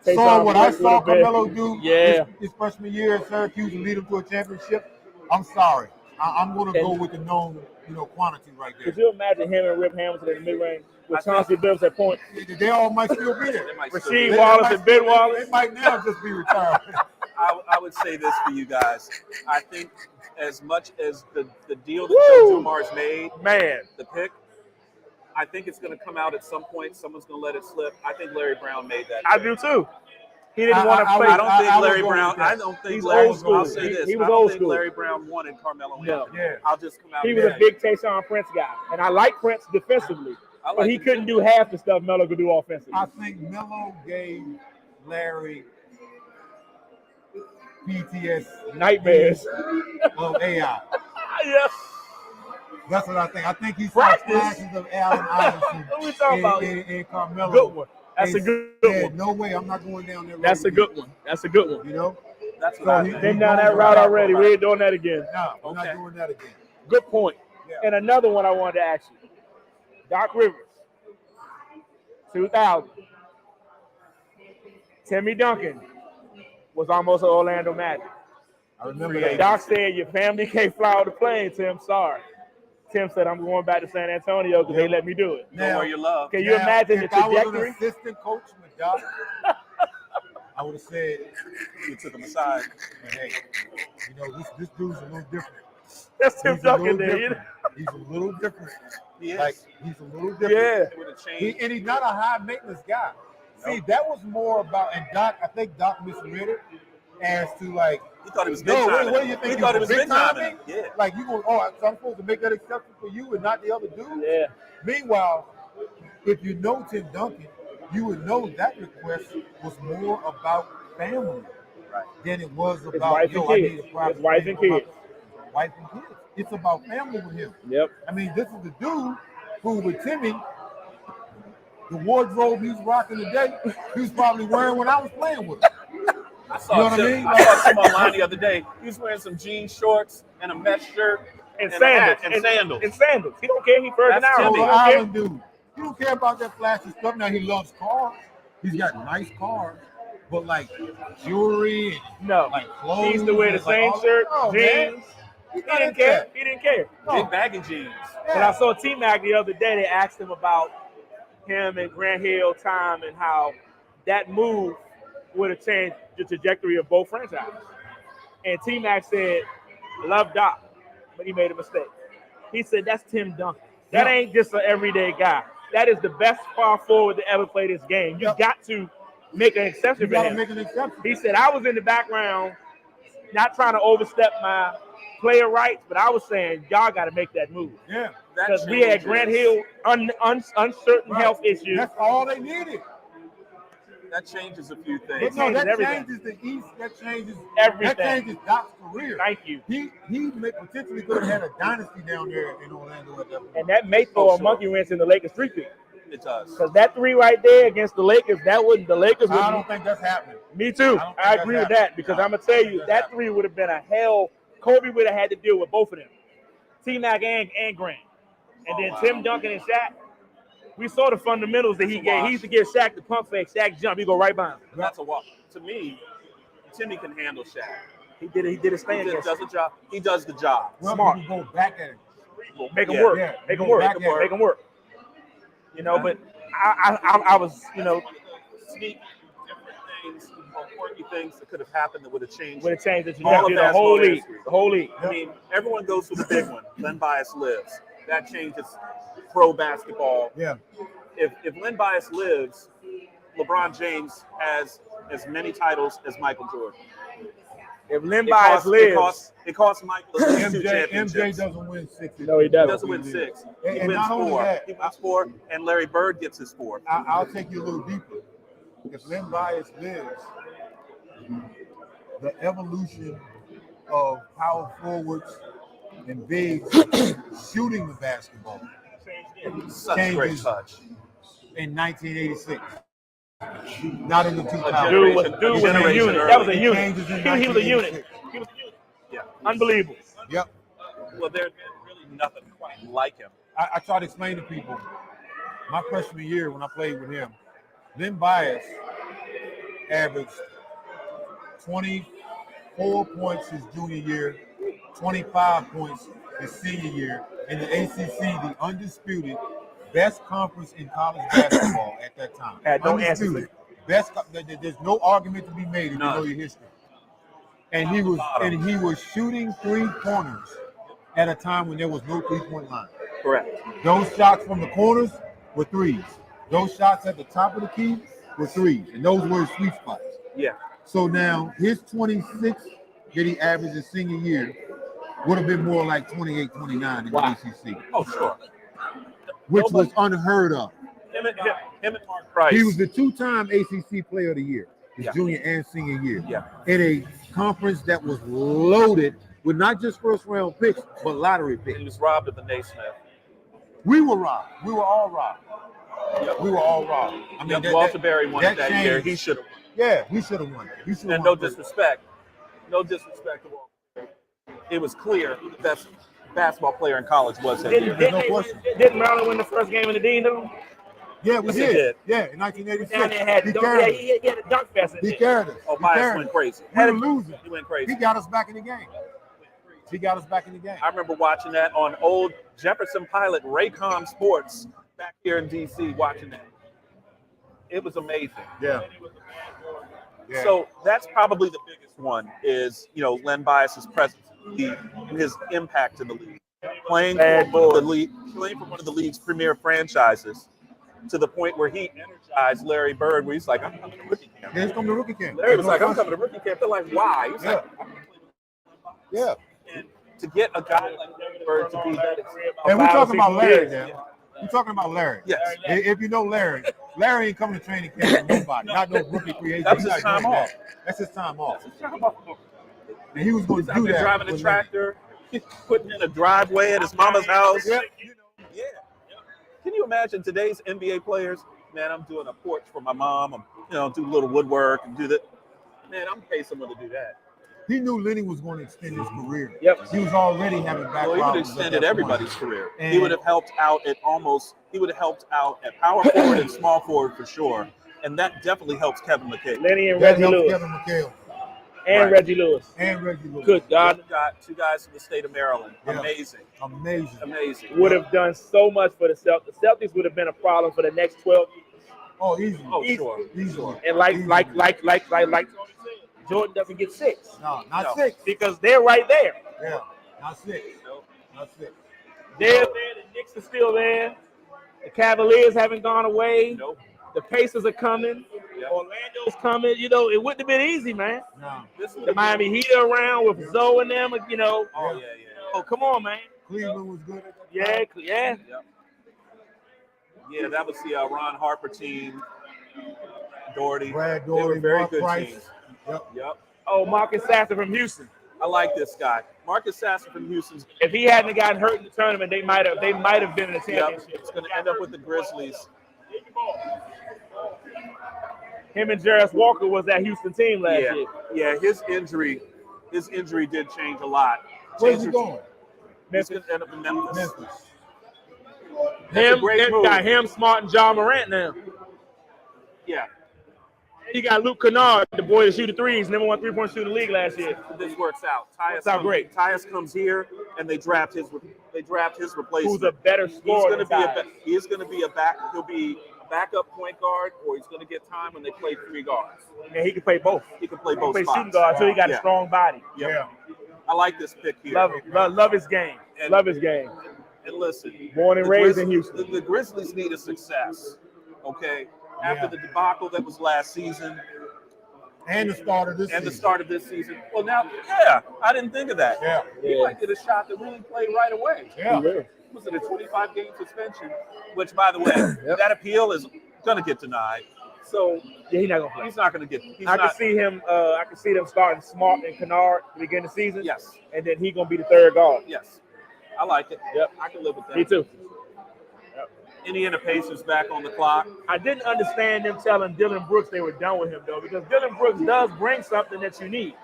Take saw off what I with saw a bit. Carmelo do Yeah. his freshman year at Syracuse and lead him to a championship, I'm sorry. I'm going to go with the known, quantity right there. Could you imagine him and Rip Hamilton in the mid-range with I Chauncey Billups at point? They all might still be there. They might still Rasheed be- Wallace and Ben Wallace. They might now just be retired. I would say this for you guys. I think as much as the deal that Woo! Joe Dumars made, Man, the pick, I think it's going to come out at some point. Someone's going to let it slip. I think Larry Brown made that. I pick. do too. He didn't want to I play. I don't think I would Larry go Brown. with that. I don't think He's Larry. old school. I'll say this. He was I don't old think school. Larry Brown wanted Carmelo No. Anthony. Yeah. I'll just come out. He was and a say big Tayshaun Prince guy, and I like Prince defensively, I like but he him couldn't too. do half the stuff Melo could do offensively. I think Melo gave Larry PTS Nightmares. of AI. Yes. That's what I think. I think he saw Practice. flashes of Allen Iverson What we talking about? in Carmelo. Good one. That's a And good said, one. no way, I'm not going down that road. That's a good one. That's a good one. You know? That's what So I he- think. Been down that route already. We ain't doing that again. No, we're Okay. not doing that again. Good point. Yeah. And another one I wanted to ask you. Doc Rivers, 2000. Timmy Duncan was almost an Orlando Magic. I remember Free that. agent. Doc said your family can't fly on the plane, Tim. Sorry. Tim said I'm going back to San Antonio because they let me do it. Know where you love. Can you imagine the if I was trajectory? an assistant coach with Doc, I would have said, You took him aside. hey, this dude's a little different. That's Tim He's a little Duncan there. You know? different. He's a little different. He is. Like, he's a little different. Yeah. With a change. And he's not a high maintenance guy. See, that was more about, and Doc, I think Doc misread it. as to like, He thought it was big no, time. what do you think? He thought it was big time. timing? Yeah. Like you go, oh, so I'm supposed to make that exception for you and not the other dude? Yeah. Meanwhile, if you know Tim Duncan, you would know that request was more about family than it was His about, wife and I need kids. a private His wife thing and for my kids. wife and kids. It's about family with him. Yep. I mean, this is the dude who, with Timmy, the wardrobe he's rocking today, he was probably wearing when I was playing with him. I saw You know what I mean? I saw him online the other day. He was wearing some jean shorts and a mesh shirt And a sandals. hat and sandals. And sandals. He don't care. He Virgin That's Islands. Timmy. He don't care. Island dude. He don't care about that flashy stuff. Now he loves cars. He's got nice cars, but like jewelry and No. like clothes. He used to wear the and, like, same all- shirt, Oh, jeans. man. He didn't care. He didn't care. No. Big baggy jeans. When I saw T-Mac the other day, they asked him about him and Grant Hill time and how that move would have changed the trajectory of both franchises. And T-Mac said, love Doc, but he made a mistake. He said, that's Tim Duncan. That Yeah. ain't just an everyday guy. That is the best power forward to ever play this game. You Yeah. got to make an You exception for gotta him. make an exception. He said, I was in the background, not trying to overstep my player rights, but I was saying, y'all got to make that move. Yeah. That Because we had changes. Grant Hill uncertain Right. health issues. That's all they needed. That changes a few But things. no, that everything. changes the East. That changes Everything. That changes Doc's career. Thank you. He potentially could have had a dynasty down there in Orlando at that point. And that may throw Oh, a sure. monkey wrench in the Lakers 3-peat. It does. Because that three right there against the Lakers, that wouldn't the Lakers I wouldn't. don't think that's happening. Me too. I don't think I that's agree with happening. that because No, I'm gonna tell I don't you think that that's three would have been a hell. Kobe would have had to deal with both of them, T-Mac and Grant, and then Tim Duncan and Shaq. We saw the fundamentals that he That's a gave. wash. He used to give Shaq the pump fake. Shaq jump. He go right by him. That's a walk. To me, Timmy can handle Shaq. He did it. He did his He thing. does against a job. He does the job. Well, Smart. you can go back at it. Make him Yeah. work. Yeah, Make him go work. back at it. Make him work. You know, but I was, you know, Sneak different things, or quirky things that could have happened that would have changed. would have changed the All of trajectory of the whole basketball league. history. The whole league. I mean, everyone goes for the big one. Len Bias lives. That changes pro basketball. Yeah. If Len Bias lives, LeBron James has as many titles as Michael Jordan. If Len Bias lives, It costs Michael at least two MJ championships. doesn't win 6. No, he He doesn't. doesn't win 6. And He wins not only 4. that, He wins 4, and Larry Bird gets his 4. I'll take you a little deeper. If Len Bias lives, the evolution of power forwards and bigs shooting the basketball Such a great changes. touch. in 1986. Not in the 2000s. Dude was a Generation unit. early. That was a It unit. changes in He was a unit. 1986. He was a unit. Yeah. Unbelievable. Yep. Well, there's really nothing quite like him. I try to explain to people, my freshman year when I played with him, Len Bias averaged 24 points his junior year, 25 points his senior year. In the ACC, the undisputed best conference in college basketball at that time. Had no answer. Undisputed. There's no argument to be made if you None. know your history. And he was shooting 3-pointers at a time when there was no 3-point line. Correct. Those shots from the corners were threes. Those shots at the top of the key were threes. And those were his sweet spots. Yeah. So now his 26 that he averaged his senior year would have been more like 28, 29 in the ACC, Oh, sure. which was unheard of. Him and Mark Price. He was the 2-time ACC Player of the Year, his Yeah. junior and senior year, Yeah. in a conference that was loaded with not just first-round picks, but lottery He picks. was robbed of the Naismith. We were robbed. We were all robbed. Yep. We were all robbed. I mean, Yep, Walter Berry won it that year. changed. He should have won. Yeah, he should have won. He should have And won. no disrespect to Walter. It was clear who the best basketball player in college was that year. Didn't Maryland win the first game in the Dean though? Yeah, we Yes, he did. did. Yeah, in 1986. Down there had He dunk, carried us. he had a dunk fest. He carried us. Oh, He Bias carried went us. crazy. We were losing. He went crazy. He got us back in the game. He got us back in the game. I remember watching that on old Jefferson Pilot Raycom Sports back here in DC, watching that. It was amazing. Yeah. Yeah. So that's probably the biggest one is, Len Bias's presence and his impact in the league. Playing for one of the league's premier franchises to the point where he energized Larry Bird, where he's like, I'm coming to rookie camp. Here's come to rookie camp. Larry was like, I'm coming to rookie camp. They're like, why? He's like, Yeah. and to get a guy like Larry Bird to be that excited And we're talking about Larry Yeah. now. We're talking about Larry. Yes. If you know Larry, Larry ain't coming to training camp with nobody. Not no rookie free agent. That was He's his not time doing off. that. That's his time off. He's And he was going to out do there that. driving a with tractor, putting in a driveway at his mama's house. Larry. Yeah. Can you imagine today's NBA players? Man, I'm doing a porch for my mom. I'm, do a little woodwork and do that. Man, I'm paying someone to do that. He knew Lenny was going to extend his career. Yep. He was already having back Well, he would have problems at extended that everybody's point. career. And- He would have helped out at power forward and small forward for sure. And that definitely helps Kevin McKay. Lenny and That Reggie helped Lewis. Kevin McHale And Right. Reggie Lewis. and Reggie Lewis. Good God. Two guys from the state of Maryland. Yeah. Amazing. Amazing. Would have done so much for the Celtics. The Celtics would have been a problem for the next 12 years. Oh, easy. Oh, sure. Easily. And like Easily. Tony said, Jordan doesn't get 6 No, not No. 6. because they're right there. Yeah, not 6. Not 6. They're there. The Knicks are still there. The Cavaliers haven't gone away. Nope. The Pacers are coming. Yep. Orlando's coming. It wouldn't have been easy, man. No. This would The have been- Miami Heat are around with Zoe and them. Oh, yeah. Oh, come on, man. Cleveland was good. Yeah. Yeah, that was the Ron Harper team. Doherty. Brad They were Doherty, very Mark good Price. teams. Yep. Yep. Oh, Marcus Sasser from Houston. I like this guy. Marcus Sasser from Houston's. If he hadn't gotten hurt in the tournament, they might have been in the Yep. championship. It's going to end up with the Grizzlies. Him and Jarris Walker was that Houston team last Yeah. year. Yeah, his injury did change a lot. Where's he going? He's going to end up in Memphis. Memphis. That's a great move. got him, Smart, and John Morant now. Yeah. You got Luke Kennard, the boy that shoot the threes, number 1 3-point shooter in the league last year. This works out. Works out great. Tyus comes here, and they draft his replacement. Who's a better He's scorer? going to than be Tyus. he is going to be a back. He'll be a backup point guard, or he's going to get time when they play 3 guards. And he can play both. He can play He both can play spots. shooting guard, so he got Yeah. a strong body. Yep. Yeah. I like this pick here. Love him. Love his game. And- Love his game. And listen, Born and the raised in Grizz- Houston. The Grizzlies need a success. Okay, after Yeah. the debacle that was last season And the start of this and the season. start of this season. Well, now, yeah, I didn't think of that. Yeah. He might get a shot to really play right away. Yeah. Was it a 25-game suspension? Which, by the way, that appeal is going to get denied. So Yeah, he's not gonna play. he's not going to get. I can see him. I can see them starting Smart and Kennard to begin the season. Yes, And then he gonna be the third guard. yes, I like it. Yep. I can live with that. Me too. Indiana Pacers back on the clock. I didn't understand them telling Dylan Brooks they were done with him though, because Dylan Brooks does bring something that you need.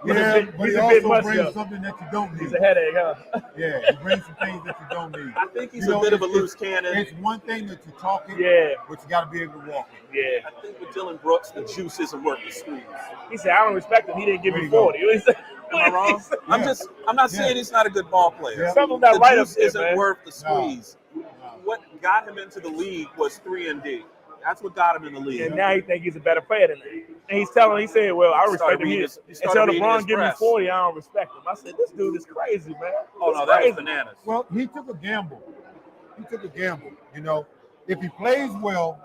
Yeah, but he's he a bit also musty, brings though. something that you don't He's need. a headache, huh? Yeah, he brings some things that you don't need. I think he's You know, a bit of a it's- loose cannon. It's one thing that you're talking, Yeah. but you got to be able to walk it. Yeah. I think with Dylan Brooks, the juice isn't worth the squeeze. He said, I don't respect him. He didn't give There me you go. 40. He said, Am I wrong? Yeah. I'm not saying he's not a good ball player. Yeah. Something's not The right up juice there, isn't man. worth the No. squeeze. What got him into the league was 3-and-D. That's what got him in the league. And now he think he's a better player than that. And he said, well, I respect him. He He, started until reading LeBron his give me press. 40, I don't respect him. I said, this dude is crazy, man. Oh, no, It's that crazy. was bananas. Well, he took a gamble. You know, if he plays well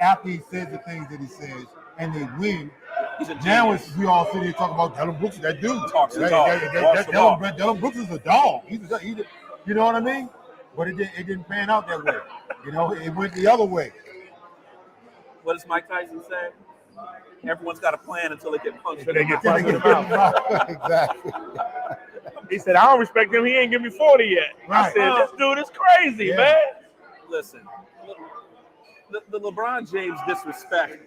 after he says the things that he says and they win, He's a now genius. it's we all sit here and talk about Dylan Brooks, that dude. Talks the talk. Walks the walk. Dylan Brooks is a dog. He's you know what I mean? But it didn't pan out that way. You know, it went the other way. What does Mike Tyson say? Everyone's got a plan until they get punched. Until they get punched in the mouth. Exactly. He said, I don't respect him. He ain't give me 40 yet. I Right. said, this dude is crazy, Yeah. man. Listen, the LeBron James disrespect,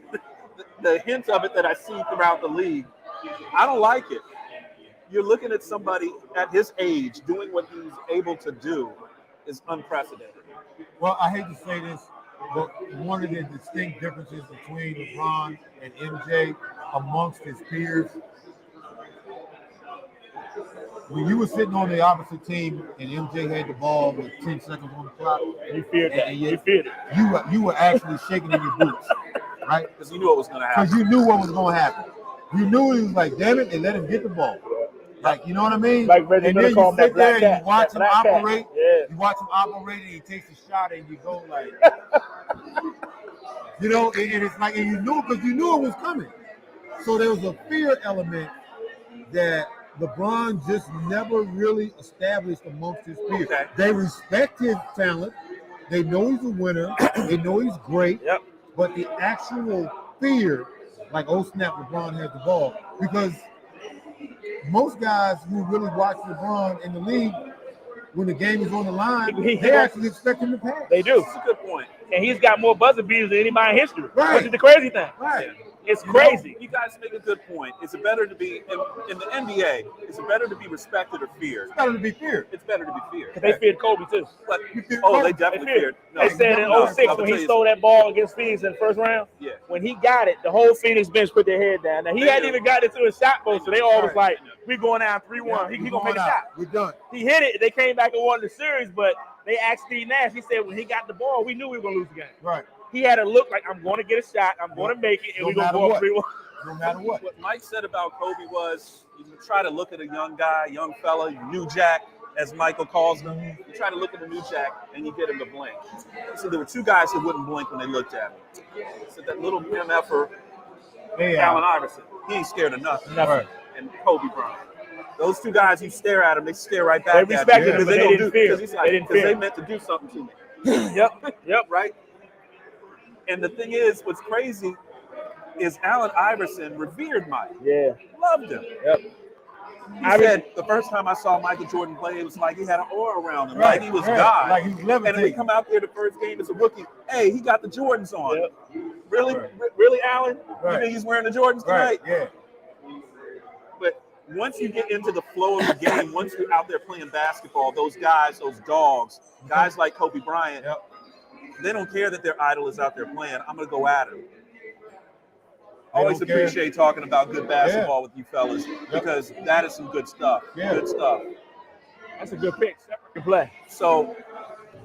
the hint of it that I see throughout the league, I don't like it. You're looking at somebody at his age doing what he's able to do is unprecedented. Well, I hate to say this, but one of the distinct differences between LeBron and MJ amongst his peers, when you were sitting on the opposite team and MJ had the ball with 10 seconds on the clock, You feared that. and You feared it. you were actually shaking in your boots, right? Because you knew what was going to happen. Because you knew what was going to happen. You knew he was like, damn it, and let him get the ball. Like, you know what I mean? Like Reggie and Miller then call you him that sit there black and cat. you watch That him black cat. operate. Yeah. You watch him operate and he takes a shot and you go like, you know, and it's like, and you knew because you knew it was coming. So there was a fear element that LeBron just never really established amongst his peers. Okay. They respect his talent. They know he's a winner. They know he's great. Yep. But the actual fear, like, oh snap, LeBron has the ball. Because most guys who really watch LeBron in the league, when the game is on the line, they actually expect him to pass. They do. That's a good point. And he's got more buzzer beaters than anybody in history, Right. which is the crazy thing. Right. It's You crazy. know, you guys make a good point. Is it better to be in the NBA? Is it better to be respected or feared? It's better to be feared. It's better to be feared. They feared Kobe too. But feared oh, Kobe. they definitely They feared. They said in 06 when he stole that ball against Phoenix in the first round, Yeah. when he got it, the whole Phoenix bench put their head down. Now he They hadn't knew. even gotten into his shot post, so they all was Right. like, "We going down 3-1. He gonna make a shot." We're done. He hit it. They came back and won the series, but they asked Steve Nash. He said when he got the ball, we knew we were gonna lose the game. Right. He had a look like, I'm going to get a shot, I'm going to make it, and No we're going to matter go up what. 3-1. No matter what. What Mike said about Kobe was you try to look at a young guy, young fella, new jack, as Michael calls them. You try to look at a new jack and you get him to blink. So there were two guys who wouldn't blink when they looked at him. So that little MFer, Allen Iverson, he ain't scared of nothing. Nothing. And Kobe Bryant. Those two guys, you stare at them, they stare right back They at you. respected him, because but they don't didn't fear. Because he's like, They didn't because they fear. meant to do something to me. Yep. Right? And the thing is, what's crazy is Allen Iverson revered Mike. Yeah. Loved him. Yep. He said the first time I saw Michael Jordan play, it was like he had an aura around him, like he was God. Like he was And then we levitating. come out there the first game as a rookie. Hey, he got the Jordans on. Yep. Really, Right. really, Allen? Right. You think he's wearing the Jordans Right. tonight? Yeah. But once you get into the flow of the game, once you're out there playing basketball, those guys, those dogs, guys like Kobe Bryant, Yep. they don't care that their idol is out there playing. I'm going to go at him. Always don't care. appreciate talking about good basketball with you fellas because that is some good stuff. Yeah. Good stuff. That's a good pick. Shepard can play. So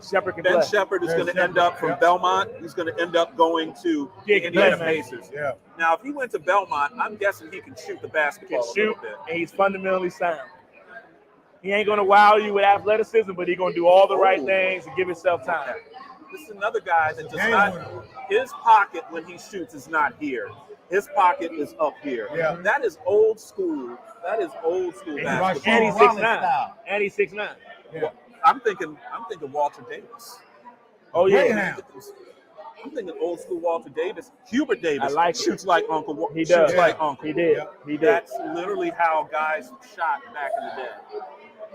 Shepard can Ben play. Shepard is Ben going to end Shepherd, up from yep. Belmont. He's going to end up going to Yeah, the he Indiana can play, man. Pacers. Yeah. Now, if he went to Belmont, I'm guessing he can shoot the Can basketball a shoot, little bit. and he's fundamentally sound. He ain't going to wow you with athleticism, but he's going to do all the right Ooh. things and give himself time. This is another guy that does Game not. winner. His pocket when he shoots is not here. His pocket is up here. Yeah. That is old school. That is old school He's basketball. And he's Rollins 6'9". style. And he's 6'9". Yeah. I'm thinking Walter Davis. Oh, yeah. Greyhound. I'm thinking old school Walter Davis. Hubert Davis I like it. shoots like Uncle. He Shoots does. like Uncle. He did. Yep. He did. That's literally how guys shot back in the day.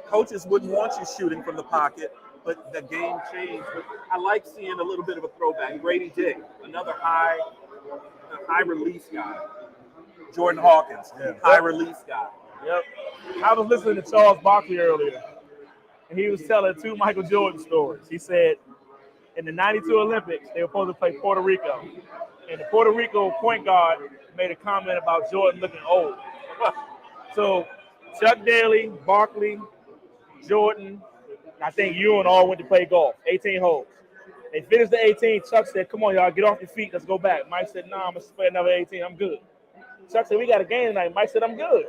Coaches wouldn't want you shooting from the pocket, but the game changed. But I like seeing a little bit of a throwback. Grady Dick, another high release guy. Jordan Hawkins, high release guy. Yep. I was listening to Charles Barkley earlier, and he was telling two Michael Jordan stories. He said in the 92 Olympics, they were supposed to play Puerto Rico, and the Puerto Rico point guard made a comment about Jordan looking old. So Chuck Daly, Barkley, Jordan, I think Ewan all went to play golf, 18 holes. They finished the 18. Chuck said, come on, y'all, get off your feet. Let's go back. Mike said, nah, I'm going to play another 18. I'm good. Chuck said, we got a game tonight. Mike said, I'm good.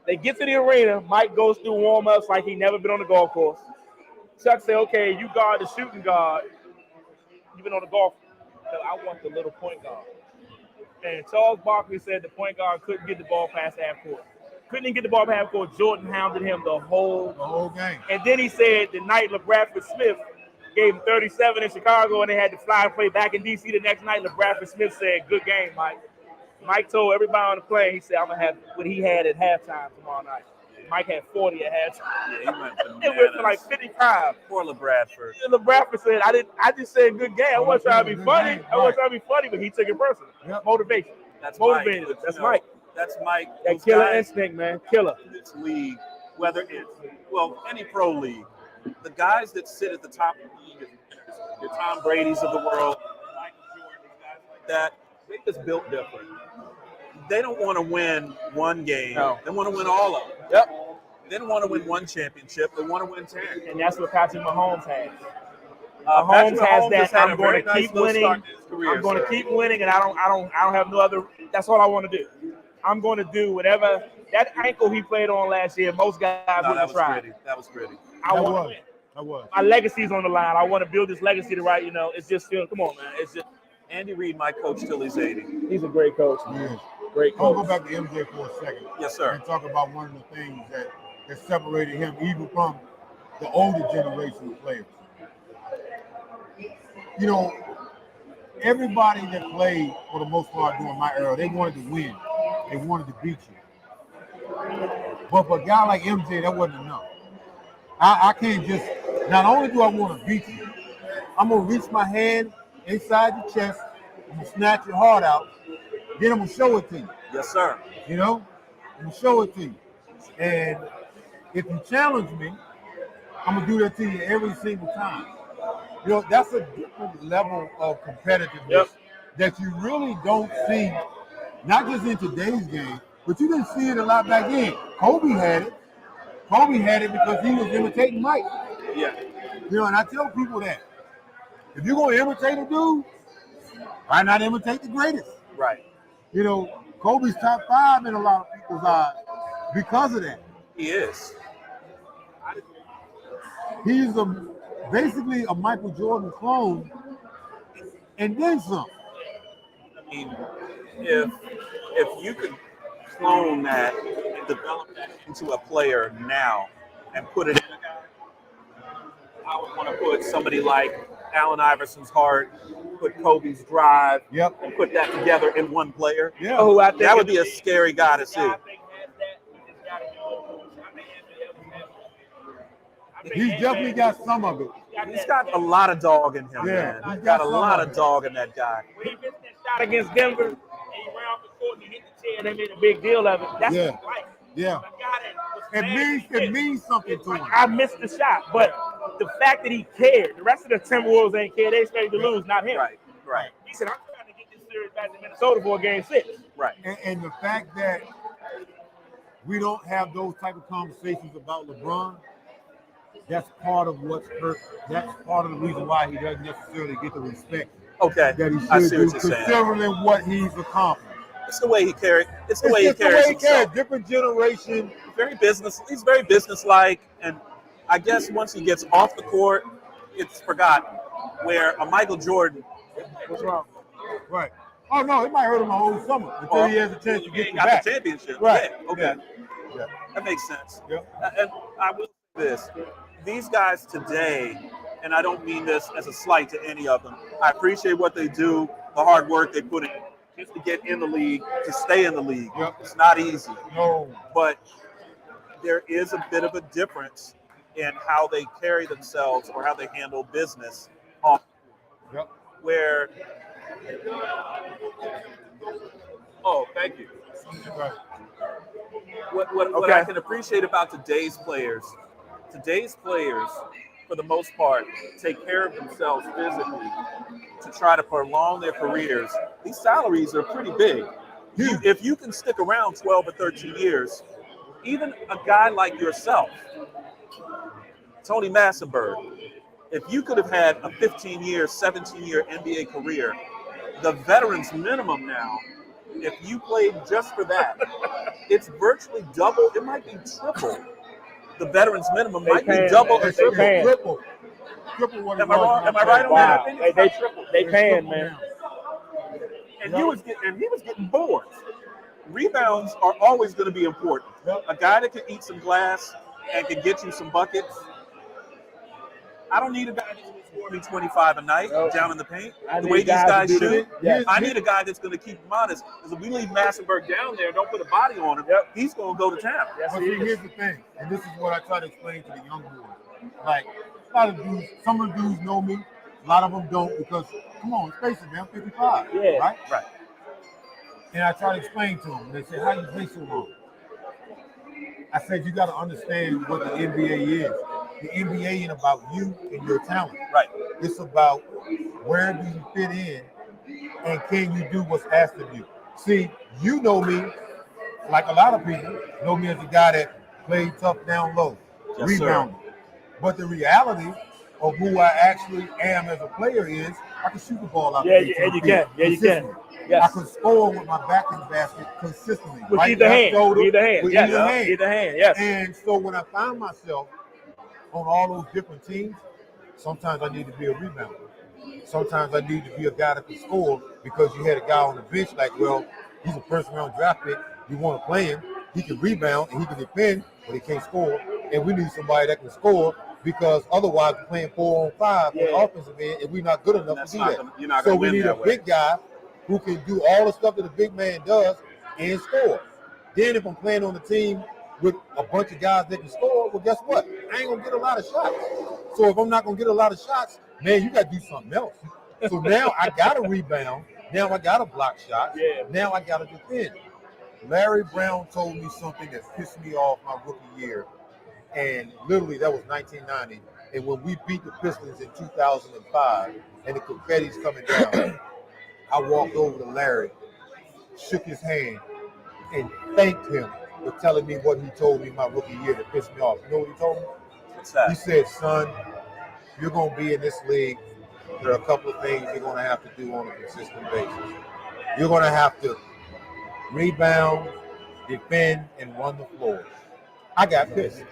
They get to the arena. Mike goes through warm-ups like he never been on the golf course. Chuck said, okay, you guard the shooting guard. You've been on the golf. Said, I want the little point guard. And Charles Barkley said the point guard couldn't get the ball past half court. Couldn't even get the ball past half court. Jordan hounded him the whole game. And then he said the night LeBradford Smith gave him 37 in Chicago and they had to fly and play back in D.C. the next night, LeBradford Smith said, good game, Mike. Mike told everybody on the plane, he said, I'm going to have what he had at halftime tomorrow night. Mike had 40 at halftime. Yeah, he went bananas. It went for like 55. Poor LeBradford. And LeBradford said, I just said good game. I wasn't trying to be Good funny. game, I wasn't right. trying to be funny, but he took it personal. Yep. Motivation. That's Motivated. Mike. That's You know, Mike. That's Mike. That Those killer guys instinct, man. Killer. in this league, whether it's, well, any pro league, the guys that sit at the top of the league, your Tom Brady's of the world, Michael Jordan, guys like that, they just built different. They don't want to win one game. No. They want to win all of them. Yep. They don't want to win one championship. They want to win 10. And that's what Patrick Mahomes has. Patrick Mahomes has Mahomes that. has had I'm a going very to nice keep little winning. start to his career, I'm going to sir. keep winning, and I don't have no other. That's all I want to do. I'm going to do whatever That ankle he played on last year, most guys No, wouldn't that have was tried. gritty. That was gritty. I That want was. That was. my legacy's on the line. I want to build this legacy to right. It's just come on, man. It's just Andy Reid might coach till he's 80. he's a great coach. Yeah. Great I want coach. to go back to MJ for a second. Yes, sir. And talk about one of the things that separated him even from the older generation of players. Everybody that played for the most part during my era, they wanted to win. They wanted to beat you. But for a guy like MJ, that wasn't enough. I can't just, not only do I want to beat you, I'm going to reach my hand inside your chest, I'm going to snatch your heart out, then I'm going to show it to you. Yes, sir. I'm going to show it to you. And if you challenge me, I'm going to do that to you every single time. That's a different level of competitiveness that you really don't see, not just in today's game, but you didn't see it a lot back then. Kobe had it. Kobe had it because he was imitating Mike. Yeah. And I tell people that if you're going to imitate a dude, why not imitate the greatest? Right. Kobe's top 5 in a lot of people's eyes because of that. He is. He's basically a Michael Jordan clone, and then some. I mean, if you could clone that and develop that into a player now and put it in a guy, I would want to put somebody like Allen Iverson's heart, put Kobe's drive, and put that together in one player. Yeah. Oh, I think That would be a scary guy to see. He's definitely got some of it. He's got a lot of dog in him, Yeah, man. he's Got got a some lot of of it. dog in that guy. When he missed that shot against Denver, and he ran off the court and he hit the chair, and they made a big deal of it. That's Yeah. his life. Yeah. A guy that was It mad means something to him. I missed the shot, but the fact that he cared, the rest of the Timberwolves ain't care. They expected to lose, not him. Right. He said, I'm trying to get this series back to Minnesota for Game 6. Right. And the fact that we don't have those type of conversations about LeBron, that's part of what's hurt. That's part of the reason why he doesn't necessarily get the respect Okay. that he I should see do, what you're saying. considering what he's accomplished. It's the way he carries. It's the It's way he just the carries way he carries. himself. Different generation. He's very businesslike, and I guess once he gets off the court, it's forgotten. Where a Michael Jordan, What's wrong? Right. Oh no, it might hurt him the whole summer until he has a chance to get he you got back. the championship. Right. Yeah, okay. Yeah. That makes sense. Yeah. And I will say this: these guys today, and I don't mean this as a slight to any of them. I appreciate what they do, the hard work they put in just to get in the league, to stay in the league. Yep. It's not easy. No. But there is a bit of a difference in how they carry themselves or how they handle business off. Yep. Where, thank you. Right. What I can appreciate about today's players, for the most part, take care of themselves physically to try to prolong their careers. These salaries are pretty big. If you can stick around 12 or 13 years, even a guy like yourself, Tony Massenburg, if you could have had a 15-year, 17-year NBA career, the veterans minimum now, if you played just for that, it's virtually double. It might be triple. The veterans minimum might be double or triple. Triple what it Am I was wrong? when Am I right on Wow. that? They triple. They It's paying, triple man. now. And he was getting boards. Rebounds are always going to be important. Yep. A guy that can eat some glass and can get you some buckets. I don't need a guy that's going to score me 25 a night down in the paint. The way these guys shoot, I need a guy that's going to keep him honest. Because if we leave Massenburg down there, don't put a body on him, he's going to go to town. Yes, But he see, is. here's the thing, and this is what I try to explain to the young boys. Like, a lot of dudes, some of the dudes know me, a lot of them don't because, come on, let's face it, man, I'm 55, Yeah. right? Right. And I try to explain to them, they say, how you play so long? I said, you got to understand what the NBA is. The NBA ain't about you and your talent. Right. It's about where do you fit in and can you do what's asked of you. See, you know me, like a lot of people, know me as a guy that played tough down low, Yes, rebounded. But the reality of who I actually am as a player is I can shoot the ball out. Yeah, the yeah, you can. Yeah, you can. Yes. I can score with my back in the basket consistently. With right? either Left hand. shoulder, Either hand. with Yes. either hand. Either hand. Yes. And so when I find myself on all those different teams, sometimes I need to be a rebounder. Sometimes I need to be a guy that can score because you had a guy on the bench like, well, he's a first-round draft pick. You want to play him. He can rebound and he can defend, but he can't score. And we need somebody that can score because otherwise we're playing 4-on-5 on the offensive end, and we're not good enough to do that. So we need a big guy who can do all the stuff that a big man does and score. Then if I'm playing on the team with a bunch of guys that can score, well, guess what? I ain't gonna get a lot of shots. So if I'm not gonna get a lot of shots, man, you gotta do something else. So now I gotta rebound. Now I gotta block shots. Yeah. Now I gotta defend. Larry Brown told me something that pissed me off my rookie year, and literally that was 1990. And when we beat the Pistons in 2005, and the confetti's coming down, I walked over to Larry, shook his hand, and thanked him for telling me what he told me my rookie year that pissed me off. You know what he told me? What's that? He said, son, you're going to be in this league. There are a couple of things you're going to have to do on a consistent basis. You're going to have to rebound, defend, and run the floor. I got pissed.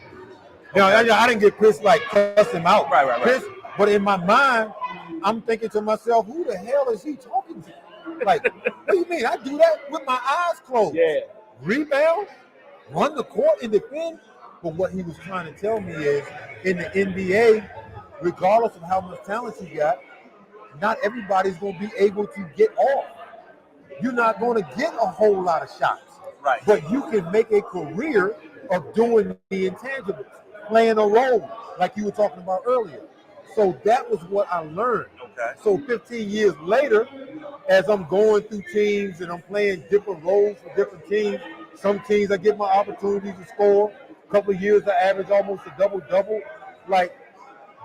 Now, I didn't get pissed like cuss him out. Right. Pissed, but in my mind, I'm thinking to myself, who the hell is he talking to? Like, what do you mean? I do that with my eyes closed. Yeah. Rebound, run the court, and defend. But what he was trying to tell me is, in the NBA, regardless of how much talent you got, not everybody's going to be able to get off. You're not going to get a whole lot of shots. Right. But you can make a career of doing the intangibles, playing a role like you were talking about earlier. So that was what I learned. Okay. So 15 years later, as I'm going through teams and I'm playing different roles for different teams, some teams I get my opportunities to score. A couple of years I average almost a double-double. Like,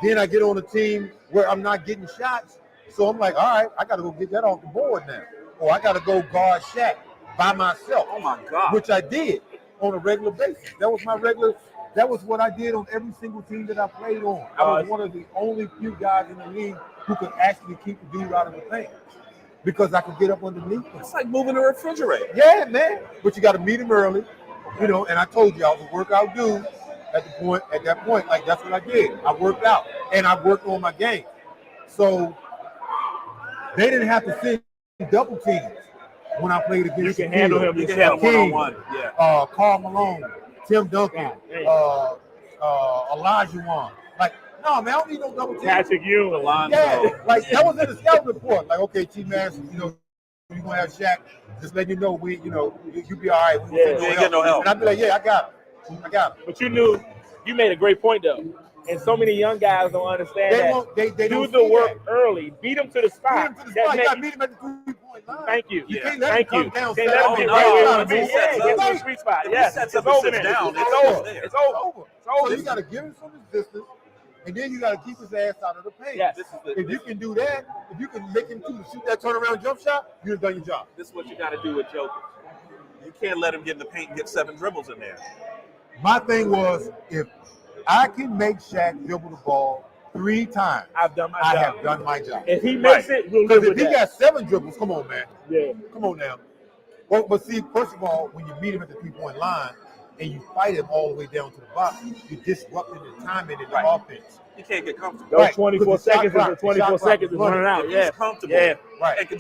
then I get on a team where I'm not getting shots. So I'm like, all right, I got to go get that off the board now. Or I got to go guard Shaq by myself. Oh, my God. Which I did on a regular basis. That was what I did on every single team that I played on. I was one of the only few guys in the league who could actually keep the dude out of the paint because I could get up underneath him. It's like moving a refrigerator. Yeah, man. But you got to meet him early, and I told you I was a workout dude at that point. Like, that's what I did. I worked out, and I worked on my game. So they didn't have to send double teams when I played against You can handle him. You can handle one-on-one. Yeah. Carl Malone, Tim Duncan, Elijah Wan. Like, no, man, I don't need no double team. Patrick Ewing. Alonzo. Yeah, like that was in the scout report. Like, okay, T-Mass, you're gonna have Shaq. Just letting you know, you be all right. You ain't get no help. And I'd be like, yeah, I got him. But you made a great point though. And so many young guys don't understand They do don't the see work that. early. Beat them to the spot. You got to meet him at the 3-point line. Thank you. You Yeah. can't let Thank him you. come down. Can't let him Oh, get no, right where no, you want to be. if he sets Yeah, get up- to the sweet spot. if he Yes, sets it's up and over sits now. down, It's it's over. there. It's over. So you got to give him some distance, and then you got to keep his ass out of the paint. Yes. If you can do that, if you can make him shoot that turnaround jump shot, you've done your job. This is what you got to do with Jokic. You can't let him get in the paint and get 7 dribbles in there. My thing was, if I can make Shaq dribble the ball 3 times, I've done my I job. have done my job. If he makes it, we'll live Because if with he that. got 7 dribbles, come on, man. Yeah. Come on now. Well, but see, first of all, when you meet him at the 3-point line and you fight him all the way down to the box, you're disrupting the timing in the offense. You can't get comfortable. Those Right. 24 Because the shot seconds is clock- the 24 the shot clock seconds is is running. running out. If Yeah. he's comfortable, Yeah. Right. and can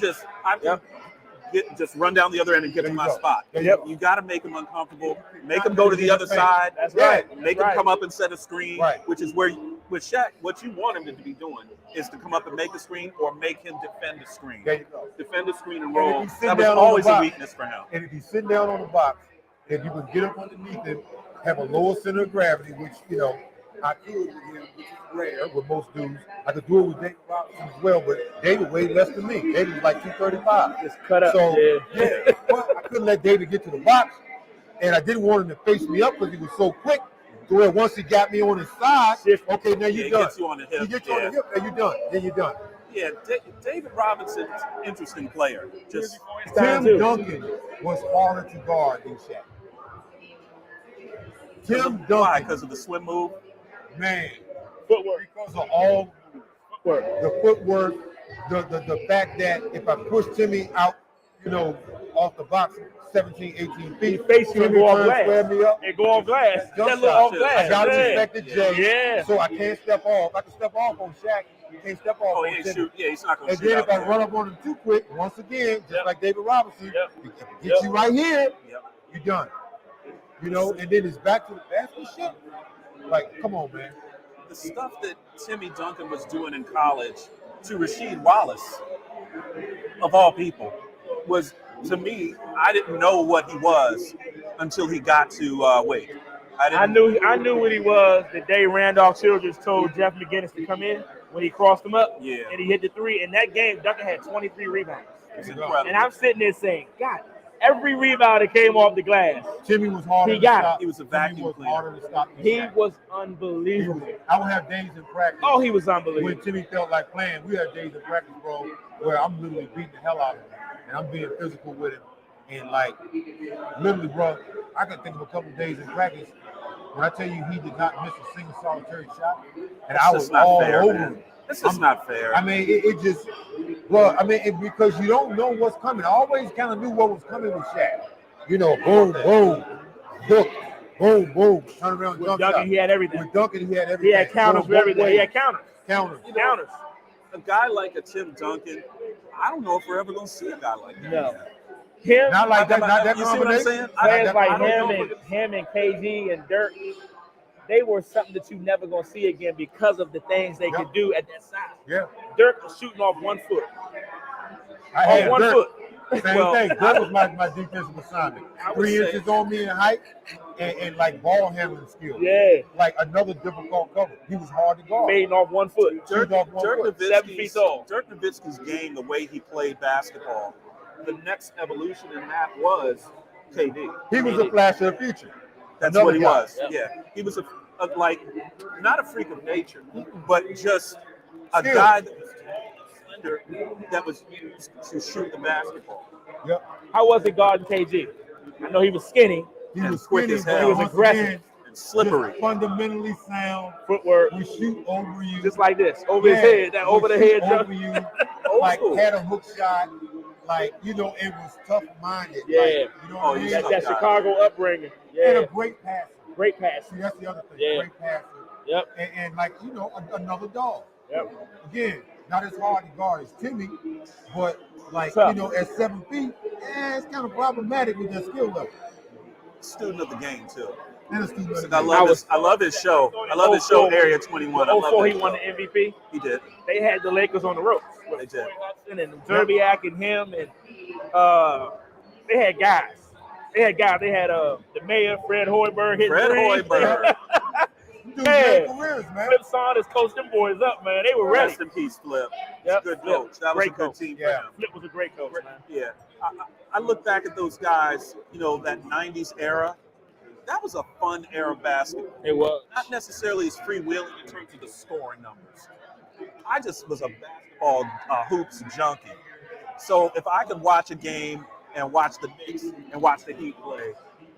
just run down the other end and get There to you my go. spot. There you Yep. go. You got to make him uncomfortable. Make him go to the other side. That's Yeah. right. Make That's him come up and set a screen, Right. which is where, with Shaq, what you want him to be doing is to come up and make a screen or make him defend the screen. There you go. Defend the screen and And if roll. he's That sitting was down on the always a box- weakness for him. And if he's sitting down on the box, if you can get up underneath him, have a lower center of gravity, which, I could with him, which is rare with most dudes. I could do it with David Robinson as well, but David weighed less than me. David was like 235. Just cut up. So, Yeah. but I couldn't let David get to the box, and I didn't want him to face me up because he was so quick. To where once he got me on his side, Shift. okay, now Yeah, you're he done. gets you on the hip. He gets you on the hip, and you're done. Then you're done. Yeah, David Robinson's an interesting player. Just Time Tim too. Duncan was harder to guard than Shaq. Tim why? Duncan, Because of the swim move. man, Footwork. because of all Footwork. the footwork, the fact that if I push Timmy out, off the box 17, 18 He feet, face you and Timmy go off turns, glass. square me up. And go off glass. Jump That look shot. off glass. I got to Yeah. respect the J, Yeah. so I can't step off. I can step off on Shaq. Can't step off Oh, on he ain't Timmy. shoot. Yeah, he's not going to And shoot then out if I there. run up on him too quick, once again, just Yep. like David Robinson, Yep. get you right here, Yep. you're done. And then it's back to the basket shit. Like, come on, man. The stuff that Timmy Duncan was doing in college to Rasheed Wallace, of all people, was, to me, I didn't know what he was until he got to Wake. I knew what he was the day Randolph Childress told Jeff McGinnis to come in when he crossed him up. Yeah. And he hit the three. In that game, Duncan had 23 rebounds. It's incredible. And I'm sitting there saying, God, every rebound that came off the glass, Timmy was harder He to got stop. He was a Timmy vacuum was cleaner. harder to stop. than he Shaq. was He unbelievable. was- I would have days in practice. Oh, he was When unbelievable. Timmy felt like playing, we had days in practice, bro, where I'm literally beating the hell out of him, and I'm being physical with him, and like, literally, bro, I can think of a couple of days in practice when I tell you he did not miss a single solitary shot, and That's I was just not all fair, over man. him. That's just not fair. I mean, it just, bro. I mean, because you don't know what's coming. I always kind of knew what was coming with Shaq. Boom, boom, hook, boom, boom, turn around, With jump Duncan, shot. he had everything. With Duncan, he had everything. He had counters Going for everything. both He had ways. counters. Counters. Counters. A guy like a Tim Duncan, I don't know if we're ever going to see a guy like that. No. Him, Not like that. Not that You see what I'm combination. saying? players I like don't know him if and KG and Dirk, they were something that you never gonna see again because of the things they could do at that size. Yeah. Dirk was shooting off 1 foot. I had Off 1 Dirk. foot. Same Well, thing. That was my defensive assignment. I would 3 say- inches on me in height and like ball handling skills. Yeah. Like another difficult cover. He was hard to guard. Fading off 1 foot. Dirk Shoot off 1 foot. 7 feet tall. Dirk Nowitzki's game, the way he played basketball, the next evolution in that was KD. He was a flash of the future. That's Another what he guy. was. Yeah. He was a like, not a freak of nature, but just a Skill. guy that was slender that was used to shoot the basketball. Yep. How was it guarding KG? I know he was skinny, He And was quick skinny, as but hell. He was once aggressive. again, And slippery. just fundamentally sound. footwork, We shoot over you. just like this, over his Yeah, head, that we over the shoot head over jump. you. Old Like school. had a hook shot. Like, it was tough-minded. Yeah. Like, you know Oh, what I mean? yeah. That Chicago upbringing. And Yeah, a great passer. great pass. See, that's the other thing. Yeah. Great passer. Yep. And like, another dog. Yep. Again, not as hard to guard as Timmy, but like, Tough. at 7 feet, it's kind of problematic with that skill level. Student of the game, too. And a student of the I game. love his show. I love his show, Area 21. I love 04, that he won show. the MVP. He did. They had the Lakers on the ropes. With They did. Troy Hudson and Zerbiak and him, and they had guys. They had the mayor, Fred Hoiberg, hitting Fred threes. Hoiberg. Dude, Man. great careers, man. Flip Son has coached them boys up, man. They were ready. Rest in peace, Flip. Yep. Good Flip. coach. That was Great a good coach. team Yeah. for him. Flip was a great coach, man. Yeah. I look back at those guys, that 90s era. That was a fun era of basketball. It was. Not necessarily as freewheeling in terms of the scoring numbers. I just was a basketball hoops junkie. So if I could watch a game and watch the Knicks and watch the Heat play,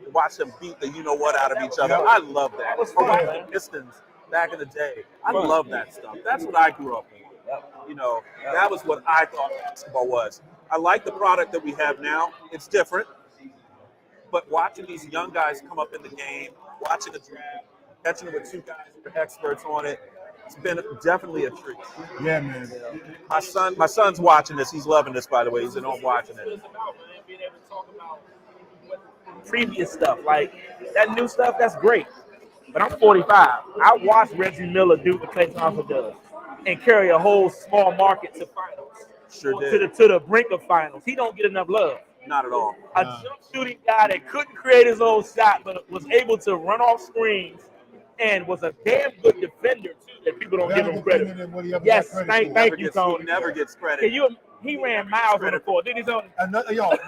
and watch them beat the you-know-what out of each other, I love that. That was Or watch fun, the man. Pistons back in the day. I Fun. love that stuff. That's what I grew up on. That was what I thought basketball was. I like the product that we have now. It's different. But watching these young guys come up in the game, watching the draft, catching it with two guys that are experts on it, it's been definitely a treat. Yeah, man. My son's watching this. He's loving this, by the way. He's at home watching it. It's about, man, being able to talk about previous stuff. Like, that new stuff, that's great. But I'm 45. I watched Reggie Miller do what Klay Thompson does and carry a whole small market to finals. Sure did. To the brink of finals. He don't get enough love. Not at all. A jump shooting guy that couldn't create his own shot, but was able to run off screens and was a damn good defender too. That people don't give him credit. Yes, thank you, Tony. He never gets credit. He ran miles on the court. Did his own. No question.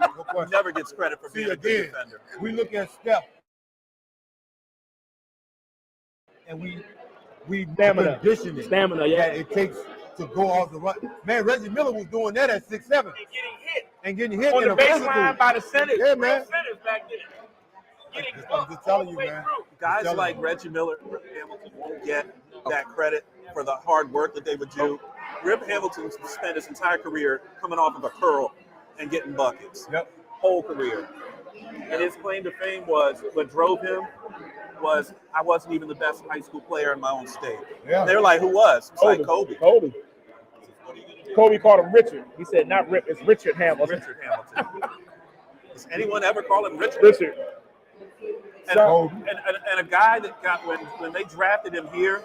No He question. never gets credit for being a good defender. We look at Steph, and we Stamina. conditioning Stamina, yeah. that it takes to go off the run. Man, Reggie Miller was doing that at 6'7" and getting hit On in the a physical. baseline by the center. Yeah, man. Centers back then. I'm just telling you, man. Guys Telling like you. Reggie Miller and Hamilton won't get that credit for the hard work that they would do. Rip Hamilton spent his entire career coming off of a curl and getting buckets. Yep. Whole career. And his claim to fame was what drove him was I wasn't even the best high school player in my own state. Yeah. They were like, who was? It's like Kobe. Kobe called him Richard. He said, not Rip, it's Richard Hamilton. Richard Hamilton. Does anyone ever call him Richard? Richard. And a guy that got when they drafted him here,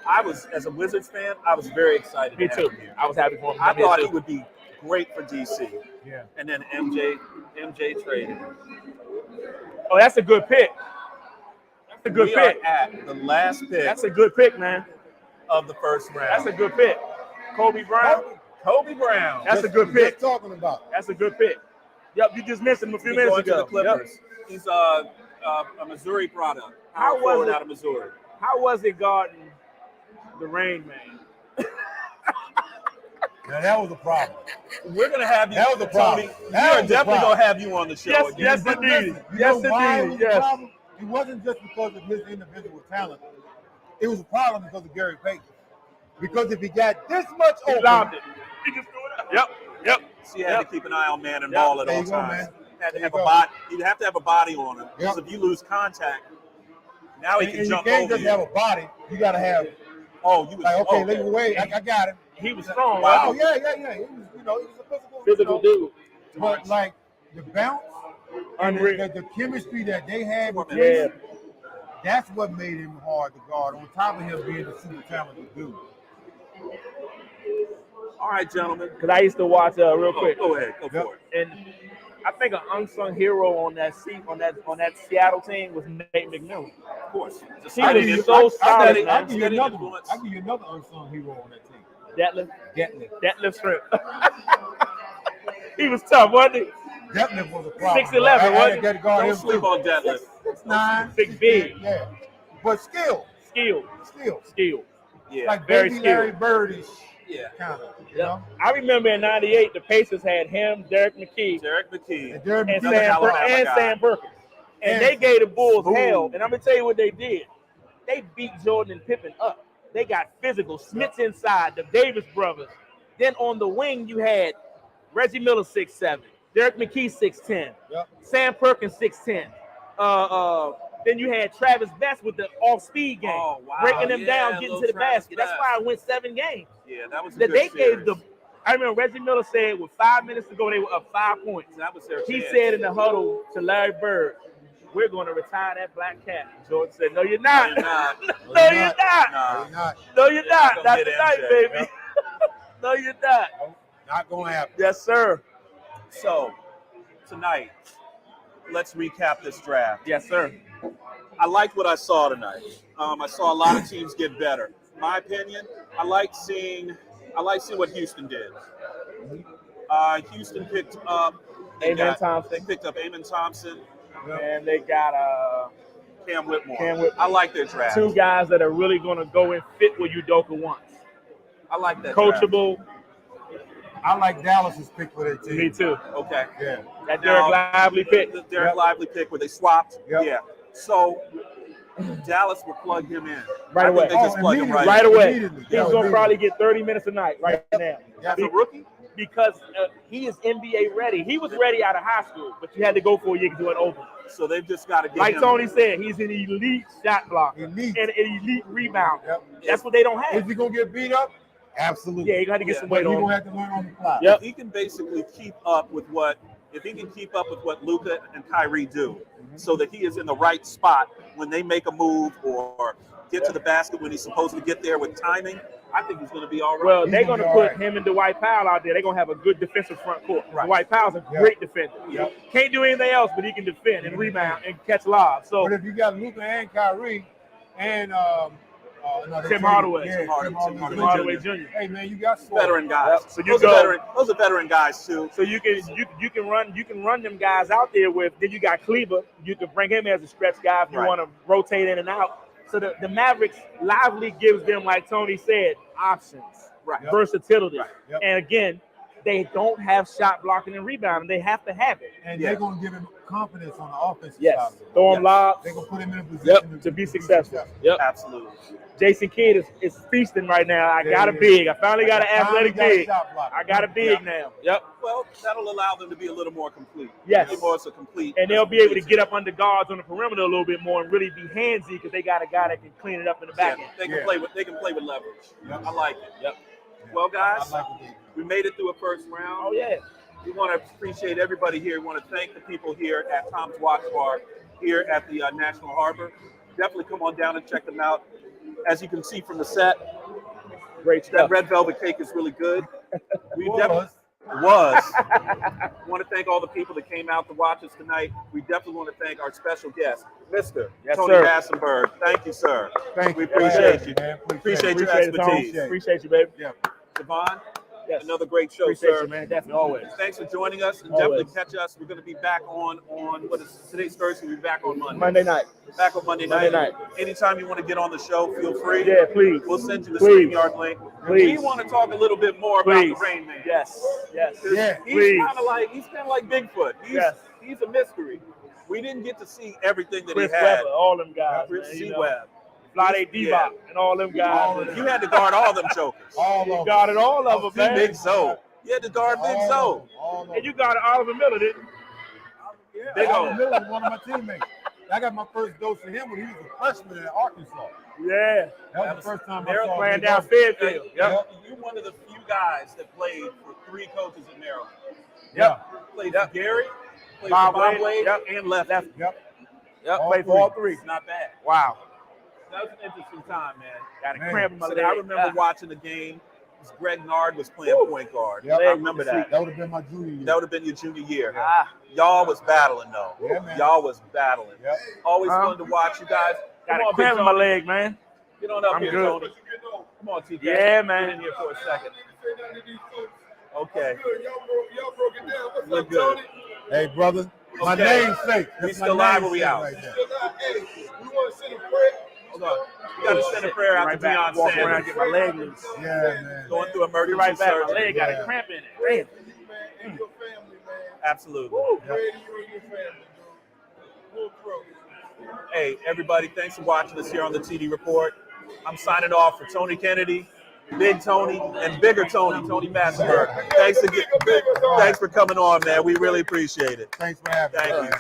I was, as a Wizards fan, I was very excited. Me to too. have him here. I was happy for him. I thought he would be great for DC. Yeah. And then MJ traded him. Oh, that's a good pick. That's a good We pick. are at the last pick That's a good pick, man. of the first round. That's a good pick. Kobe Brown. Kobe Brown. That's a good pick. Just talking about. That's a good pick. Yep, you just mentioned him a few He's minutes going to ago. the Clippers. Yep. He's a Missouri product. How Power forward was it? out of Missouri? How was it guarding the Rain Man? Now that was a problem. We're gonna have you. That was a problem. Tony, That we are was a definitely problem. gonna have you on the show Yes, again. yes, But indeed. listen, you Yes, know why it indeed. was Yes. a problem? It wasn't just because of his individual talent. It was a problem because of Gary Payton. Because if he got this much He open, lobbed it. He just threw it up. Yep. So you had to keep an eye on man and Yep. ball at There all you go, times. man. Had to There have you a go. body. You'd have to have a body on him because Yep. if you lose contact, now he and can you jump can't over just you. have a body. You got to have Oh, you was like, okay, okay. let me wait. I got him. He was strong. Wow. Oh Wasn't yeah. He was, he was a Physical dude. But like the bounce and Unreal. the chemistry that they had between Yeah. them, that's what made him hard to guard. On top of him being a super talented dude. All right, gentlemen. Because I used to watch real quick, Go ahead. Go for it. and I think an unsung hero on that Seattle team was Nate McMillan. Of course. Just He steady was influence. so solid, Steady- man. I'll give you steady another one. influence. I'll give you another unsung hero on that team. Detlef Schrempf. He was tough, wasn't he? Detlef was a problem. 6'11", I wasn't got to guard Don't him sleep too. on deadlift. 6'9". Big big. Yeah. But still. Skill. Yeah. Like Very baby skilled. Larry Bird-ish Yeah. kind of. You Yep. know? I remember in '98, the Pacers had him, Derek McKee, Derek McKee. And Derek and McKee- Sam Perkins. And And they gave the Bulls Boom. hell. And I'm going to tell you what they did. They beat Jordan and Pippen up. They got physical. Smith's inside, the Davis brothers. Then on the wing, you had Reggie Miller, 6'7", Derek McKee, 6'10", Yep. Sam Perkins, 6'10". Then you had Travis Best with the off-speed game, Oh, wow. breaking them Yeah, down, getting little to the Travis basket. That's Best. why I went 7 games. Yeah, that was a That good they series. gave the. I remember Reggie Miller said with 5 minutes to go, they were up 5 points. That was their He chance. said in the huddle to Larry Bird, "We're going to retire that black cat." Jordan said, "No, you're not. No, you're not. No, you're not. Nah. You're not. No, you're not. Go Not get tonight, MJ. baby. No, you're not." Not going to happen. Yes, sir. So, tonight, let's recap this draft. Yes, sir. I liked what I saw tonight. I saw a lot of teams get better. My opinion, I like seeing what Houston did. Houston picked up Amen Thompson. They picked up Amon Thompson, And they got Cam Whitmore. Cam Whitmore. I like their draft. 2 guys that are really going to go and fit what Udoka wants. I like that draft. Coachable. I like Dallas's pick for their team. Me too. Okay. Yeah. That Derek Lively pick. The Derek Yep. Lively pick where they swapped. Yep. Yeah. So Dallas will plug him in. Right I away. think they just plug him immediately. right Right in. away. Immediately. He's Yeah, going to immediately. probably get 30 minutes a night right now. As a rookie? Because he is NBA ready. He was ready out of high school, but you had to go for a year to do it over. So they've just got to get Like him. Tony said, he's an elite shot blocker Elite. and an elite rebounder. Yep. That's what they don't Is have. he going to get beat up? Absolutely. Yeah, you got to get Yeah. some But weight you're on going to him. have to learn on the fly. Yep. He can basically keep up with what Luka and Kyrie do, so that he is in the right spot when they make a move or get to the basket when he's supposed to get there with timing. I think he's going to be all right. Well, He's they're gonna going to be put all right. him and Dwight Powell out there. They're going to have a good defensive front court. Right. Dwight Powell's a Yep. great defender. Yep. Can't do anything else, but he can defend and rebound and catch lobs. So But if you got Luka and Kyrie and Tim Hardaway. Yeah, Tim Hardaway Tim Hardaway Jr. Hey man, you got four. veteran guys. Yep. So you go- those are veteran guys too. So you can run them guys out there with. Then you got Kleber. You can bring him as a stretch guy if you Right. want to rotate in and out. So the Mavericks Lively gives them, like Tony said, options, Right. Yep. versatility. Right. Yep. And again, they don't have shot blocking and rebounding. They have to have it. And Yeah. they're gonna give him confidence on the offensive side Yes. of it. Throw them Yes. lobs. They're gonna put him in a position To be successful. Yep. Absolutely. Jason Kidd is feasting right now. I got a big. I finally got an athletic big. I got a big now. Yep. Well, that'll allow them to be a little more complete. Yes. More so complete. And they'll be able to get up under guards on the perimeter a little bit more and really be handsy because they got a guy that can clean it up in the back end. They can play with leverage. Yep. I like it. Yep. Well, guys, I like what they do. we made it through a first round. Oh yeah. We want to appreciate everybody here. We want to thank the people here at Tom's Watch Bar here at the National Harbor. Definitely come on down and check them out. As you can see from the set, Great that stuff. red velvet cake is really good. We Was. definitely was. Want to thank all the people that came out to watch us tonight. We definitely want to thank our special guest, Mr. Yes, Tony sir. Massenburg. Thank you, sir. Thank We you. appreciate you. Man. Appreciate your Appreciate it, Tom. expertise. Appreciate you, baby. Yeah. Devon, Yes. another great show, Appreciate sir. you, man. Definitely, always. Thanks for joining us. And Always. definitely catch us. We're going to be back on what is today's Thursday. We'll be back on Monday. Monday night. Back on Monday Monday night. night. Anytime you want to get on the show, feel free. Yeah, please. We'll send you the Please. StreamYard link. Please. We want to talk a little bit more Please. about the Rain Man. Yes. Yes. 'Cause Yeah. He's Please. kind of like Bigfoot. He's a mystery. We didn't get to see everything that Chris he had. Webber, all them guys. Chris man, C. you know. Webb. Flade Divac and all them guys. All of them. You had to guard all them jokers. All You of guarded all of them, man. Big Zoe. You had to guard Big Zoe. And you guarded Oliver Miller, didn't you? Big Oliver O. Miller was one of my teammates. I got my first dose of him when he was a freshman at Arkansas. Yeah. That was the first time I Maryland saw playing him. down Fairfield. Yep. You're one of the few guys that played for 3 coaches in Maryland. Yeah. Played for Gary, played Bob for Bob Wade, Wade, yep. and Lefty. Yep. Yep. All Played for all three. three. It's not bad. Wow. That was an interesting time, man. Got a Man. cramp in my So leg. I remember watching the game. Greg Nard was playing Woo. point guard. Yep. I remember that. That would have been my junior year. That would have been your junior year. Ah, Y'all was battling though. Yeah, man. Y'all was battling. Yep. Always fun to watch you guys. got Come a on, Big cramp in my Tony. leg, man. Get on up I'm here, good. Tony. Come on, TK. Yeah, man. Get in here for a second. Okay. Y'all broke it down. What's Look up, good. Tony? Hey, brother. My Okay. namesake. We That's still my live or we namesake out? right there. Hey, we want to send a prayer. Hold on. We got to send a prayer out Right to Deion back. Walk around, Sanders. get my leg loose. Yeah, man. Going through Be emergency right back. My surgery. leg got a Yeah. cramp in it. Damn. Man, and your family, man. Absolutely. Pray to you and your family, dude. Full throat. Hey, everybody, thanks for watching us here on the TD Report. I'm signing off for Tony Kennedy, Big Tony, and Bigger Tony, Tony Massenburg. Thanks for coming on, man. We really appreciate it. Thanks for having me. Thank you. man.